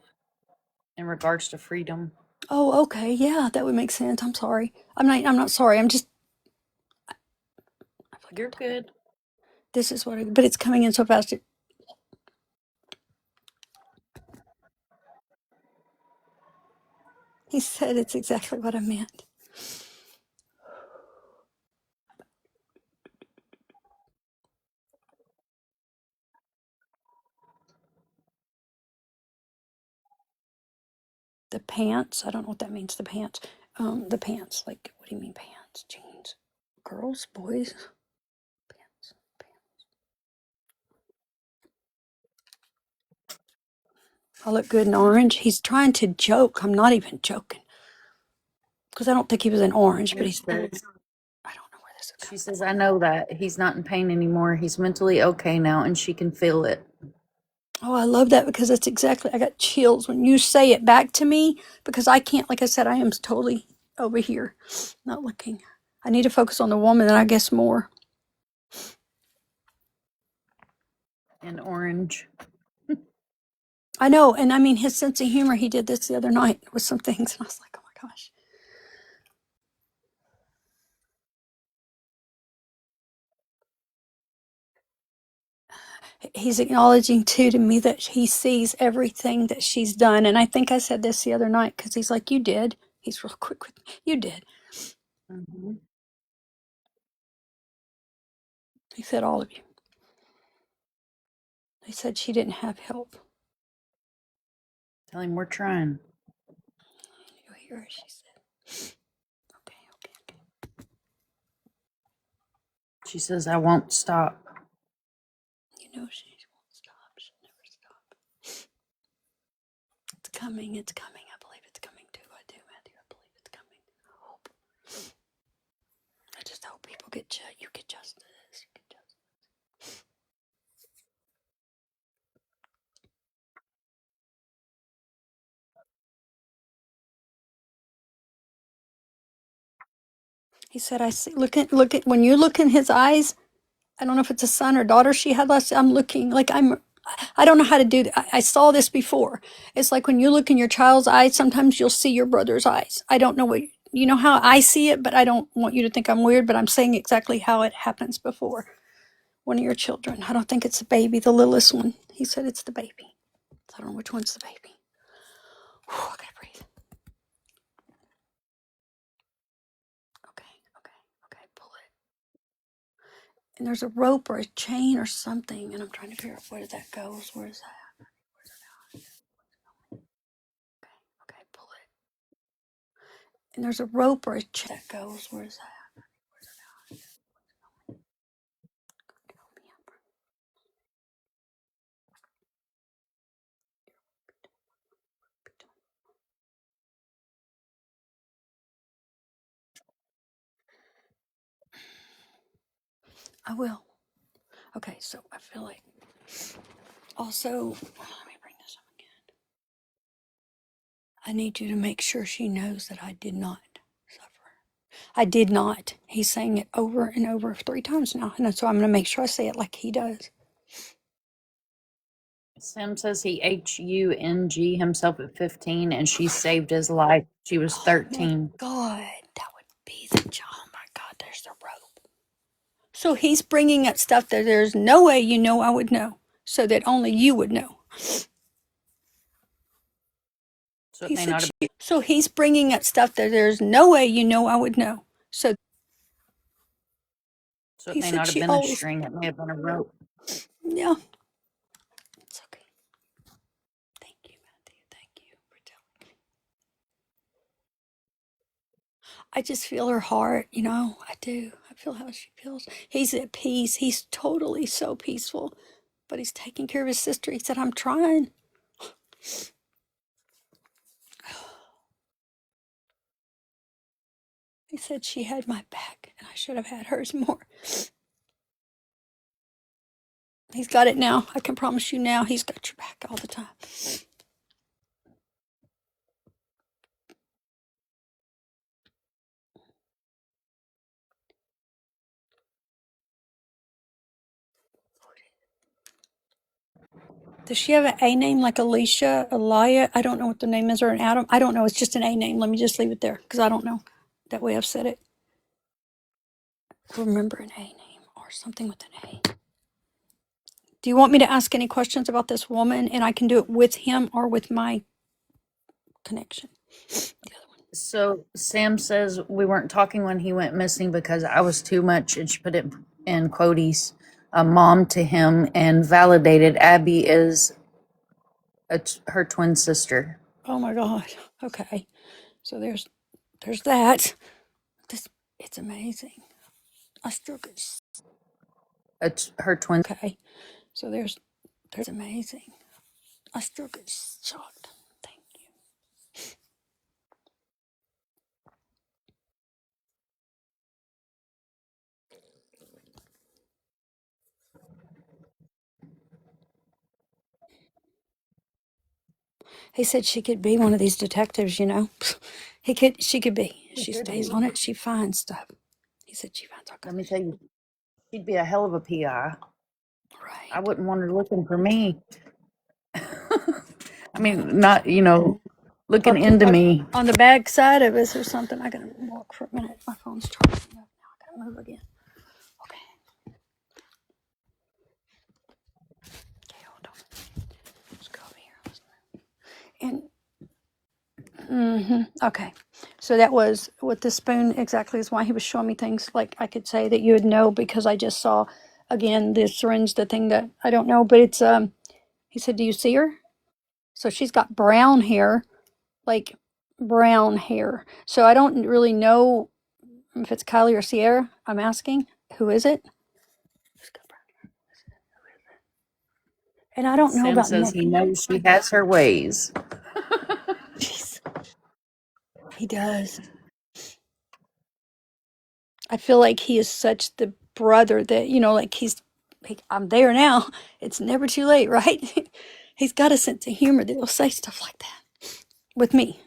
in regards to freedom. Oh, okay. Yeah, that would make sense. I'm sorry. I'm not sorry. I'm just, I feel like I'm You're talking. good. This is what but it's coming in so fast. He said it's exactly what I meant. The pants. I don't know what that means. The pants. The pants. Like, what do you mean pants? Jeans. Girls, boys. Pants. Pants. I look good in orange. He's trying to joke. I'm not even joking because I don't think he was in orange, but It he's. says, I don't know where this is she coming says, from. I know that he's not in pain anymore. He's mentally okay now, and she can feel it. Oh, I love that because that's exactly. I got chills when you say it back to me because I can't. Like I said, I am totally over here, not looking. I need to focus on the woman, and I guess more. And orange. I know, and I mean his sense of humor. He did this the other night with some things, and I was like, oh my gosh. He's acknowledging too to me that he sees everything that she's done, and I think I said this the other night because he's like, you did. He's real quick with me. You did. Mm-hmm. He said all of you. He said she didn't have help. Tell him we're trying. You hear her? She said, okay, okay, okay. She says, I won't stop. You know she won't stop. She'll never stop. It's coming. It's coming. I believe it's coming too. I do, Matthew. I believe it's coming. I hope. I just hope people you get justice. You get justice. He said, I see, look at, when you look in his eyes, I don't know if it's a son or daughter she had last, I'm looking like I don't know how to do that. I saw this before. It's like when you look in your child's eyes, sometimes you'll see your brother's eyes. I don't know what, you know how I see it, but I don't want you to think I'm weird, but I'm saying exactly how it happens before one of your children. I don't think it's the baby, the littlest one. He said it's the baby. So I don't know which one's the baby. Whew, I gotta breathe. Okay, okay, okay, pull it. And there's a rope or a chain or something, and I'm trying to figure out where that goes. Where is that? Okay, pull it. And there's a rope or a chain that goes. Where is that? I will. Okay, so I feel like also, let me bring this up again. I need you to make sure she knows that I did not suffer. I did not. He's saying it over and over 3 times now. And so I'm going to make sure I say it like he does. Sam says he HUNG himself at 15 and she saved his life. She was Oh my 13. God. That would be the job. Oh my God, there's the rope. So he's bringing up stuff that there's no way you know I would know. So that only you would know. So it He may said, not have so he's bringing up stuff that there's no way you know I would know. So so it he may said not have she been a always, string, it may have been a rope. yeah, it's okay. Thank you, Matthew. Thank you for telling me. I just feel her heart, you know, I do. I feel how she feels. He's at peace. He's totally so peaceful, but he's taking care of his sister. He said, I'm trying. He said she had my back and I should have had hers more. He's got it now. I can promise you now, he's got your back all the time. Does she have an A name like Alicia, Elia? I don't know what the name is, or an Adam. I don't know. It's just an A name. Let me just leave it there because I don't know. That way I've said it. Remember an A name or something with an A. Do you want me to ask any questions about this woman? And I can do it with him or with my connection. So Sam says we weren't talking when he went missing because I was too much, and she put it in quotes, a mom to him, and validated Abby is her twin sister. Oh my God. Okay. So there's that. This it's amazing. I still get Her twin. okay. So there's amazing. I still get shocked. Thank you. He said she could be one of these detectives, you know. She could be. She stays on it, she finds stuff. He said she finds all Let kinds me of tell you, she'd be a hell of a PI. right. I wouldn't want her looking for me. I mean, not, looking into me. On the back side of us or something. I gotta walk for a minute. My phone's charging up now. I gotta move again. Okay. Okay, hold on. Let's go over here. And okay. So that was with the spoon exactly is why he was showing me things like I could say that you would know because I just saw again the syringe, the thing that I don't know, but it's he said, do you see her? So she's got brown hair, like brown hair. So I don't really know if it's Kylie or Sierra. I'm asking, who is it? And I don't know Sam about says Nick. he knows she has her ways. Jeez, he does. I feel like he is such the brother that, like I'm there now. It's never too late, right? He's got a sense of humor that will say stuff like that with me.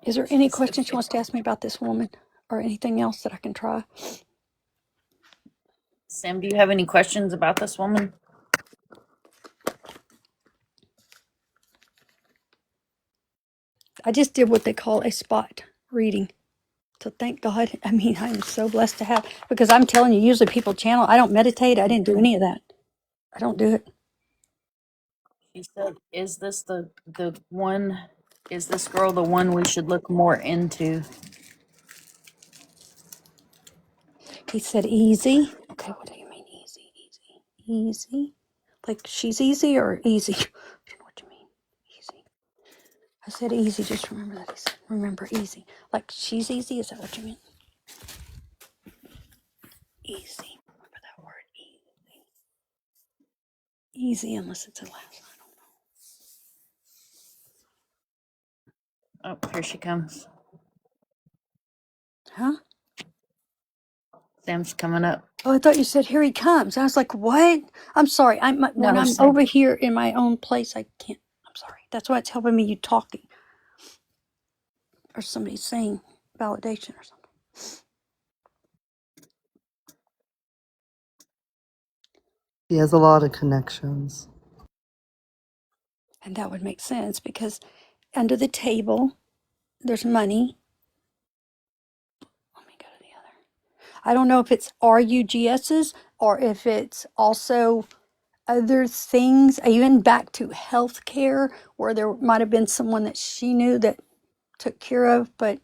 Is there any question she wants to ask me about this woman or anything else that I can try? Sam, do you have any questions about this woman? I just did what they call a spot reading. So thank God. I mean, I'm so blessed to have, because I'm telling you, usually people channel. I don't meditate. I didn't do any of that. I don't do it. She said, "Is this the one? Is this girl the one we should look more into?" He said easy. Okay, what do you mean easy? Easy? Like she's easy or easy? I don't know what you mean. Easy. I said easy, just remember that. He said, remember easy. Like she's easy? Is that what you mean? Easy. Remember that word, easy. Easy, unless it's a last. Oh, here she comes. Huh? Sam's coming up. Oh, I thought you said here he comes. I was like, what? I'm sorry. When No, I'm Sam. over here in my own place, I can't. I'm sorry. That's why it's helping me. You talking or somebody saying validation or something. He has a lot of connections. And that would make sense because under the table there's money. Let me go to the other. I don't know if it's RUGS's or if it's also other things. Even back to healthcare, where there might have been someone that she knew that took care of, but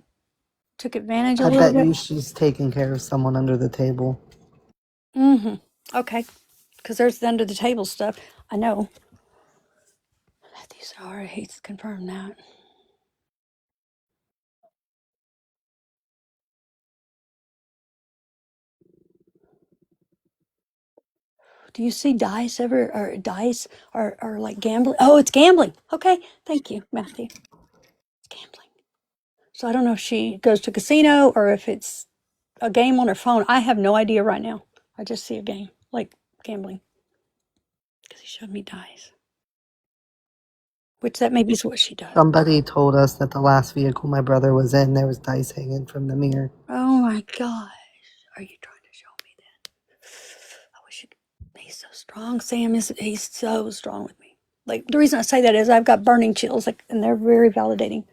took advantage a I little bet bit. you she's taking care of someone under the table. Mm-hmm. Okay. Because there's the under the table stuff. I know. These are, he's confirmed that. Do you see dice ever, or dice, or like gambling? Oh, it's gambling. Okay. Thank you, Matthew. It's gambling. So I don't know if she goes to casino or if it's a game on her phone. I have no idea right now. I just see a game, like gambling. Because he showed me dice. Which that maybe is what she does. Somebody told us that the last vehicle my brother was in, there was dice hanging from the mirror. Oh my God. are you trying to show me that? I wish he's so strong. Sam is, he's so strong with me. Like, the reason I say that is I've got burning chills, like, and they're very validating.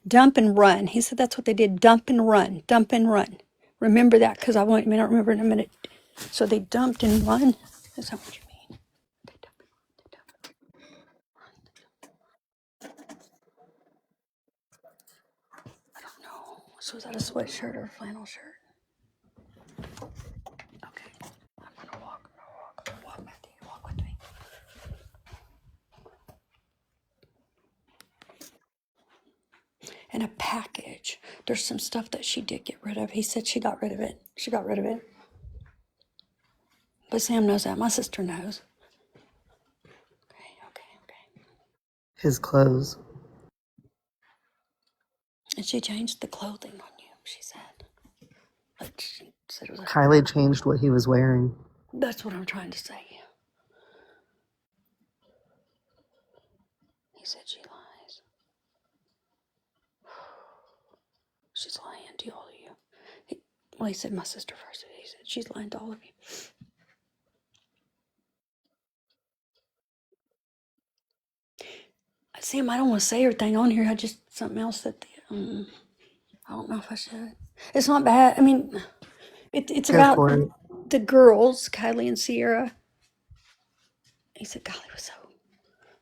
Dump and run. He said that's what they did. Dump and run. Dump and run. Remember that, because I may not remember in a minute. So they dumped and run. Is that what you mean? I don't know. So is that a sweatshirt or a flannel shirt? Okay. I'm gonna walk. Walk with me. Walk with me. And a package. There's some stuff that she did get rid of. He said she got rid of it. She got rid of it. But Sam knows that. My sister knows. Okay. His clothes. And she changed the clothing on you, she said. Like, she said it was a, Kylie changed what he was wearing. that's what I'm trying to say. He said she lies. She's lying to all of you. Well, he said my sister first. He said she's lying to all of you. Sam, I don't want to say everything on here. I just, something else that, I don't know if I should. It's not bad. I mean, it's Go about for it. the girls, Kylie and Sierra. He said Kylie was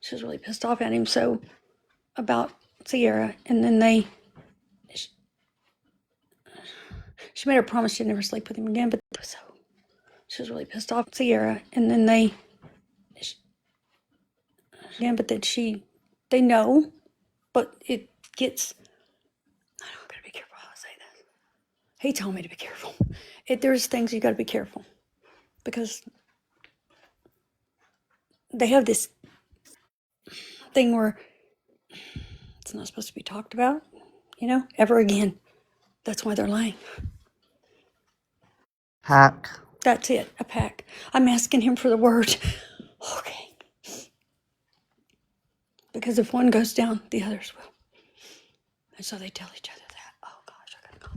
she was really pissed off at him. So about Sierra, and then she made her promise she'd never sleep with him again. But so she was really pissed off at Sierra, and then but then they know, but it gets. I don't gotta be careful how I say this. He told me to be careful. There's things you gotta be careful because they have this thing where it's not supposed to be talked about, ever again. That's why they're lying. Hack. That's it, a pack. I'm asking him for the word. Okay. Because if one goes down, the others will. And so they tell each other that. Oh gosh, I gotta go.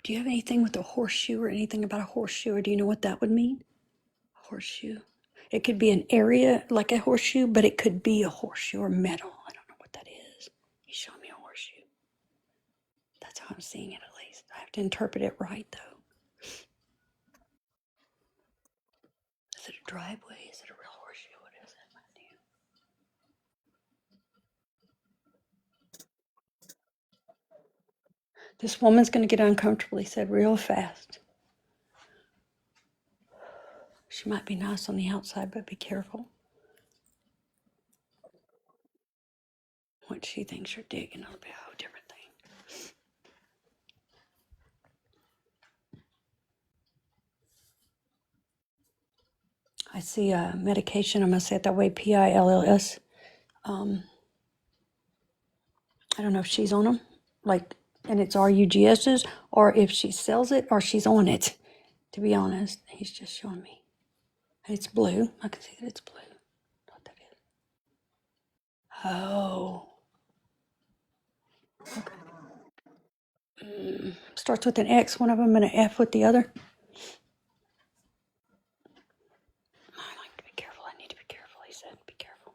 Do you have anything with a horseshoe or anything about a horseshoe, or do you know what that would mean? A horseshoe. It could be an area like a horseshoe, but it could be a horseshoe or metal. I don't know what that is. He's showing me a horseshoe. That's how I'm seeing it, at least. I have to interpret it right, though. Is it a driveway? Is it a real horseshoe? What is it? This woman's going to get uncomfortable, he said, real fast. She might be nice on the outside, but be careful. What she thinks you're digging, it'll be a whole different thing. I see a medication. I'm going to say it that way, PILLS. I don't know if she's on them, and it's RUGS's, or if she sells it, or she's on it. To be honest, he's just showing me. It's blue. I can see that it's blue. What that is? Oh. Starts with an X, one of them, and an F with the other. I like to be careful. I need to be careful. He said, be careful.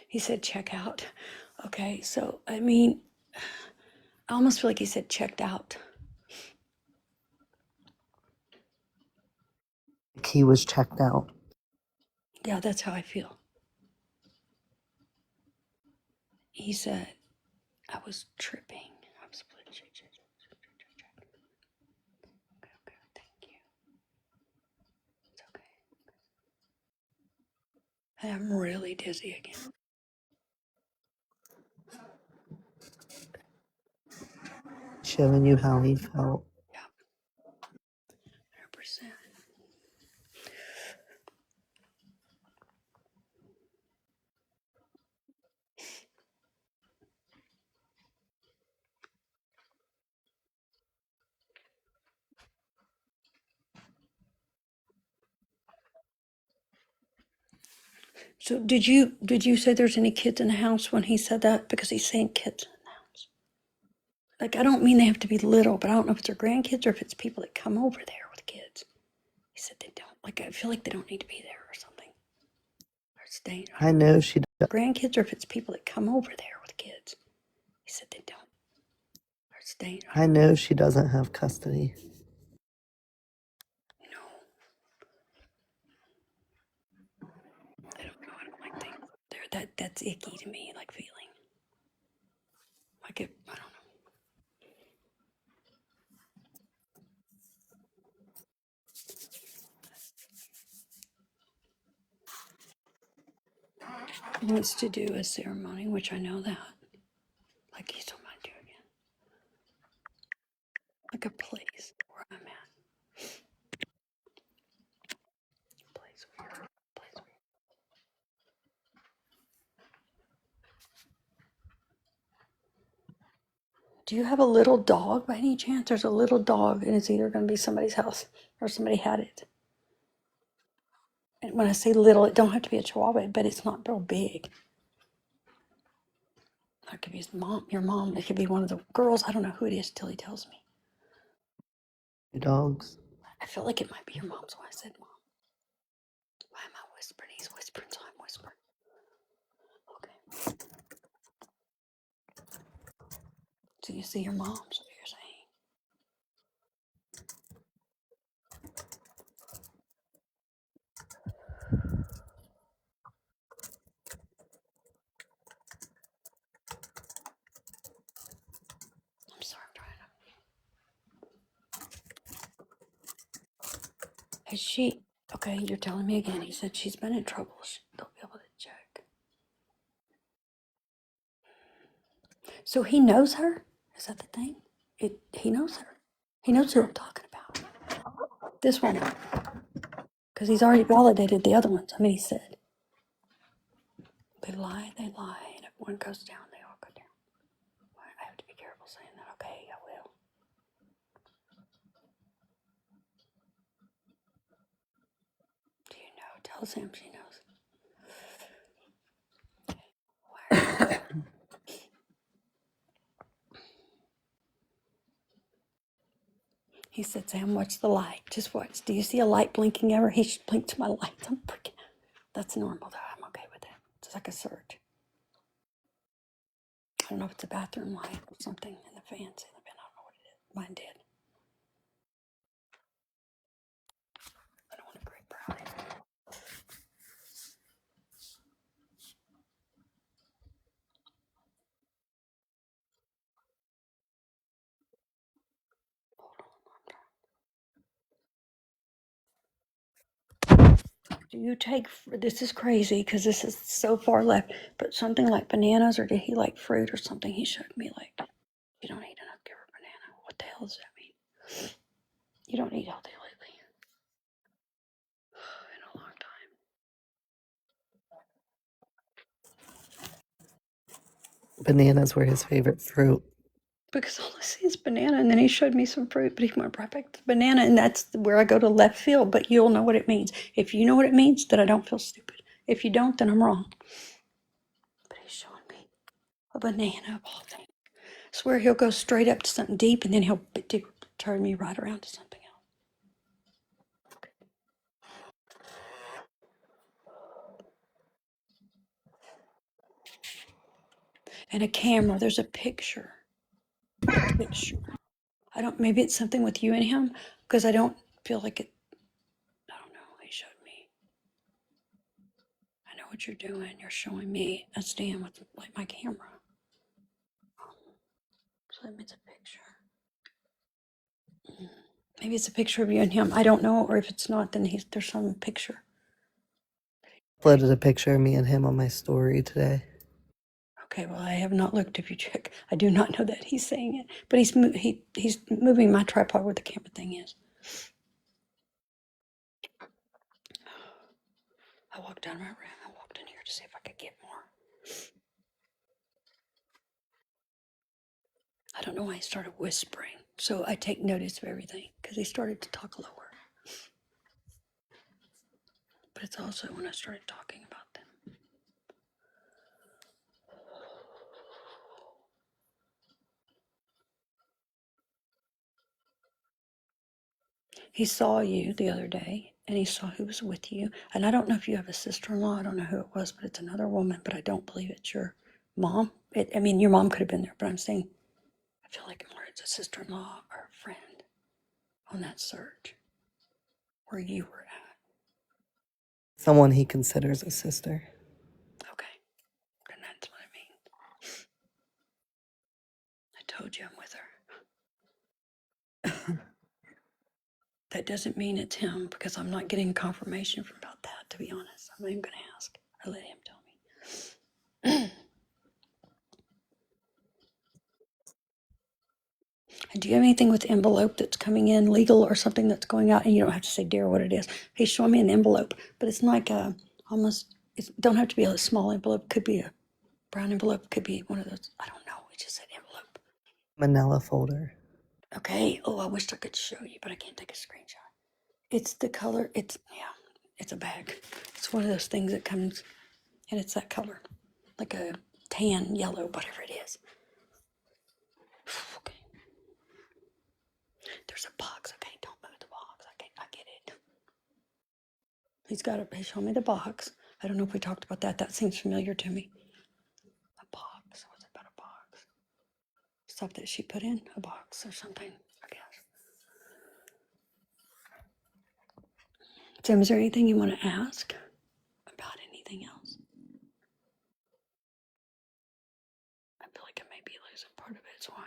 He said, check out. Okay, so, I mean, I almost feel like he said checked out. He was checked out. Yeah, that's how I feel. He said, I was tripping. I was okay, thank you. It's okay. I'm really dizzy again. Showing you how he felt. Yeah, 100%. So did you say there's any kids in the house when he said that? Because he's saying kids in the house. Like, I don't mean they have to be little, but I don't know if it's their grandkids or if it's people that come over there with kids. He said they don't. Like, I feel like they don't need to be there or something. Or staying. I know she Grandkids or if it's people that come over there with kids. He said they don't. Or staying. I know she doesn't have custody. No. I don't know. I don't like things. That's icky to me, like feeling. Like it, I don't know. He wants to do a ceremony, which I know that. Like he's talking about doing it. Like a place where I'm at. Place where. Place where. Do you have a little dog by any chance? There's a little dog, and it's either going to be somebody's house or somebody had it. And when I say little, it don't have to be a Chihuahua, but it's not real big. It could be his mom, your mom. It could be one of the girls. I don't know who it is till he tells me. Dogs. I feel like it might be your mom's when I said mom. Why am I whispering? He's whispering, so I'm whispering. Okay. So you see your mom's, what you're saying. I'm sorry, I'm trying to. Has she? Okay, you're telling me again. He said she's been in trouble. They'll be able to check. So he knows her? Is that the thing? He knows her. He knows who I'm talking about. This one. Because he's already validated the other ones. I mean, he said. They lie, and if one goes down, they all go down. I have to be careful saying that. Okay, I will. Do you know? Tell Sam she knows. Where? He said, Sam, watch the light. Just watch. Do you see a light blinking ever? He should blink to my light. I'm freaking. That's normal, though. I'm okay with it. It's like a surge. I don't know if it's a bathroom light or something in the fans in the bin. I don't know what it is. Mine did. I don't want to great brownie. Do you take, this is crazy because this is so far left, but something like bananas, or did he like fruit or something? He showed me like, you don't eat enough, give her a banana. What the hell does that mean? You don't eat healthy lately. In a long time. Bananas were his favorite fruit. Because all I see is banana, and then he showed me some fruit, but he went right back to banana, and that's where I go to left field, but you'll know what it means. If you know what it means, then I don't feel stupid. If you don't, then I'm wrong. But he's showing me a banana of all things. I swear he'll go straight up to something deep, and then he'll turn me right around to something else. Okay. And a camera, there's a picture. I don't, maybe it's something with you and him, because I don't feel like it. I don't know. He showed me. I know what you're doing. You're showing me a stand with like my camera. So that means a picture. Maybe it's a picture of you and him. I don't know, or if it's not, then there's some picture. Uploaded a picture of me and him on my story today. Okay, well, I have not looked. If you check, I do not know that he's saying it, but he's moving my tripod where the camera thing is. I walked down my room. I walked in here to see if I could get more. I don't know why he started whispering, so I take notice of everything because he started to talk lower. But it's also when I started talking about them. He saw you the other day and he saw who was with you. And I don't know if you have a sister-in-law. I don't know who it was, but it's another woman, but I don't believe it's your mom. I mean, your mom could have been there, but I'm saying I feel like more it's a sister-in-law or a friend on that search where you were at. Someone he considers a sister. Okay. And that's what I mean. I told you I'm with her. That doesn't mean it's him because I'm not getting confirmation about that, to be honest. I'm not even going to ask. I let him tell me. And do you have anything with the envelope that's coming in legal or something that's going out? And you don't have to say, dear, what it is. He's showing me an envelope, but it's like a almost, it don't have to be a small envelope. Could be a brown envelope. Could be one of those. I don't know. It just said envelope. Manila folder. Okay. Oh, I wish I could show you, but I can't take a screenshot. It's the color. It's a bag. It's one of those things that comes and it's that color, like a tan, yellow, whatever it is. Okay. There's a box. Okay, don't move the box. I get it. He's showing me the box. I don't know if we talked about that. That seems familiar to me. A box. What's it about a box? Stuff that she put in a box or something, I guess. Tim, is there anything you want to ask about anything else? I feel like I may be losing part of it. It's why.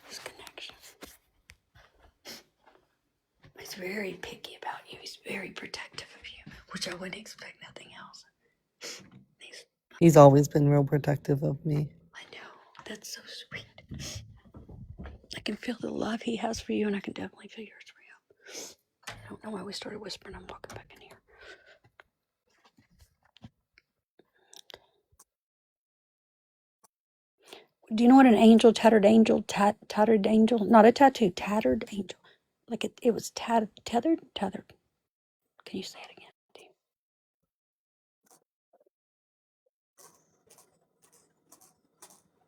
This connection. He's very picky about you. He's very protective of you, which I wouldn't expect nothing else. He's always been real protective of me. I know. That's so sweet. I can feel the love he has for you, and I can definitely feel yours for him. I don't know why we started whispering. I'm walking back in here. Do you know what an angel, tattered angel, tattered angel? Not a tattoo, tattered angel. Like it was tethered. Can you say it again?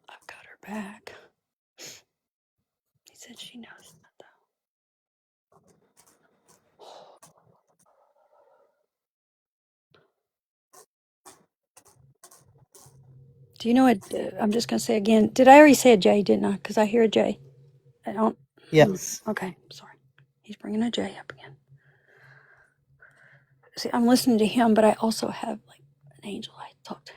I've got her back. He said she knows that though. Do you know what? I'm just going to say again. Did I already say a J, didn't I? Because I hear a J. I don't. Yes. Okay, sorry. He's bringing a J up again. See, I'm listening to him, but I also have like an angel I talk to.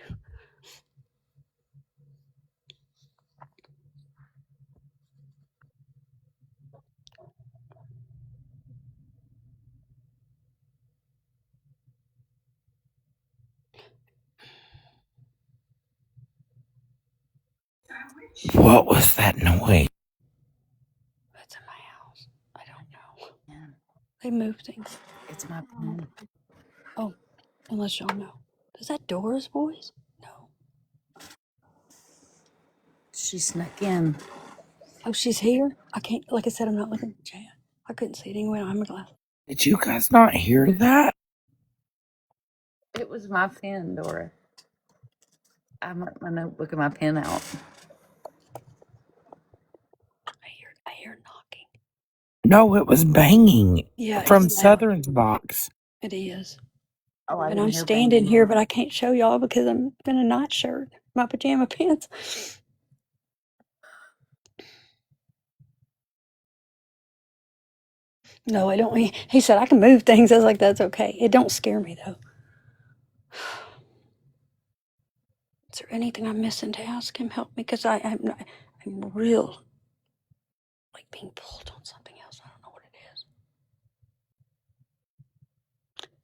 What was that noise? That's in my house. I don't know. Yeah. They move things. It's my pen. Oh, unless y'all know. Is that Dora's voice? No. She snuck in. Oh, she's here? I can't, like I said, I'm not looking at the chat. I couldn't see it anyway. I'm a glass. Did you guys not hear that? It was my pen, Dora. I marked my notebook and my pen out. I hear knocking. No, it was banging Yeah, from it's loud. Southern's box. It is. Oh, I And didn't I'm hear standing banging. here, but I can't show y'all because I'm in a nightshirt, my pajama pants. No, I don't. He said I can move things. I was like, that's okay. It don't scare me though. Is there anything I'm missing to ask him? Help me, because I'm real like being pulled on something else. I don't know what it is.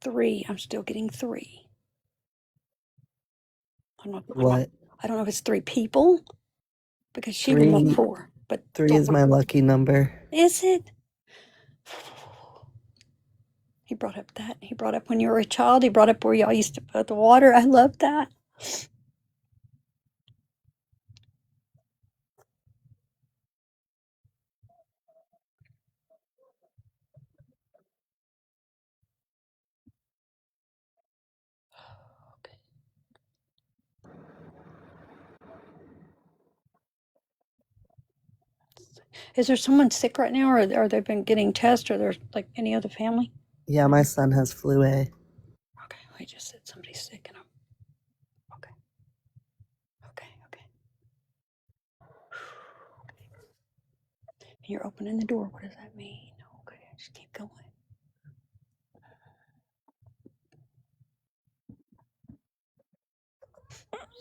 3. I'm still getting 3. What? I don't know if it's 3 people because she would love Three 4. But three is my lucky number. is it? He brought up that. He brought up when you were a child. He brought up where y'all used to put the water. I love that. Is there someone sick right now, or they've been getting tests, or there's like any other family? Yeah, my son has flu A. Okay, I just said somebody's sick, and I'm okay. Okay. You're opening the door. What does that mean? Okay, just keep going.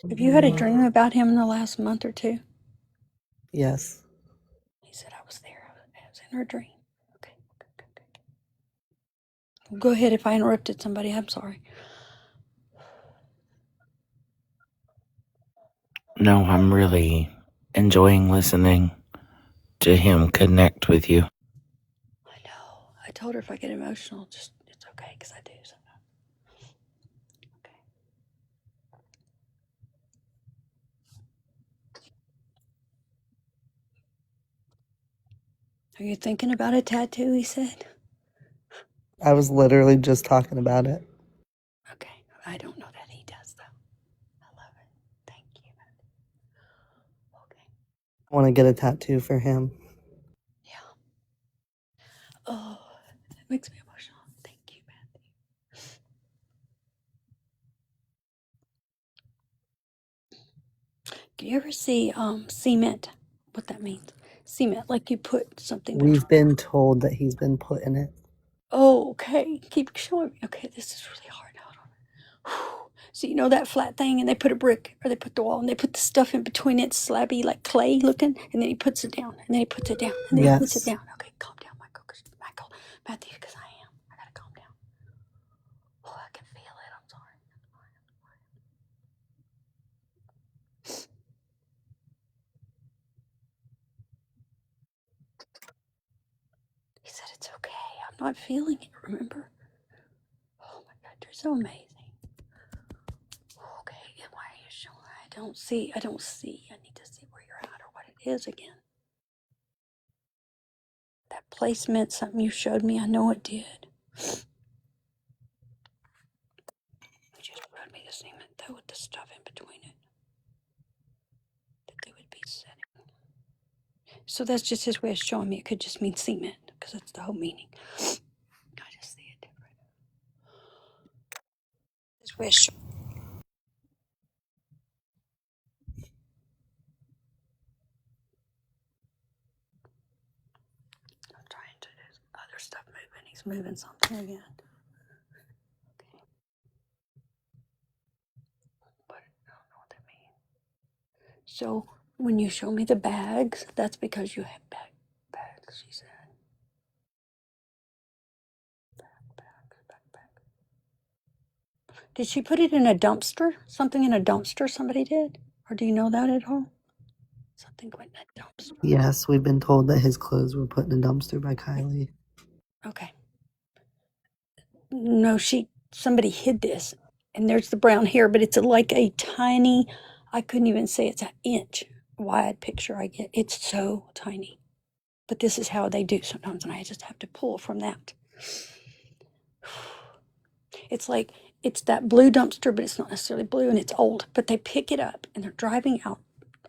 Have you had a dream about him in the last month or two? Yes. He said I was there. I was in her dream. Okay. Well, go ahead. If I interrupted somebody, I'm sorry. No, I'm really enjoying listening to him connect with you. I know. I told her if I get emotional, just it's okay because I do sometimes. Okay. Are you thinking about a tattoo? He said. I was literally just talking about it. Okay. I don't know that he does though. I love it. Thank you. Okay. I want to get a tattoo for him. Yeah. Oh, it makes me emotional. Thank you, Matthew. Do you ever see cement? What that means? Cement, like you put something between. We've been told that he's been put in it. Oh, okay. Keep showing me. Okay, this is really hard. Hold on. Whew. So you know that flat thing, and they put a brick, or they put the wall, and they put the stuff in between it, slabby, like clay looking, and then he puts it down, and then he puts it down, and then he puts it Yes. down. Okay, calm down, Matthew, because I am. I gotta calm down. Oh, I can feel it. I'm sorry. He said it's okay. I'm not feeling it. Remember? Oh my God, you're so amazing. Okay, why are you showing? I don't see. I need to see where you're at or what it is again. That place meant something you showed me. I know it did. You just showed me the cement though with the stuff in between it that they would be setting. So that's just his way of showing me. It could just mean cement because that's the whole meaning. I just see it different. His way of showing. I'm trying to do other stuff moving. He's moving something again. Okay. But I don't know what that means. So when you show me the bags, that's because you have bags, she said. Bags. Did she put it in a dumpster? Something in a dumpster somebody did? Or do you know that at all? Something went in a dumpster. Yes, we've been told that his clothes were put in a dumpster by Kylie. Okay. No, somebody hid this. And there's the brown hair, but it's like a tiny, I couldn't even say it's an inch wide picture I get. It's so tiny. But this is how they do sometimes, and I just have to pull from that. It's like it's that blue dumpster, but it's not necessarily blue and it's old. But they pick it up and they're driving out.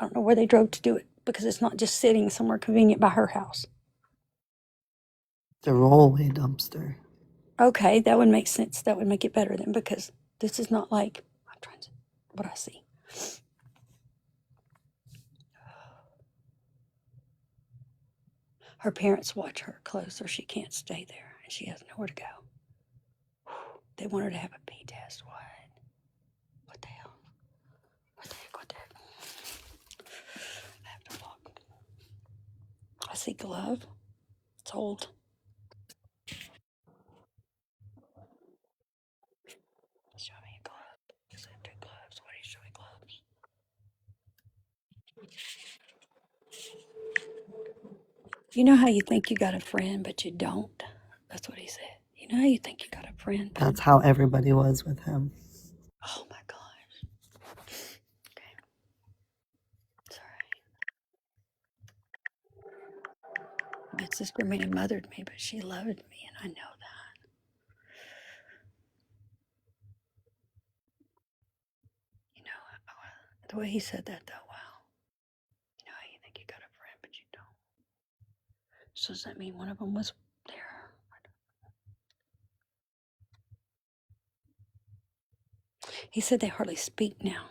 I don't know where they drove to do it because it's not just sitting somewhere convenient by her house. The rollaway dumpster. Okay, that would make sense. That would make it better then because this is not like I'm trying to what I see. Her parents watch her close or she can't stay there and she has nowhere to go. They want her to have a pee test. What? What the hell? What the heck? What the heck? I have to look. I see glove. It's old. Show me a glove. Is it two gloves? What are you showing gloves? You know how you think you got a friend, but you don't? That's what he said. You know how you think you got a friend, but That's how everybody was with him. oh my gosh. Okay. Sorry. My sister may have mothered me, but she loved me, and I know that. You know, the way he said that, though, wow. You know how you think you got a friend, but you don't. So does that mean one of them was there? He said they hardly speak now.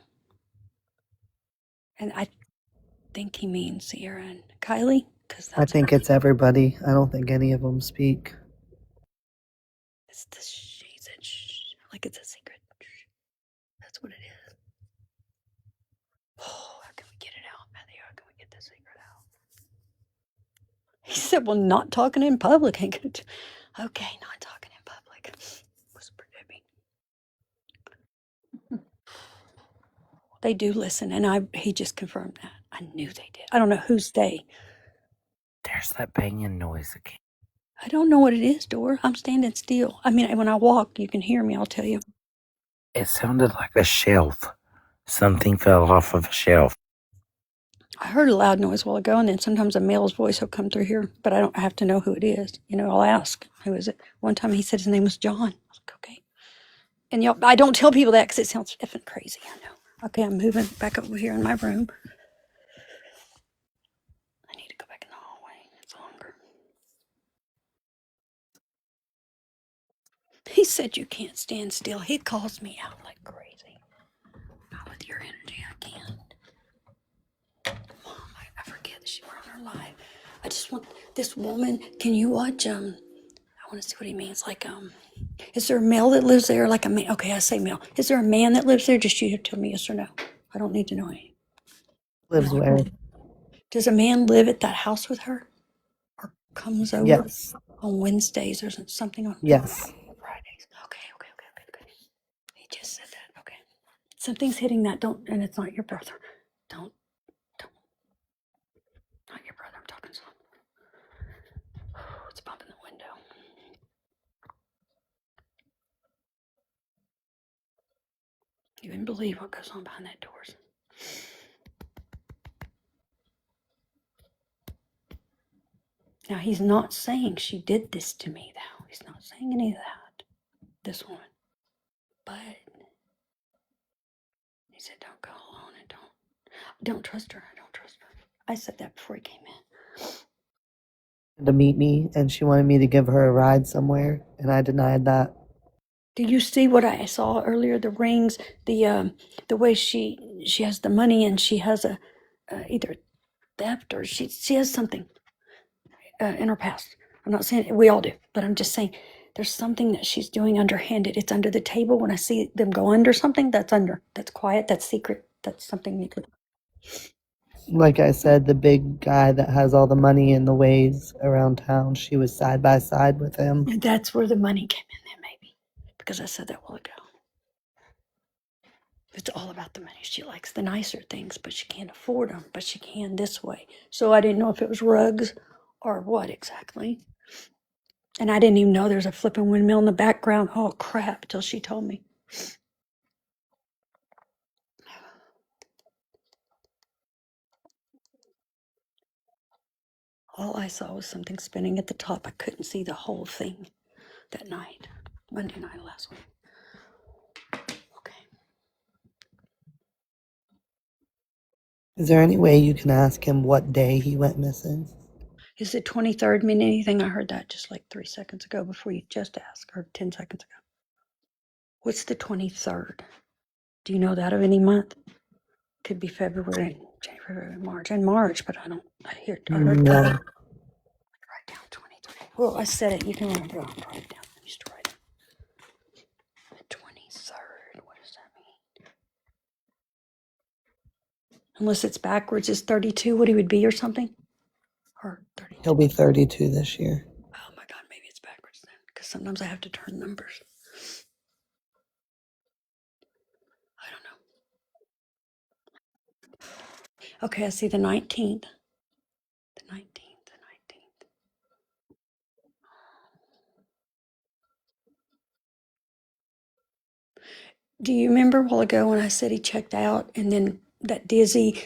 And I think he means Sierra and Kylie, because I that's think it's everybody. I don't think any of them speak. it's the she said shh, like it's a secret. Shh. That's what it is. Oh, how can we get it out, Matthew? How can we get the secret out? He said, "Well, not talking in public ain't good." Okay, not talking in public. Whisper to me. They do listen, and he just confirmed that. I knew they did. I don't know who's they. There's that banging noise again. I don't know what it is, Dora. I'm standing still. I mean, when I walk, you can hear me, I'll tell you. It sounded like a shelf. Something fell off of a shelf. I heard a loud noise a while ago, and then sometimes a male's voice will come through here, but I don't have to know who it is. I'll ask, who is it? One time he said his name was John. I was like, okay. And I don't tell people that because it sounds effing crazy. I know. Okay, I'm moving back over here in my room. I need to go back in the hallway. It's longer. He said you can't stand still. He calls me out like crazy. Not with your energy, I can't. Mom, I forget that we're on her live. I just want this woman. Can you watch? I want to see what he means. Like, is there a male that lives there? Like a man? Okay, I say male. Is there a man that lives there? Just you tell me yes or no. I don't need to know anything. Lives where? Does a man live at that house with her, or comes over Yes. on Wednesdays or something on Yes. Fridays? Okay. He just said that. Okay, something's hitting that. Don't, and it's not your brother. Don't, not your brother. I'm talking to. It's bumping the window. You wouldn't believe what goes on behind that doors. Now, he's not saying she did this to me, though. He's not saying any of that, this woman. But he said, don't go alone and don't trust her. I don't trust her. I said that before he came in. To meet me, and she wanted me to give her a ride somewhere, and I denied that. Do you see what I saw earlier? The rings, the way she has the money, and she has a either theft or she has something in her past. I'm not saying we all do, but I'm just saying there's something that she's doing underhanded. It's under the table. When I see them go under something, that's quiet, that's secret, that's something you could. Like I said, the big guy that has all the money in the ways around town, she was side by side with him. And that's where the money came in there, maybe, because I said that a while ago. It's all about the money. She likes the nicer things, but she can't afford them, but she can this way. So I didn't know if it was rugs or what exactly. And I didn't even know there's a flipping windmill in the background. Oh, crap, till she told me. All I saw was something spinning at the top. I couldn't see the whole thing that night, Monday night last week. Okay. Is there any way you can ask him what day he went missing? Is the 23rd mean anything? I heard that just like 3 seconds ago before you just asked, or 10 seconds ago. What's the 23rd? Do you know that of any month? Could be February, January, March, and March, but I heard No. write down 23. Well, I said it. You can write it down. Write it down. I used to write it. The 23rd. What does that mean? Unless it's backwards, is 32 what he would be or something? Or 32. He'll be 32 this year. Oh my God, maybe it's backwards then, because sometimes I have to turn numbers. I don't know. Okay, I see the 19th. The 19th. Do you remember a while ago when I said he checked out and then that dizzy,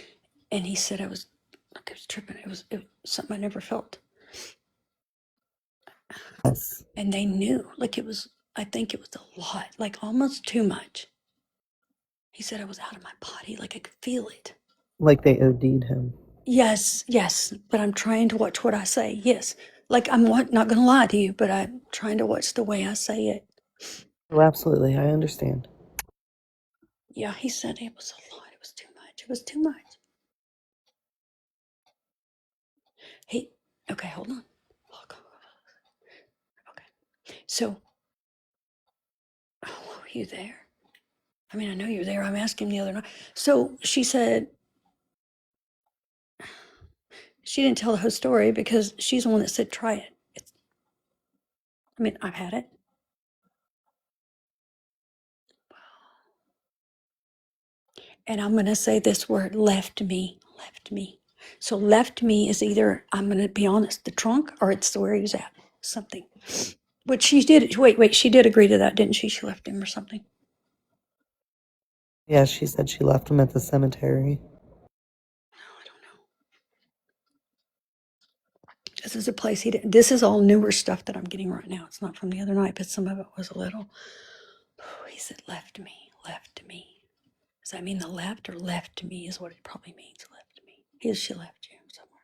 and he said I was tripping. It was something I never felt. Yes. And they knew, like I think it was a lot, like almost too much. He said I was out of my body, like I could feel it. Like they OD'd him. Yes, but I'm trying to watch what I say. Yes, Like, I'm not going to lie to you, but I'm trying to watch the way I say it. Oh, absolutely. I understand. Yeah, he said it was a lot. It was too much. It was too much. Hey, okay, hold on. Okay. So, oh, were you there? I mean, I know you were there. I'm asking the other night. So she said she didn't tell the whole story because she's the one that said, try it. I mean, I've had it. And I'm going to say this word, left me, left me. So left me is either, I'm going to be honest, the trunk, or it's where he was at, something. But she did, wait, she did agree to that, didn't she? She left him or something. Yeah, she said she left him at the cemetery. I don't know. This is a place he did. This is all newer stuff that I'm getting right now. It's not from the other night, but some of it was a little. He said, left me, left me. Does that mean the left or left me is what it probably means, left me. She left you somewhere.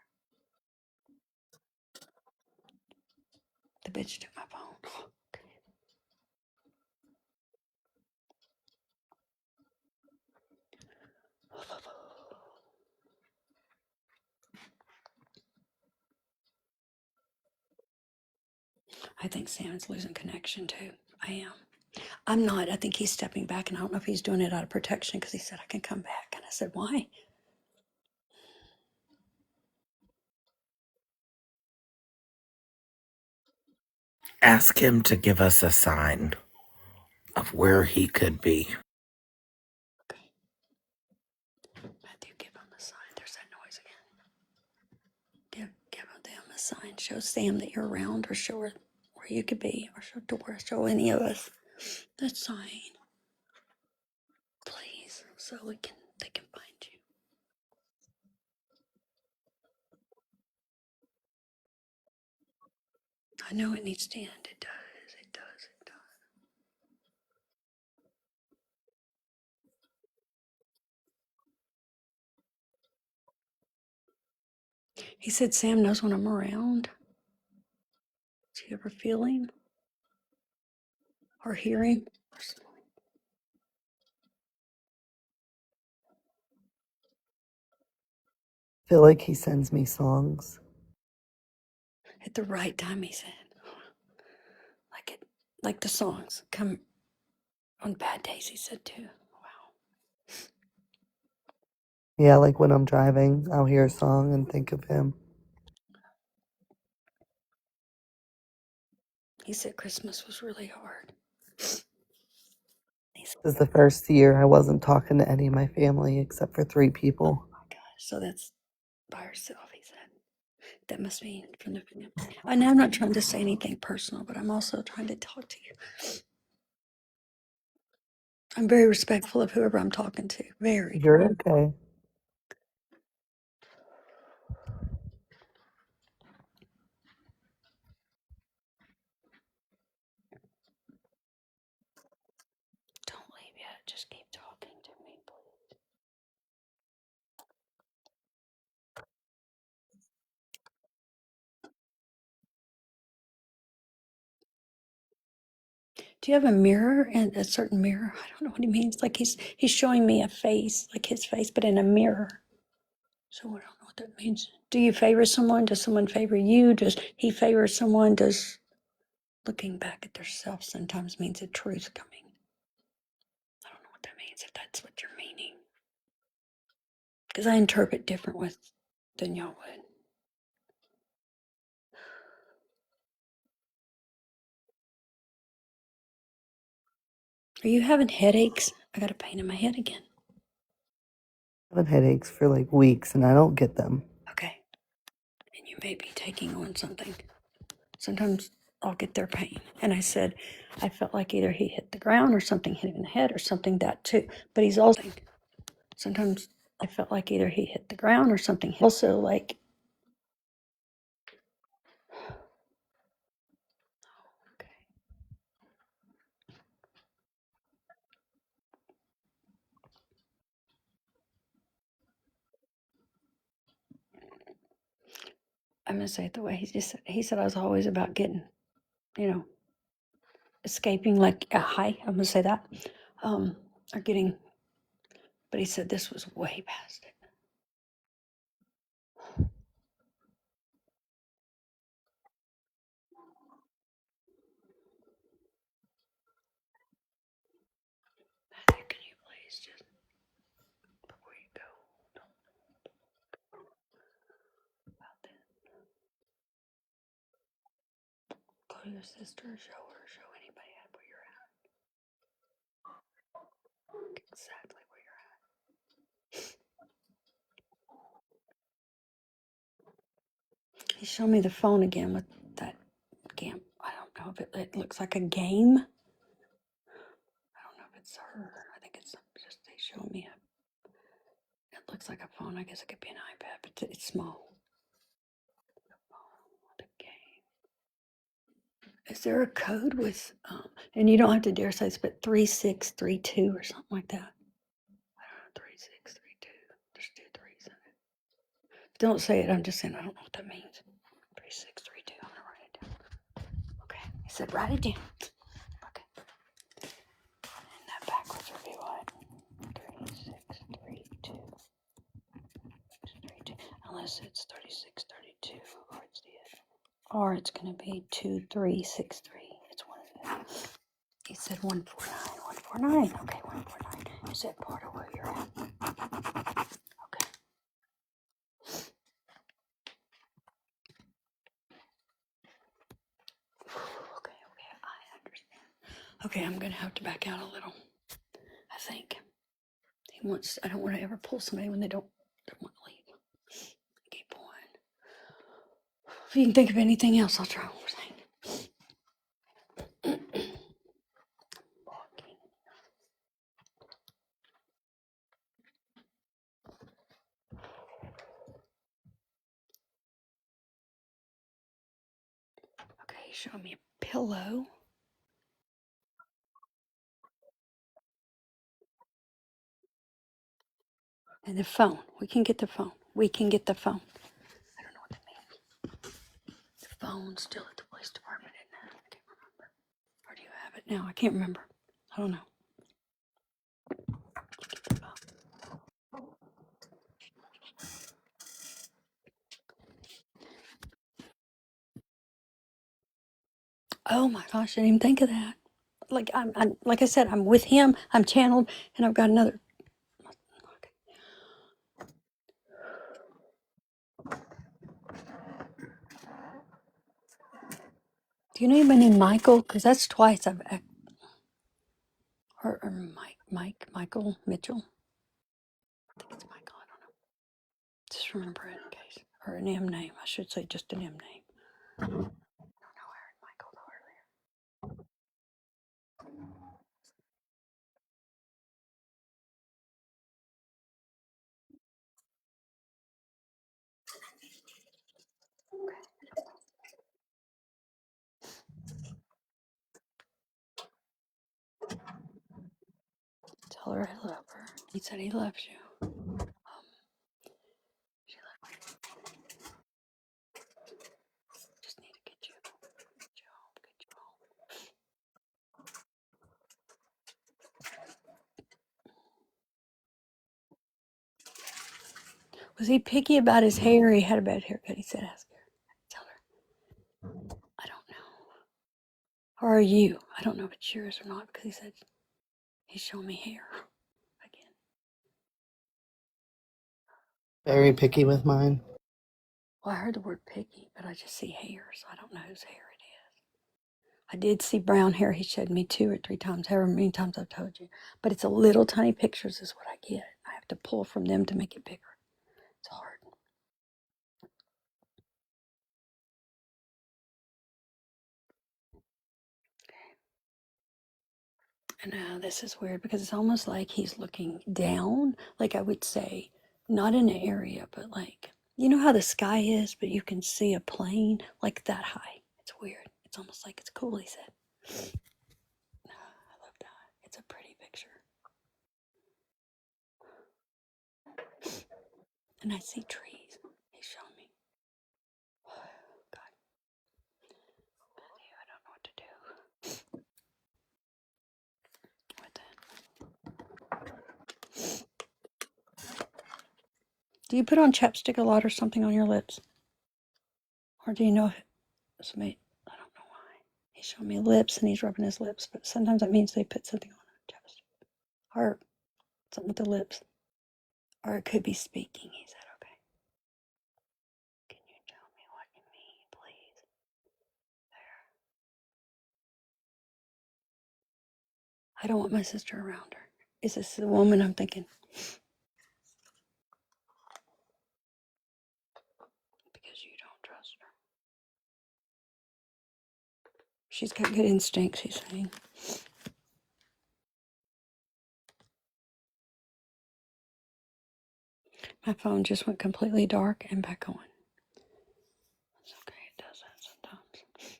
The bitch took my phone. I think Sam's losing connection too. I am. I'm not. I think he's stepping back, and I don't know if he's doing it out of protection because he said, I can come back. And I said, why? Ask him to give us a sign of where he could be. Okay. Matthew, give him a sign. There's that noise again. Give them a sign. Show Sam that you're around, or show her where you could be, or show Dora, show any of us that sign. Please, so they can find you. I know it needs to end. It does. It does. It does. He said Sam knows when I'm around. Do you ever feel him or hear him? I feel like he sends me songs. At the right time, he said. Like the songs come on bad days, he said too. Wow. Yeah, like when I'm driving, I'll hear a song and think of him. He said Christmas was really hard. He said, This is the first year I wasn't talking to any of my family except for 3 people. oh my gosh. So that's by herself, he said. That must be from the family. I know I'm not trying to say anything personal, but I'm also trying to talk to you. I'm very respectful of whoever I'm talking to. Very. You're okay. Don't leave yet. Just keep talking to me, please. Do you have a mirror and a certain mirror? I don't know what he means. Like he's showing me a face, like his face, but in a mirror. So I don't know what that means. Do you favor someone? Does someone favor you? Does he favor someone? Does looking back at themselves sometimes means a truth coming? I don't know what that means, if that's what you're meaning. Because I interpret different with than y'all would. Are you having headaches? I got a pain in my head again. I've had headaches for like weeks and I don't get them. Okay. And you may be taking on something. Sometimes I'll get their pain. And I said, I felt like either he hit the ground or something hit him in the head or something that too. But he's also, sometimes I felt like either he hit the ground or something. Also, like, okay. I'm gonna say it the way he said I was always about getting, you know, escaping like a high. I'm gonna say that, or getting. But he said this was way past it. Matthew, can you please just before you go, don't about that. Go to your sister, show anybody where you're at. Exactly where you're at. He showed me the phone again with that game. I don't know if it looks like a game. I don't know if it's her. I think it's just they showed me it looks like a phone. I guess it could be an iPad, but it's small. The game. Is there a code with and you don't have to dare say this, but 3632 or something like that? I don't know, 3632. There's two threes in it. Don't say it. I'm just saying I don't know what that means. 3632. I'm gonna write it down. Okay. He said write it down. Okay. And that backwards would be what? 3632. Unless it's 3632 or it's gonna be 2363. It's one of them. He said 149. 149. Okay, 149. Is that part of where you're at? Okay. Okay, I understand. Okay, I'm gonna have to back out a little. I think he wants. I don't want to ever pull somebody when they don't want to leave. Keep going. If you can think of anything else, I'll try one more thing. Okay, show me a pillow and the phone. We can get the phone. We can get the phone. I don't know what that means. The phone's still at the police department, isn't it? I can't remember. Or do you have it now? I can't remember. I don't know. Oh my gosh, I didn't even think of that. Like I'm like I said, I'm with him. I'm channeled, and I've got another. Okay. Do you know anybody named Michael? Because that's twice I've or Michael Mitchell. I think it's Michael. I don't know. Just remember it in case, or an M name. I should say just an M name. I don't know. I heard Michael earlier. Tell her I love her. He said he loves you. She loves me. Just need to get you home. Get you home. Was he picky about his hair? He had a bad haircut. He said, ask her. Tell her. I don't know. Or are you? I don't know if it's yours or not because he said he's showing me hair again. Very picky with mine. Well, I heard the word picky, but I just see hair, so I don't know whose hair it is. I did see brown hair. He showed me 2 or 3 times, however many times I've told you. But it's a little tiny pictures is what I get. I have to pull from them to make it bigger. It's hard. And this is weird because it's almost like he's looking down. Like I would say, not in an area, but like, you know how the sky is, but you can see a plane like that high. It's weird. It's almost like it's cool, he said. I love that. It's a pretty picture. And I see trees. He's showing me. Do you put on chapstick a lot or something on your lips? Or do you know if it's made? I don't know why. He's showing me lips and he's rubbing his lips, but sometimes that means they put something on chapstick. Or something with the lips. Or it could be speaking. He said, okay. Can you tell me what you mean, please? There. I don't want my sister around her. Is this the woman I'm thinking? Because you don't trust her. She's got good instincts, he's saying. My phone just went completely dark and back on. It's okay, it does that sometimes.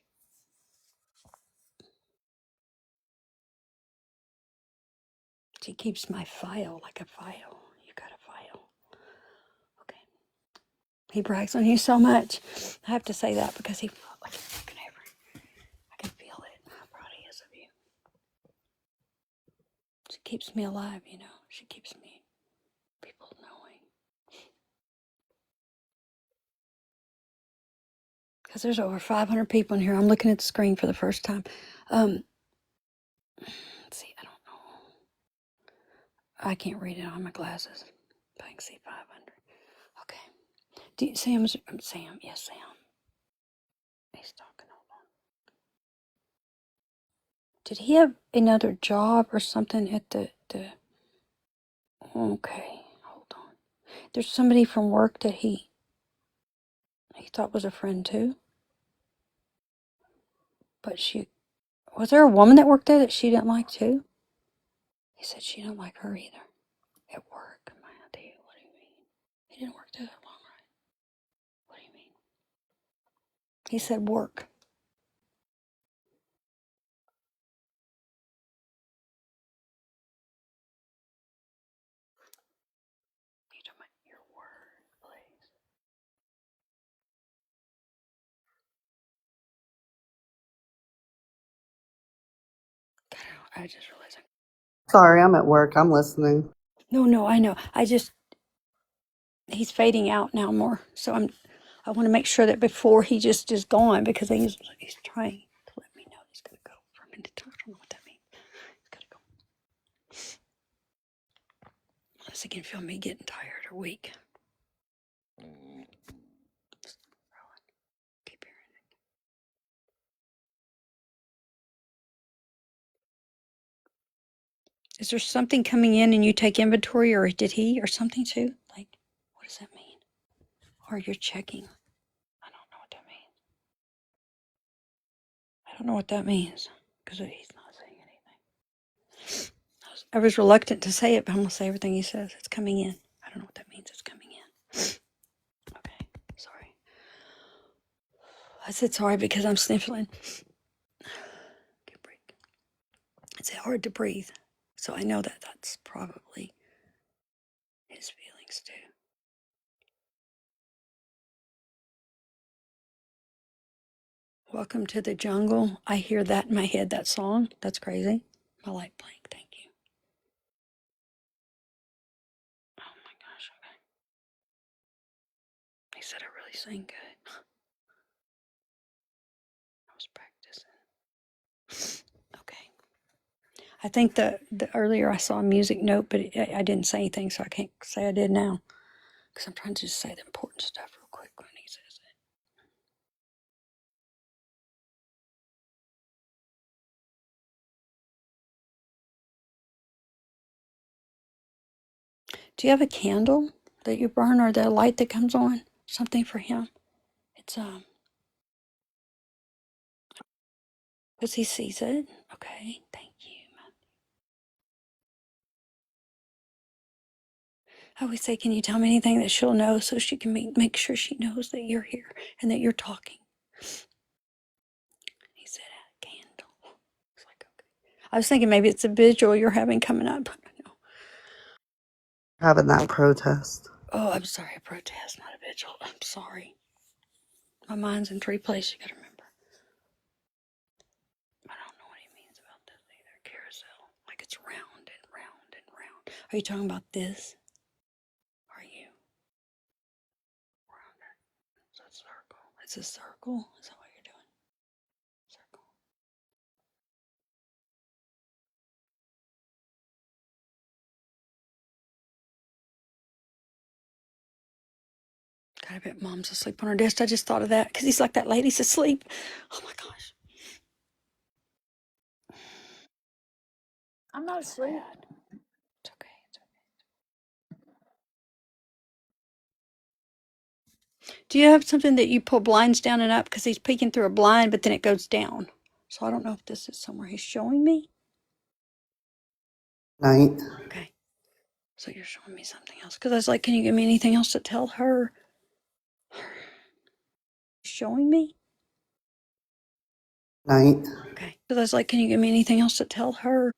She keeps my file like a file. You got a file. Okay. He brags on you so much. I have to say that because he felt like he's looking over. I can feel it. How proud he is of you. She keeps me alive, you know. She keeps me, people knowing. Because there's over 500 people in here. I'm looking at the screen for the first time. Let's see, I don't know. I can't read it on my glasses. But I can see 500. Okay. Sam. Yes, Sam. He's talking. Hold on. Did he have another job or something at the? Okay, hold on. There's somebody from work that he thought was a friend too. But was there a woman that worked there that she didn't like too? He said she didn't like her either. At work, my idea. What do you mean? He didn't work there that long, right? What do you mean? He said work. You talking about your workplace? I just realized. Sorry, I'm at work. I'm listening. No, I know. He's fading out now more. So I want to make sure that before he just is gone because he's trying to let me know he's going to go for a minute. I don't know what that means. He's got to go. Unless he can feel me getting tired or weak. Keep hearing it. Is there something coming in and you take inventory, or did he or something too? Like, what does that mean? Or you're checking? I don't know what that means. I don't know what that means because he's not saying anything. I was reluctant to say it, but I'm going to say everything he says. It's coming in. I don't know what that means. It's coming in. Okay, sorry. I said sorry because I'm sniffling. Good break. It's hard to breathe. So I know that that's probably his feelings too. Welcome to the jungle. I hear that in my head, that song. That's crazy. My light blank. Thank you. Oh my gosh. Okay. He said I really sing good. I was practicing. Okay. I think the earlier I saw a music note, but I didn't say anything, so I can't say I did now. Because I'm trying to just say the important stuff real quick when he says it. Do you have a candle that you burn or the light that comes on? Something for him? It's because he sees it. Okay, thank you. I always say, can you tell me anything that she'll know so she can make sure she knows that you're here and that you're talking? He said, a candle. It's like, okay. I was thinking maybe it's a visual you're having coming up. No. Having that protest. Oh, I'm sorry, a protest, not a vigil. I'm sorry. My mind's in three places, you gotta remember. I don't know what he means about this either. Carousel. Like it's round and round and round. Are you talking about this? Are you? It's a circle. Is that what you're doing? Circle. God, I bet Mom's asleep on her desk. I just thought of that because he's like, that lady's asleep. Oh my gosh. I'm not asleep. Bad. It's okay. It's okay. Do you have something that you pull blinds down and up? Because he's peeking through a blind, but then it goes down. So I don't know if this is somewhere he's showing me. Night. Okay. So you're showing me something else. Because I was like, can you give me anything else to tell her? Showing me? Night. Okay. Because I was like, can you give me anything else to tell her?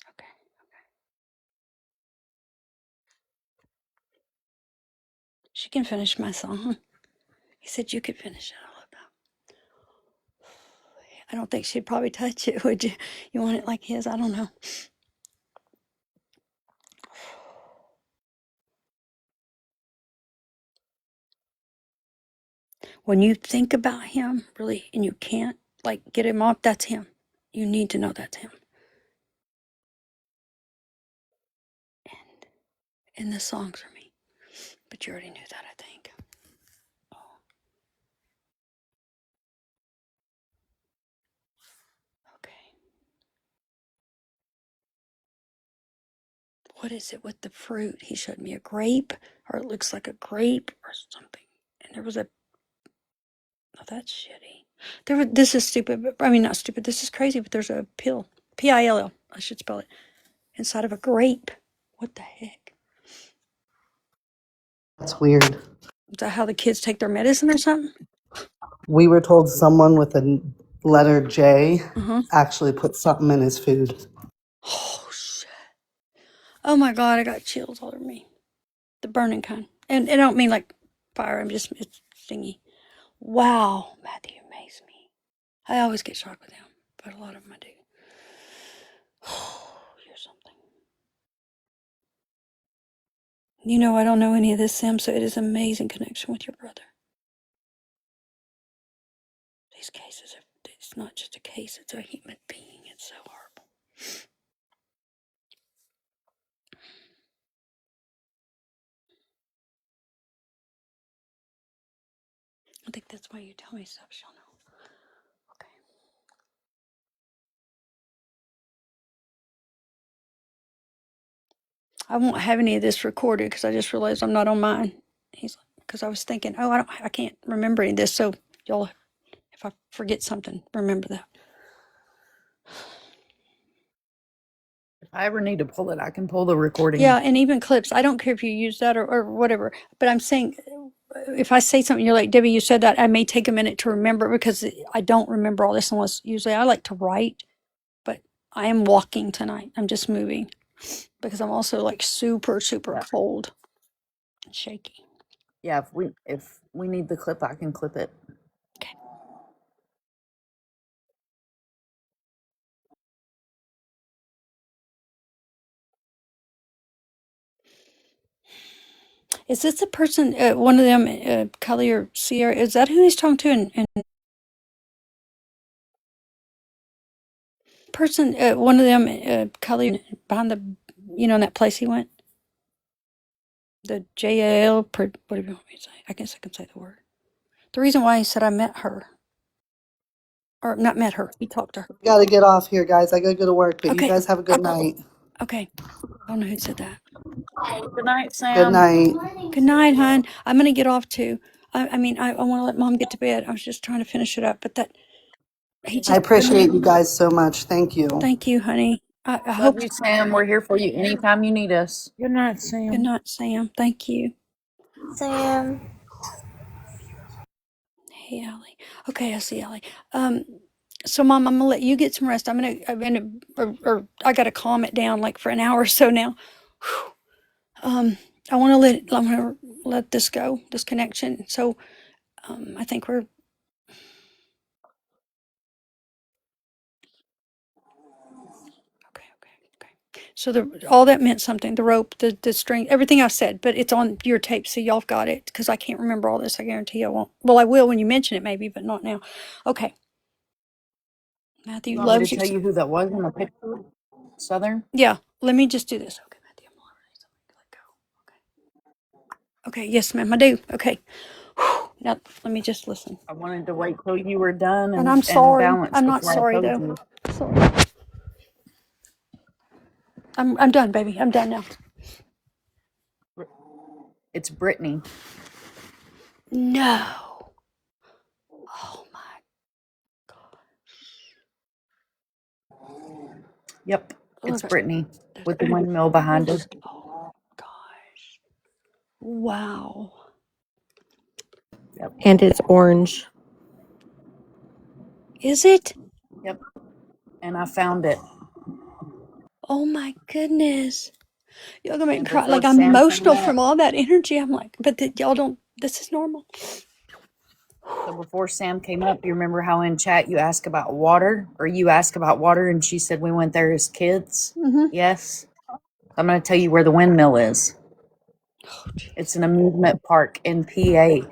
Okay. She can finish my song. He said you could finish it all about. I don't think she'd probably touch it, would you? You want it like his? I don't know. When you think about him, really, and you can't like get him off, that's him. You need to know that's him. And the songs are me. But you already knew that, I think. Oh, okay. What is it with the fruit? He showed me a grape, or it looks like a grape or something. And there was a. Oh, that's shitty. This is stupid, but I mean, not stupid. This is crazy, but there's a pill. Pill. I should spell it. Inside of a grape. What the heck? That's weird. Is that how the kids take their medicine or something? We were told someone with a letter J Uh-huh. actually put something in his food. Oh, shit. Oh my God, I got chills all over me. The burning kind. And I don't mean like fire, it's stingy. Wow, Matthew, you amaze me. I always get shocked with him, but a lot of them I do. You're something. You know, I don't know any of this, Sam, so it is amazing connection with your brother. These cases, it's not just a case, it's a human being. It's so horrible. I think that's why you tell me stuff, she'll know. Okay. I won't have any of this recorded because I just realized I'm not on mine. He's like, because I was thinking, oh, I can't remember any of this. So y'all, if I forget something, remember that. If I ever need to pull it, I can pull the recording. Yeah, and even clips. I don't care if you use that or whatever. But I'm saying, if I say something, you're like, Debbie, you said that. I may take a minute to remember because I don't remember all this unless usually I like to write. But I am walking tonight. I'm just moving because I'm also like super, super Yeah. cold and shaky. Yeah, if we need the clip, I can clip it. Okay. Is this the person, one of them, Kelly or Sierra? Is that who he's talking to? And person, one of them, Kelly, behind the, in that place he went? The JAL, whatever you want me to say. I guess I can say the word. The reason why he said I met her, or not met her, he talked to her. Got to get off here, guys. I got to go to work, but you Okay. guys have a good night. Okay. I don't know who said that. Good night, Good Sam. night. Good night, hon. I'm going to get off too. I mean, I want to let Mom get to bed. I was just trying to finish it up, but that, he I just, appreciate you guys so much. Thank you. thank you, honey. I Love hope, you, Sam. We're here for you anytime you need us. Good night, good Sam. night, Sam. Thank you. Sam. Hey, Allie. Okay, I see Allie. So Mom, I'm gonna let you get some rest. Or I gotta calm it down like for an hour or so now. Whew. I'm gonna let this go, this connection. So, I think we're, So all that meant something. The rope, the string, everything I said. But it's on your tape, so y'all got it. Because I can't remember all this. I guarantee I won't. Well, I will when you mention it, maybe, but not now. Okay. Matthew You want me to loves you. tell you who that was in the picture? Southern? Yeah. Let me just do this. Okay, Matthew. Let go. Okay. Okay. Yes, ma'am. I do. Okay. Now let me just listen. I wanted to wait till you were done And I'm and sorry. balanced I'm not before I sorry told though. you. Sorry. I'm done, baby. I'm done now. It's Brittany. No. Oh my. Yep, it's Look at Brittany with the windmill behind her. oh gosh. Wow. Yep, And it's orange. Is it? yep. And I found it. Oh my goodness. Y'all gonna make me And cry. before Like I'm Sam came emotional up, from all that energy. I'm like, but y'all don't, this is normal. so before Sam came up, you remember how in chat you asked about water, or you asked about water, and she said we went there as kids? Mm-hmm. Yes. I'm going to tell you where the windmill is. Oh, geez. It's an amusement park in PA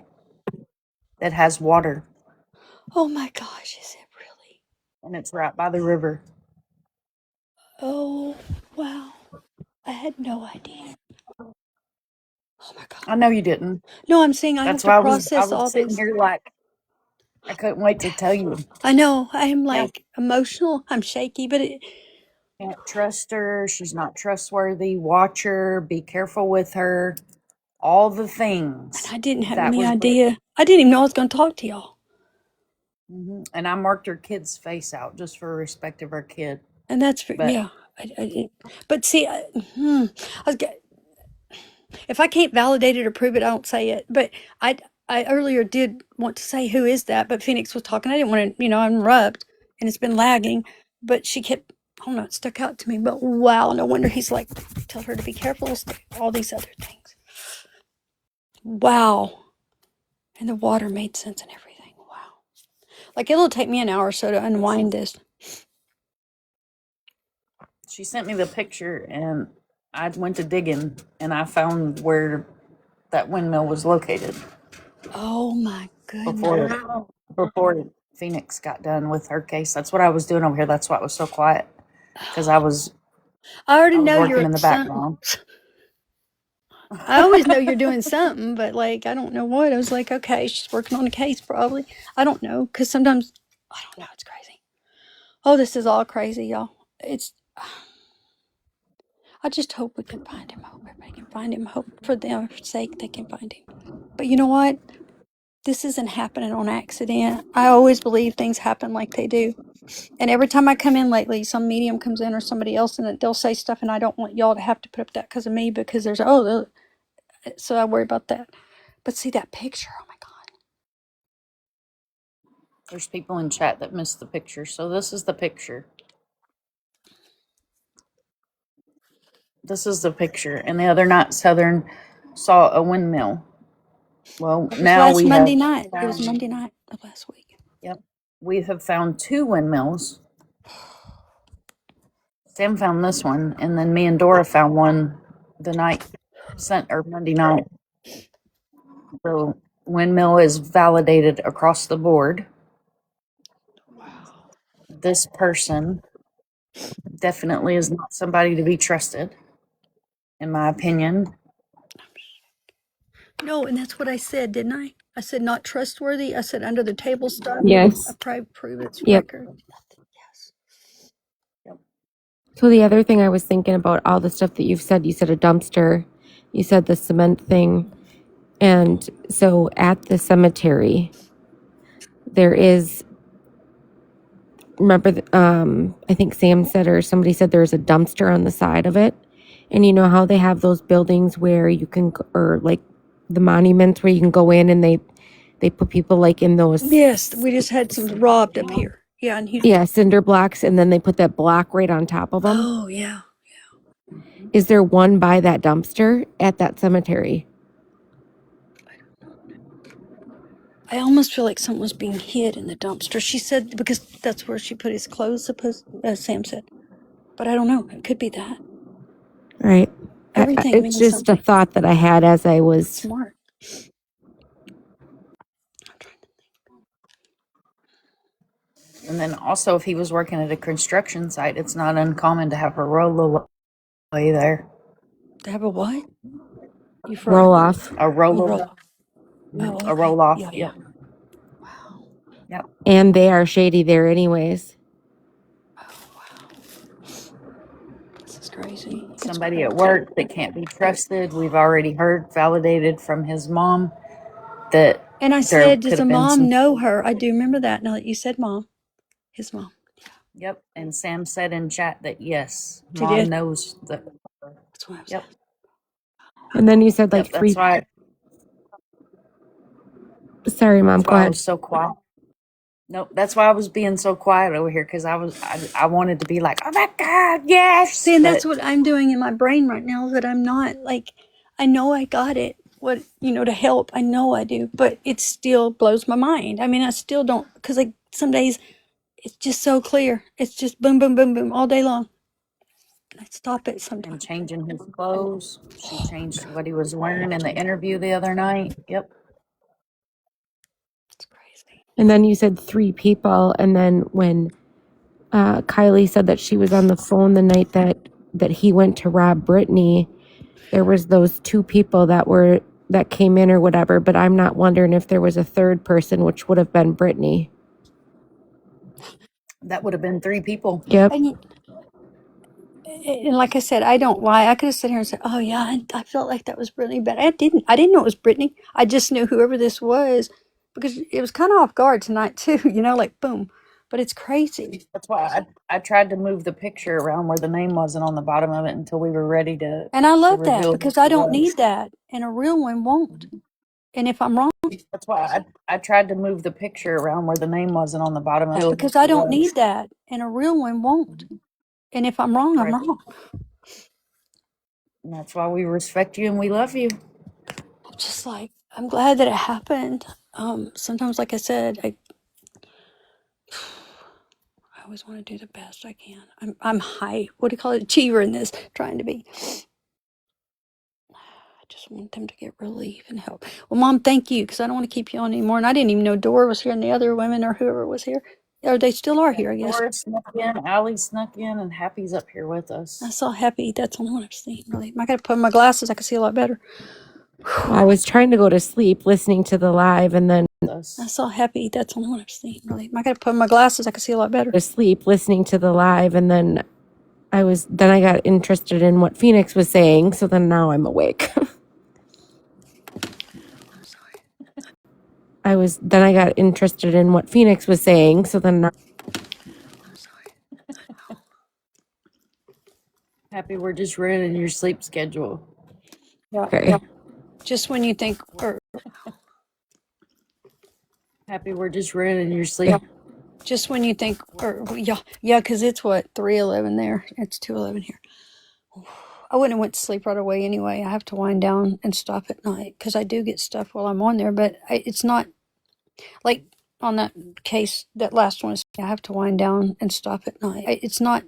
that has water, Oh my gosh, is it really? and it's right by the river. Oh, wow. I had no idea. Oh my God. I know you didn't. No, I'm saying I have That's to why I process was all sitting this. here like I couldn't wait to tell you. I know. I am Yeah, like emotional. I'm shaky, but can't trust her. She's not trustworthy. Watch her. Be careful with her. All the and things I didn't have that any was idea. I didn't even know I was going to talk to y'all. And I marked her kid's face out just for respect of her kid. And that's for, But yeah. But see, I was, if I can't validate it or prove it, I don't say it. But I, I earlier did want to say who is that, but Phoenix was talking. I didn't want to, interrupt, and it's been lagging. But she kept, I don't know, it stuck out to me. But wow, no wonder he's like, tell her to be careful. All these other things. Wow, and the water made sense and everything. Wow, like it'll take me an hour or so to unwind this. she sent me the picture, and I went to digging, and I found where that windmill was located Oh my goodness. before Phoenix got done with her case. That's what I was doing over here. That's why it was so quiet, because I was I already I was know you're working in at the something. background. I always know you're doing something, but like I don't know what. I was like, okay, she's working on a case probably. I don't know because sometimes I don't know. It's crazy. Oh, this is all crazy, y'all. It's. I just hope we can find him. I hope everybody can find him. Hope for their sake they can find him. But you know what? This isn't happening on accident. I always believe things happen like they do. And every time I come in lately, some medium comes in or somebody else, and they'll say stuff, and I don't want y'all to have to put up that because of me because there's so I worry about that. But see that picture? Oh my God. There's people in chat that missed the picture, so this is the picture. This is the picture. And the other night, Southern saw a windmill. Well, It was now last we Monday have night. It was found, Monday night of last week. yep, we have found two windmills. Sam found this one, and then me and Dora found one the night sent or Monday night. So windmill is validated across the board. This person definitely is not somebody to be trusted, in my opinion. No, and that's what I said, didn't I? I said not trustworthy. I said under the table stuff. I Yes. probably prove its Yep. record. Yes. Yep. So the other thing I was thinking about all the stuff that you said a dumpster, you said the cement thing. And so at the cemetery, there is, remember, I think Sam said, or somebody said there's a dumpster on the side of it. And you know how they have those buildings where you can, or like the monuments where you can go in and they put people like in those, Yes, we just had some robbed up here. Yeah, and he. yeah, cinder blocks, and then they put that block right on top of them. Oh yeah. Is there one by that dumpster at that cemetery? I almost feel like something was being hid in the dumpster. She said because that's where she put his clothes. Supposed, as Sam said, but I don't know. It could be that. Right. Everything It's means just a something. thought that I had as I was. Smart. And then also, if he was working at a construction site, it's not uncommon to have a rolloaway there. To have a what? You Roll off. A roll, Oh, a okay. roll off. Yeah. Yep. Yep. And they are shady there, anyways. Oh, wow. This is crazy. Somebody at work that can't be trusted. We've already heard validated from his mom that And I there said, does could the have been mom some. know her? I do remember that now that you said mom. His mom. Yep. And Sam said in chat that yes, She mom did? knows that. That's what I was Yep. asking. And then you said like Yep. That's why. Sorry, Mom, That's go why I ahead. was so quiet. Nope. That's why I was being so quiet over here because I wanted to be like, oh my God, yes. See, and that's what I'm doing in my brain right now, that I'm not like, I know I got it, what, to help. I know I do, but it still blows my mind. I mean, I still don't, because like some days it's just so clear. It's just boom, boom, boom, boom all day long. I stop it sometimes. And changing his clothes. She changed what he was wearing in the interview the other night. Yep. It's crazy. And then you said 3 people. And then when Kylie said that she was on the phone the night that he went to rob Brittany, there was those 2 people that came in or whatever. But I'm not wondering if there was a third person, which would have been Brittany. That would have been 3 people. Yep. And like I said, I don't lie. I could have sat here and said, "Oh yeah, I felt like that was Brittany," but I didn't. I didn't know it was Brittany. I just knew whoever this was because it was kind of off guard tonight too. Like boom. But it's crazy. That's why I tried to move the picture around where the name wasn't on the bottom of it until we were ready to And I love that reveal because who I it don't was. need that, and a real one won't. And if I'm wrong, That's why I tried to move the picture around where the name wasn't on the bottom of it because I don't need that, and a real one won't. And if I'm wrong, I'm Right. wrong. And that's why we respect you and we love you. Just like I'm glad that it happened. Sometimes, like I said, I always want to do the best I can. I'm high. What do you call it? Achiever in this, trying to be. I just want them to get relief and help. Well, Mom, thank you, because I don't want to keep you on anymore. And I didn't even know Dora was here and the other women or whoever was here. Or they still are here, I guess. Laura snuck in, Allie snuck in, and Happy's up here with us. I saw Happy. That's the only one I've seen. Really, I got to put on my glasses. I can see a lot better. I was trying to go to sleep listening to the live and then I saw Happy. That's the only one I've seen. Really, I got to put on my glasses. I can see a lot better. to sleep listening to the live and then I got interested in what Phoenix was saying, so then now I'm awake. I got interested in what Phoenix was saying, so then now I'm sorry. Happy, we're just ruining your sleep schedule. Yeah. okay. Yeah. Just when you think, Happy, we're just ruining your sleep. yeah. Just when you think, yeah, because it's what 3:11 there. It's 2:11 here. I wouldn't have went to sleep right away anyway. I have to wind down and stop at night because I do get stuff while I'm on there. But it's not like on that case. That last one is I have to wind down and stop at night. It's not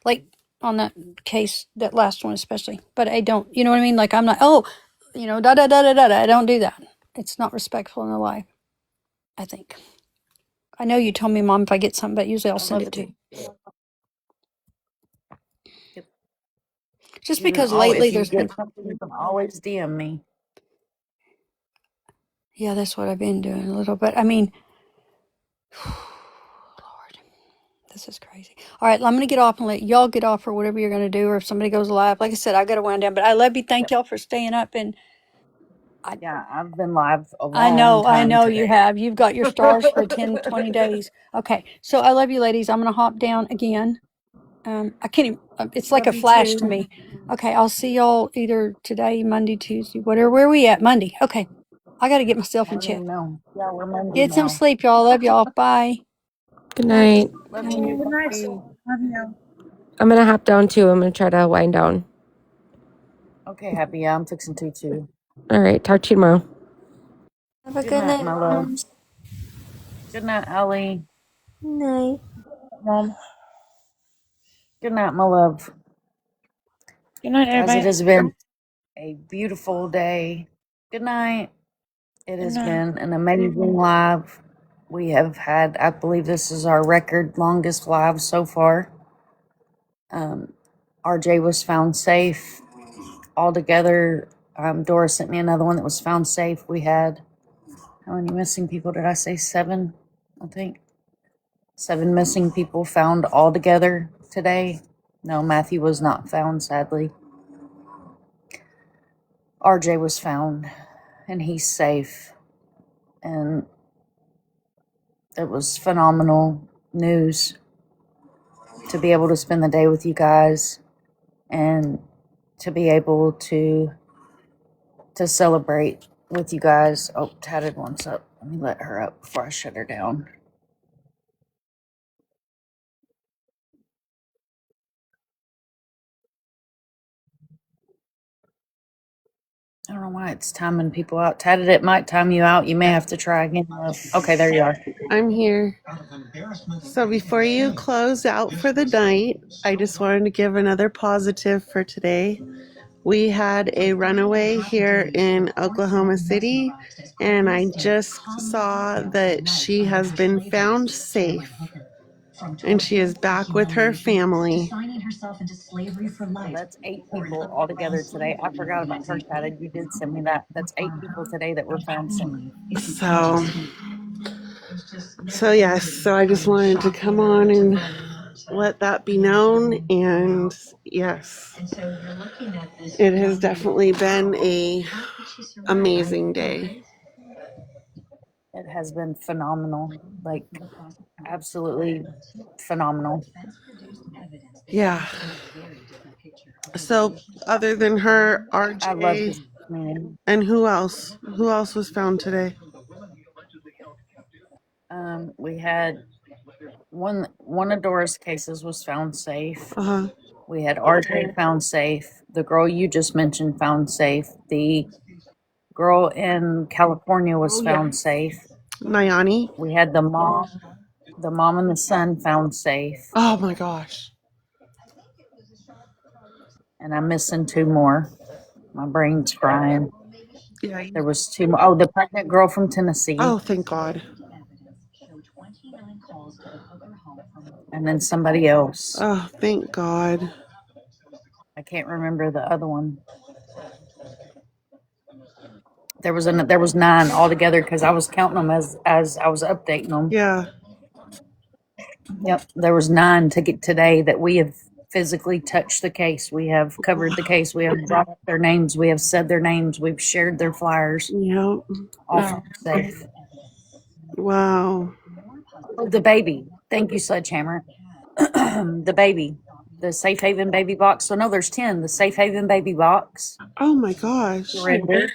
like on that case. That last one especially. But I don't. You know what I mean? Like I'm not. Oh, da da da da da. I don't do that. It's not respectful in the life. I think. I know you told me, Mom, if I get something, but usually I'll send it to you. Yep. Just because lately there's been something, you can always DM me. Yeah, that's what I've been doing a little bit. I mean, Lord, this is crazy. All right, I'm going to get off and let y'all get off or whatever you're going to do, or if somebody goes live. Like I said, I got to wind down, but I love you. Thank y'all for staying up. And Yeah, I've been live a I long time know today. you have. You've got your stars for 10, 20 days. Okay, so I love you, ladies. I'm going to hop down again. I can't even, it's like Love a you flash too. to me. Okay, I'll see y'all either today, Monday, Tuesday, whatever. Where are we at? Monday. Okay, I got to get myself I in don't check. even know. Yeah, we're Monday Get some now. sleep, y'all. Love y'all. Bye. Good night. Love you. Good night. Bye. Love you. I'm gonna hop down too. I'm gonna try to wind down. Okay, Happy. Yeah, I'm fixing to too. All right, talk to you tomorrow. Have a Good good night, night. my love. Good night, Allie. Night. Mom. Good night, my love. Good night, Guys, it everybody. has been a beautiful day. Good night. It Good has night. been an amazing live. We have had, I believe this is our record longest live so far. RJ was found safe. Altogether, Dora sent me another one that was found safe. We had, how many missing people did I say? 7, I think. 7 missing people found altogether today. No, Matthew was not found, sadly. RJ was found, and he's safe. And it was phenomenal news to be able to spend the day with you guys and to be able to celebrate with you guys. Oh, Tatted wants up. Let me let her up before I shut her down. I don't know why it's timing people out. Tatted, it might time you out. You may have to try again. Okay, there you are. I'm here. So before you close out for the night, I just wanted to give another positive for today. We had a runaway here in Oklahoma City, and I just saw that she has been found safe and she is back with her family. So that's 8 people altogether today. I forgot about her, Tatted. You did send me that. That's 8 people today that were found safe. So yes, so I just wanted to come on and let that be known. And yes, it has definitely been a amazing day. It has been phenomenal. Like, absolutely phenomenal. Yeah. So other than her, I love RJ, this man. and who else? Who else was found today? We had one of Dora's cases was found safe. Uh-huh. We had RJ found safe. The girl you just mentioned found safe. The girl in California was found safe. Nayani? We had the mom and the son found safe. Oh my gosh. And I'm missing 2 more. My brain's frying. Yeah. There was 2 more. Oh, the pregnant girl from Tennessee. Oh, thank God. And then somebody else. Oh, thank God. I can't remember the other one. There was 9 altogether because I was counting them as I was updating them. Yeah. Yep, there was 9 to get today that we have physically touched the case. We have covered the case. We have brought up their names. We have said their names. We've shared their flyers. Yep. All safe. Wow. Oh, the baby. Thank you, Sledgehammer. The baby. The Safe Haven baby box. So no, there's 10. The Safe Haven baby box. Oh my gosh. Surrendered.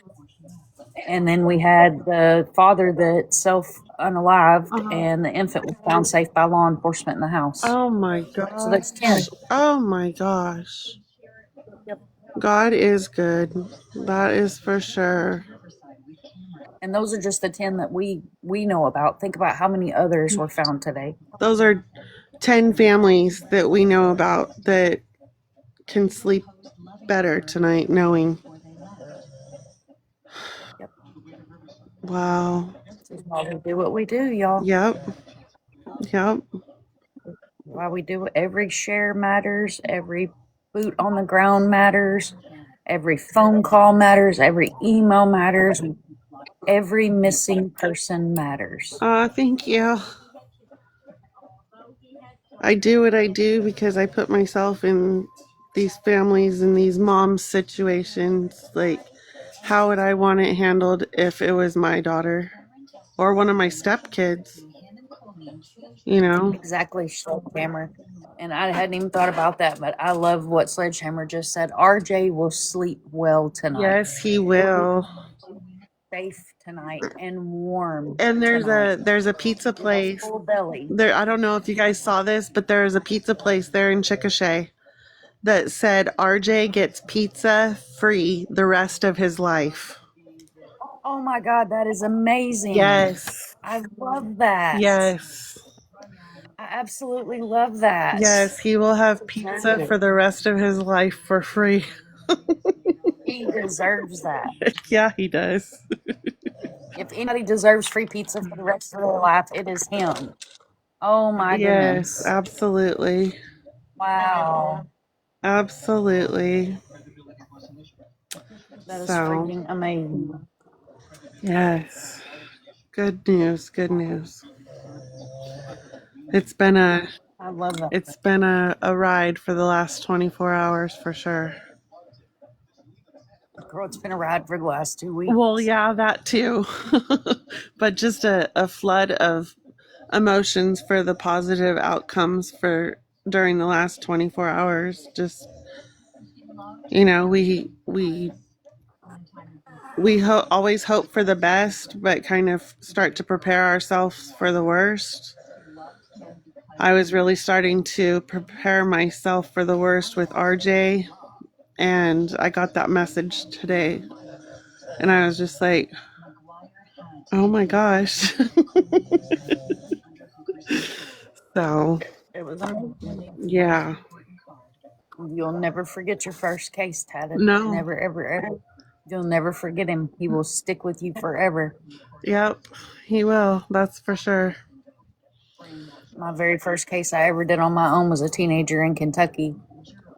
And then we had the father that's self unalived, and the infant was found safe by law enforcement in the house. Oh my So gosh. that's 10. Oh my gosh. Yep. God is good. That is for sure. And those are just the 10 that we know about. Think about how many others were found today. Those are 10 families that we know about that can sleep better tonight knowing. Yep. Wow. This is why we do what we do, y'all. Yep. Yep. Why we do it. Every share matters. Every boot on the ground matters. Every phone call matters. Every email matters. Every missing person matters. Thank you. I do what I do because I put myself in these families and these moms situations. Like, how would I want it handled if it was my daughter or one of my stepkids? You know? Exactly, Sledgehammer. And I hadn't even thought about that, but I love what Sledgehammer just said. RJ will sleep well tonight. Yes, he will. Safe tonight and warm. And tonight. there's a pizza place. Full belly. There, I don't know if you guys saw this, but there is a pizza place there in Chickasha that said RJ gets pizza free the rest of his life. Oh my God, that is amazing. Yes. I love that. Yes. I absolutely love that. Yes, he will have pizza Deserve for it. the rest of his life for free. He deserves that. Yeah, he does. If anybody deserves free pizza for the rest of their life, it is him. Oh my Yes, goodness. absolutely. Wow. Absolutely. That is So, freaking amazing. yes. Good news, good news. It's been a I love that. it's been a ride for the last 24 hours for sure. Girl, it's been a ride for the last 2 weeks. Well, yeah, that too. But just a flood of emotions for the positive outcomes for during the last 24 hours. Just, we always hope for the best, but kind of start to prepare ourselves for the worst. I was really starting to prepare myself for the worst with RJ, and I got that message today, and I was just like, oh my gosh. So, It was amazing. yeah. You'll never forget your first case, Tatted. No. Never, ever, ever. You'll never forget him. He will stick with you forever. Yep. He will. That's for sure. My very first case I ever did on my own was a teenager in Kentucky.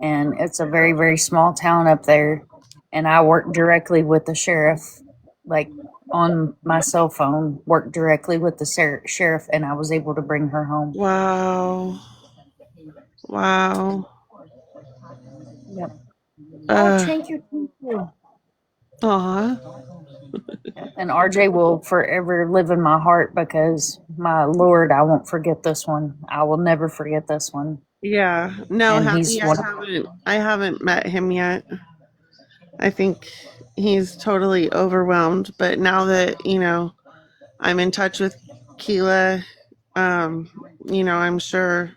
And it's a very, very small town up there. And I worked directly with the sheriff, like on my cell phone, worked directly with the sheriff, and I was able to bring her home. Wow. Wow. Yep. Oh, Uh, thank you. Thank you. aw. And RJ will forever live in my heart because, my Lord, I won't forget this one. I will never forget this one. Yeah. No, And he's yeah, one. I haven't met him yet. I think he's totally overwhelmed, but now that, I'm in touch with Keela, um, I'm sure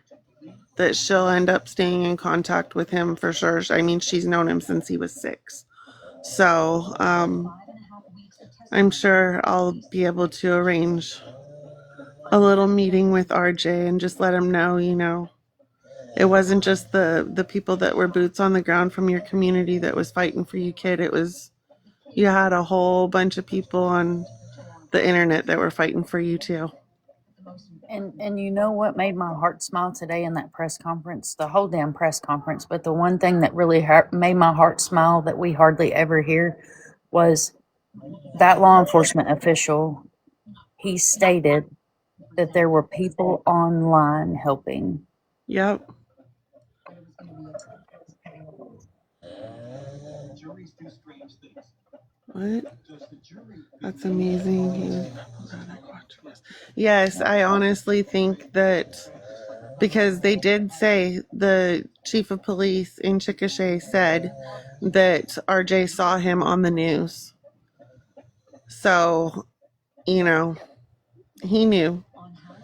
that she'll end up staying in contact with him for sure. I mean, she's known him since he was 6. So, I'm sure I'll be able to arrange a little meeting with RJ and just let him know, it wasn't just the people that were boots on the ground from your community that was fighting for you, kid. It was you had a whole bunch of people on the internet that were fighting for you too. And you know what made my heart smile today in that press conference? The whole damn press conference, but the one thing that really made my heart smile that we hardly ever hear was that law enforcement official. He stated that there were people online helping. Yep. What? That's amazing. Yes, I honestly think that because they did say the chief of police in Chickasha said that RJ saw him on the news. So, he knew.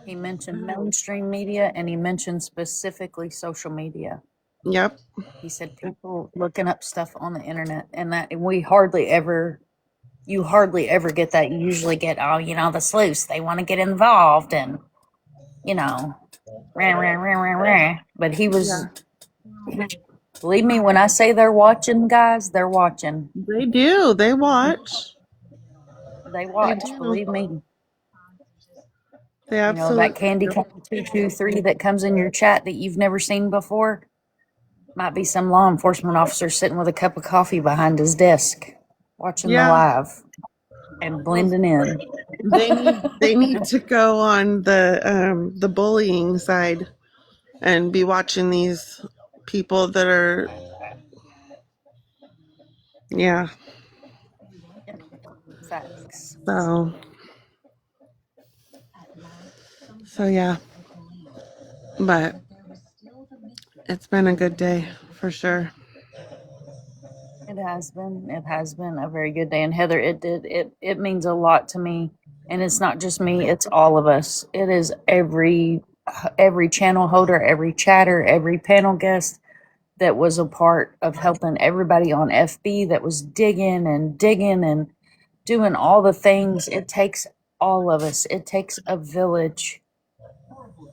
He mentioned mainstream media and he mentioned specifically social media. Yep. He said people looking up stuff on the internet, and that you hardly ever get that. You usually get, oh, the sleuths, they want to get involved and, rah, rah, rah, rah, rah. But he was, Yeah. believe me, when I say they're watching, guys, they're watching. They do. They watch. They They watch, do. believe me. They That absolutely candy do. cane 223 that comes in your chat that you've never seen before might be some law enforcement officer sitting with a cup of coffee behind his desk watching the Yeah. live and blending in. They need to go on the bullying side and be watching these people that are yeah. Yep. Facts. So yeah. But it's been a good day for sure. It has been. It has been a very good day. And Heather, it means a lot to me. And it's not just me, it's all of us. It is every channel holder, every chatter, every panel guest that was a part of helping everybody on FB that was digging and doing all the things. It takes all of us. It takes a village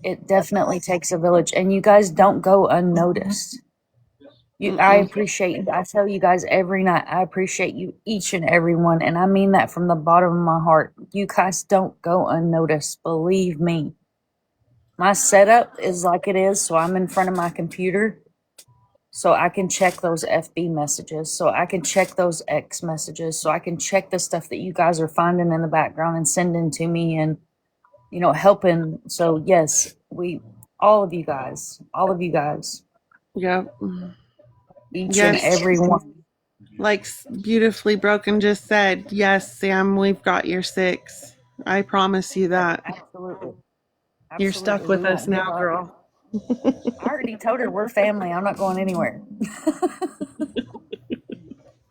It definitely takes a village, and you guys don't go unnoticed. I appreciate you. I tell you guys every night, I appreciate you, each and every one. And I mean that from the bottom of my heart. You guys don't go unnoticed. Believe me. My setup is like it is. So I'm in front of my computer. So I can check those FB messages. So I can check those X messages. So I can check the stuff that you guys are finding in the background and sending to me and, helping. So yes, all of you guys, Yep. each and Yes. every one. Like beautifully broken just said, yes, Sam, we've got your six. I promise you that. Absolutely. You're stuck Absolutely. We with us won't give now, up. girl. I already told her we're family. I'm not going anywhere.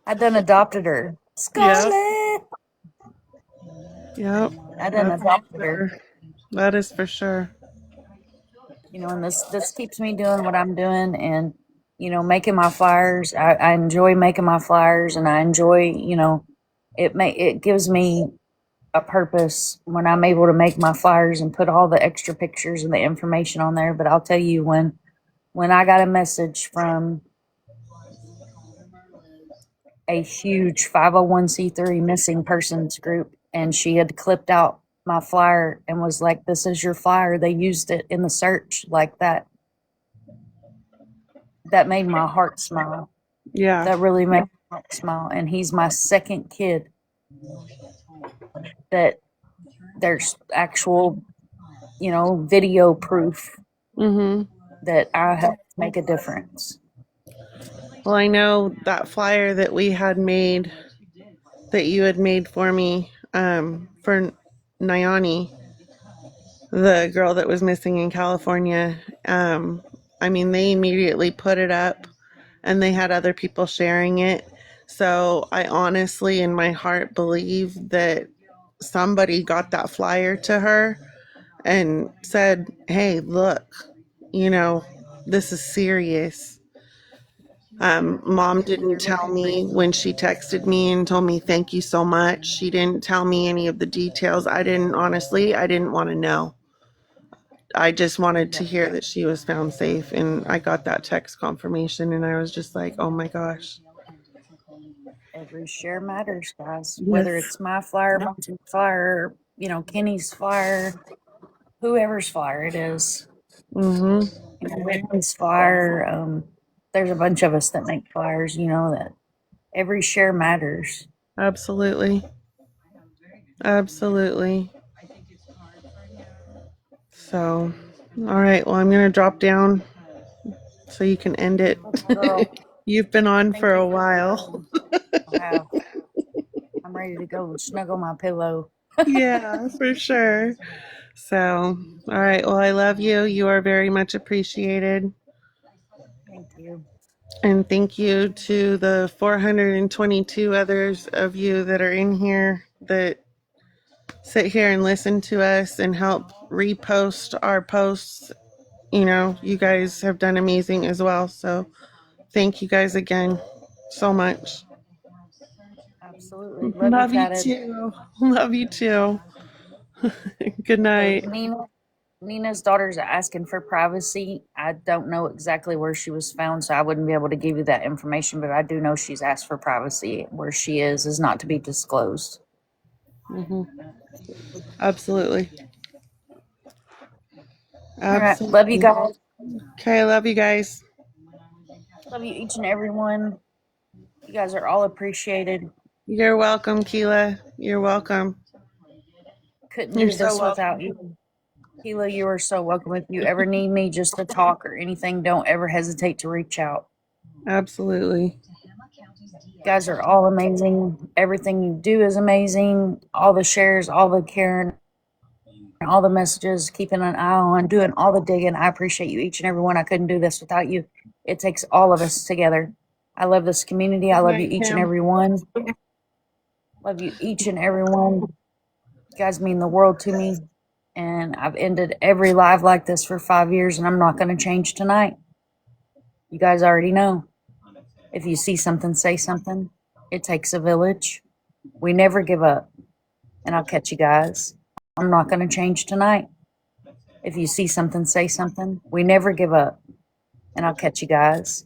I done adopted her. Yep. Scarlett! Yep. I done That's for adopted her. sure. That is for sure. And this keeps me doing what I'm doing and, making my flyers. I enjoy making my flyers and I enjoy, it gives me a purpose when I'm able to make my flyers and put all the extra pictures and the information on there. But I'll tell you when I got a message from a huge 501c3 missing persons group and she had clipped out my flyer and was like, this is your flyer. They used it in the search like that. That made my heart smile. Yeah. That really made my heart smile. And he's my second kid that there's actual, video proof Mm-hmm. that I helped make a difference. Well, I know that flyer that we had made, that you had made for me, for Nyani, the girl that was missing in California. I mean, they immediately put it up and they had other people sharing it. So I honestly, in my heart, believe that somebody got that flyer to her and said, hey, look, this is serious. Mom didn't tell me when she texted me and told me thank you so much. She didn't tell me any of the details. I didn't want to know. I just wanted to hear that she was found safe. And I got that text confirmation and I was just like, oh my gosh. Every share matters, guys. Whether Yes. it's my flyer, Monty's flyer, Kenny's flyer, whoever's flyer it is. Mm-hmm. Whitney's flyer. There's a bunch of us that make flyers, that every share matters. Absolutely. Absolutely. So, all right. Well, I'm going to drop down so you can end it. Girl, You've been on thank for you a for while. sharing. I have. I'm ready to go snuggle my pillow. Yeah, for sure. So, all right. Well, I love you. You are very much appreciated. Thank you. And thank you to the 422 others of you that are in here that sit here and listen to us and help repost our posts. You guys have done amazing as well. So, thank you guys again so much. Absolutely. Love you, Love you Tatted. too. Love you too. Good So night. Nina's daughter's asking for privacy. I don't know exactly where she was found, so I wouldn't be able to give you that information, but I do know she's asked for privacy. Where she is not to be disclosed. Hmm. Absolutely. All right. Love you Absolutely. guys. Okay, I love you guys. Love you each and every one. You guys are all appreciated. You're welcome, Keela. You're welcome. Couldn't You're do so this welcome. without you. Keela, you are so welcome. If you ever need me just to talk or anything, don't ever hesitate to reach out. Absolutely. You guys are all amazing. Everything you do is amazing. All the shares, all the caring, all the messages, keeping an eye on, doing all the digging. I appreciate you, each and every one. I couldn't do this without you. It takes all of us together. I love this community. I Good love you, night, each and Kim. every one. Love you, each and every one. You guys mean the world to me. And I've ended every live like this for 5 years, and I'm not going to change tonight. You guys already know. If you see something, say something. It takes a village. We never give up. And I'll catch you guys. I'm not going to change tonight. If you see something, say something. We never give up. And I'll catch you guys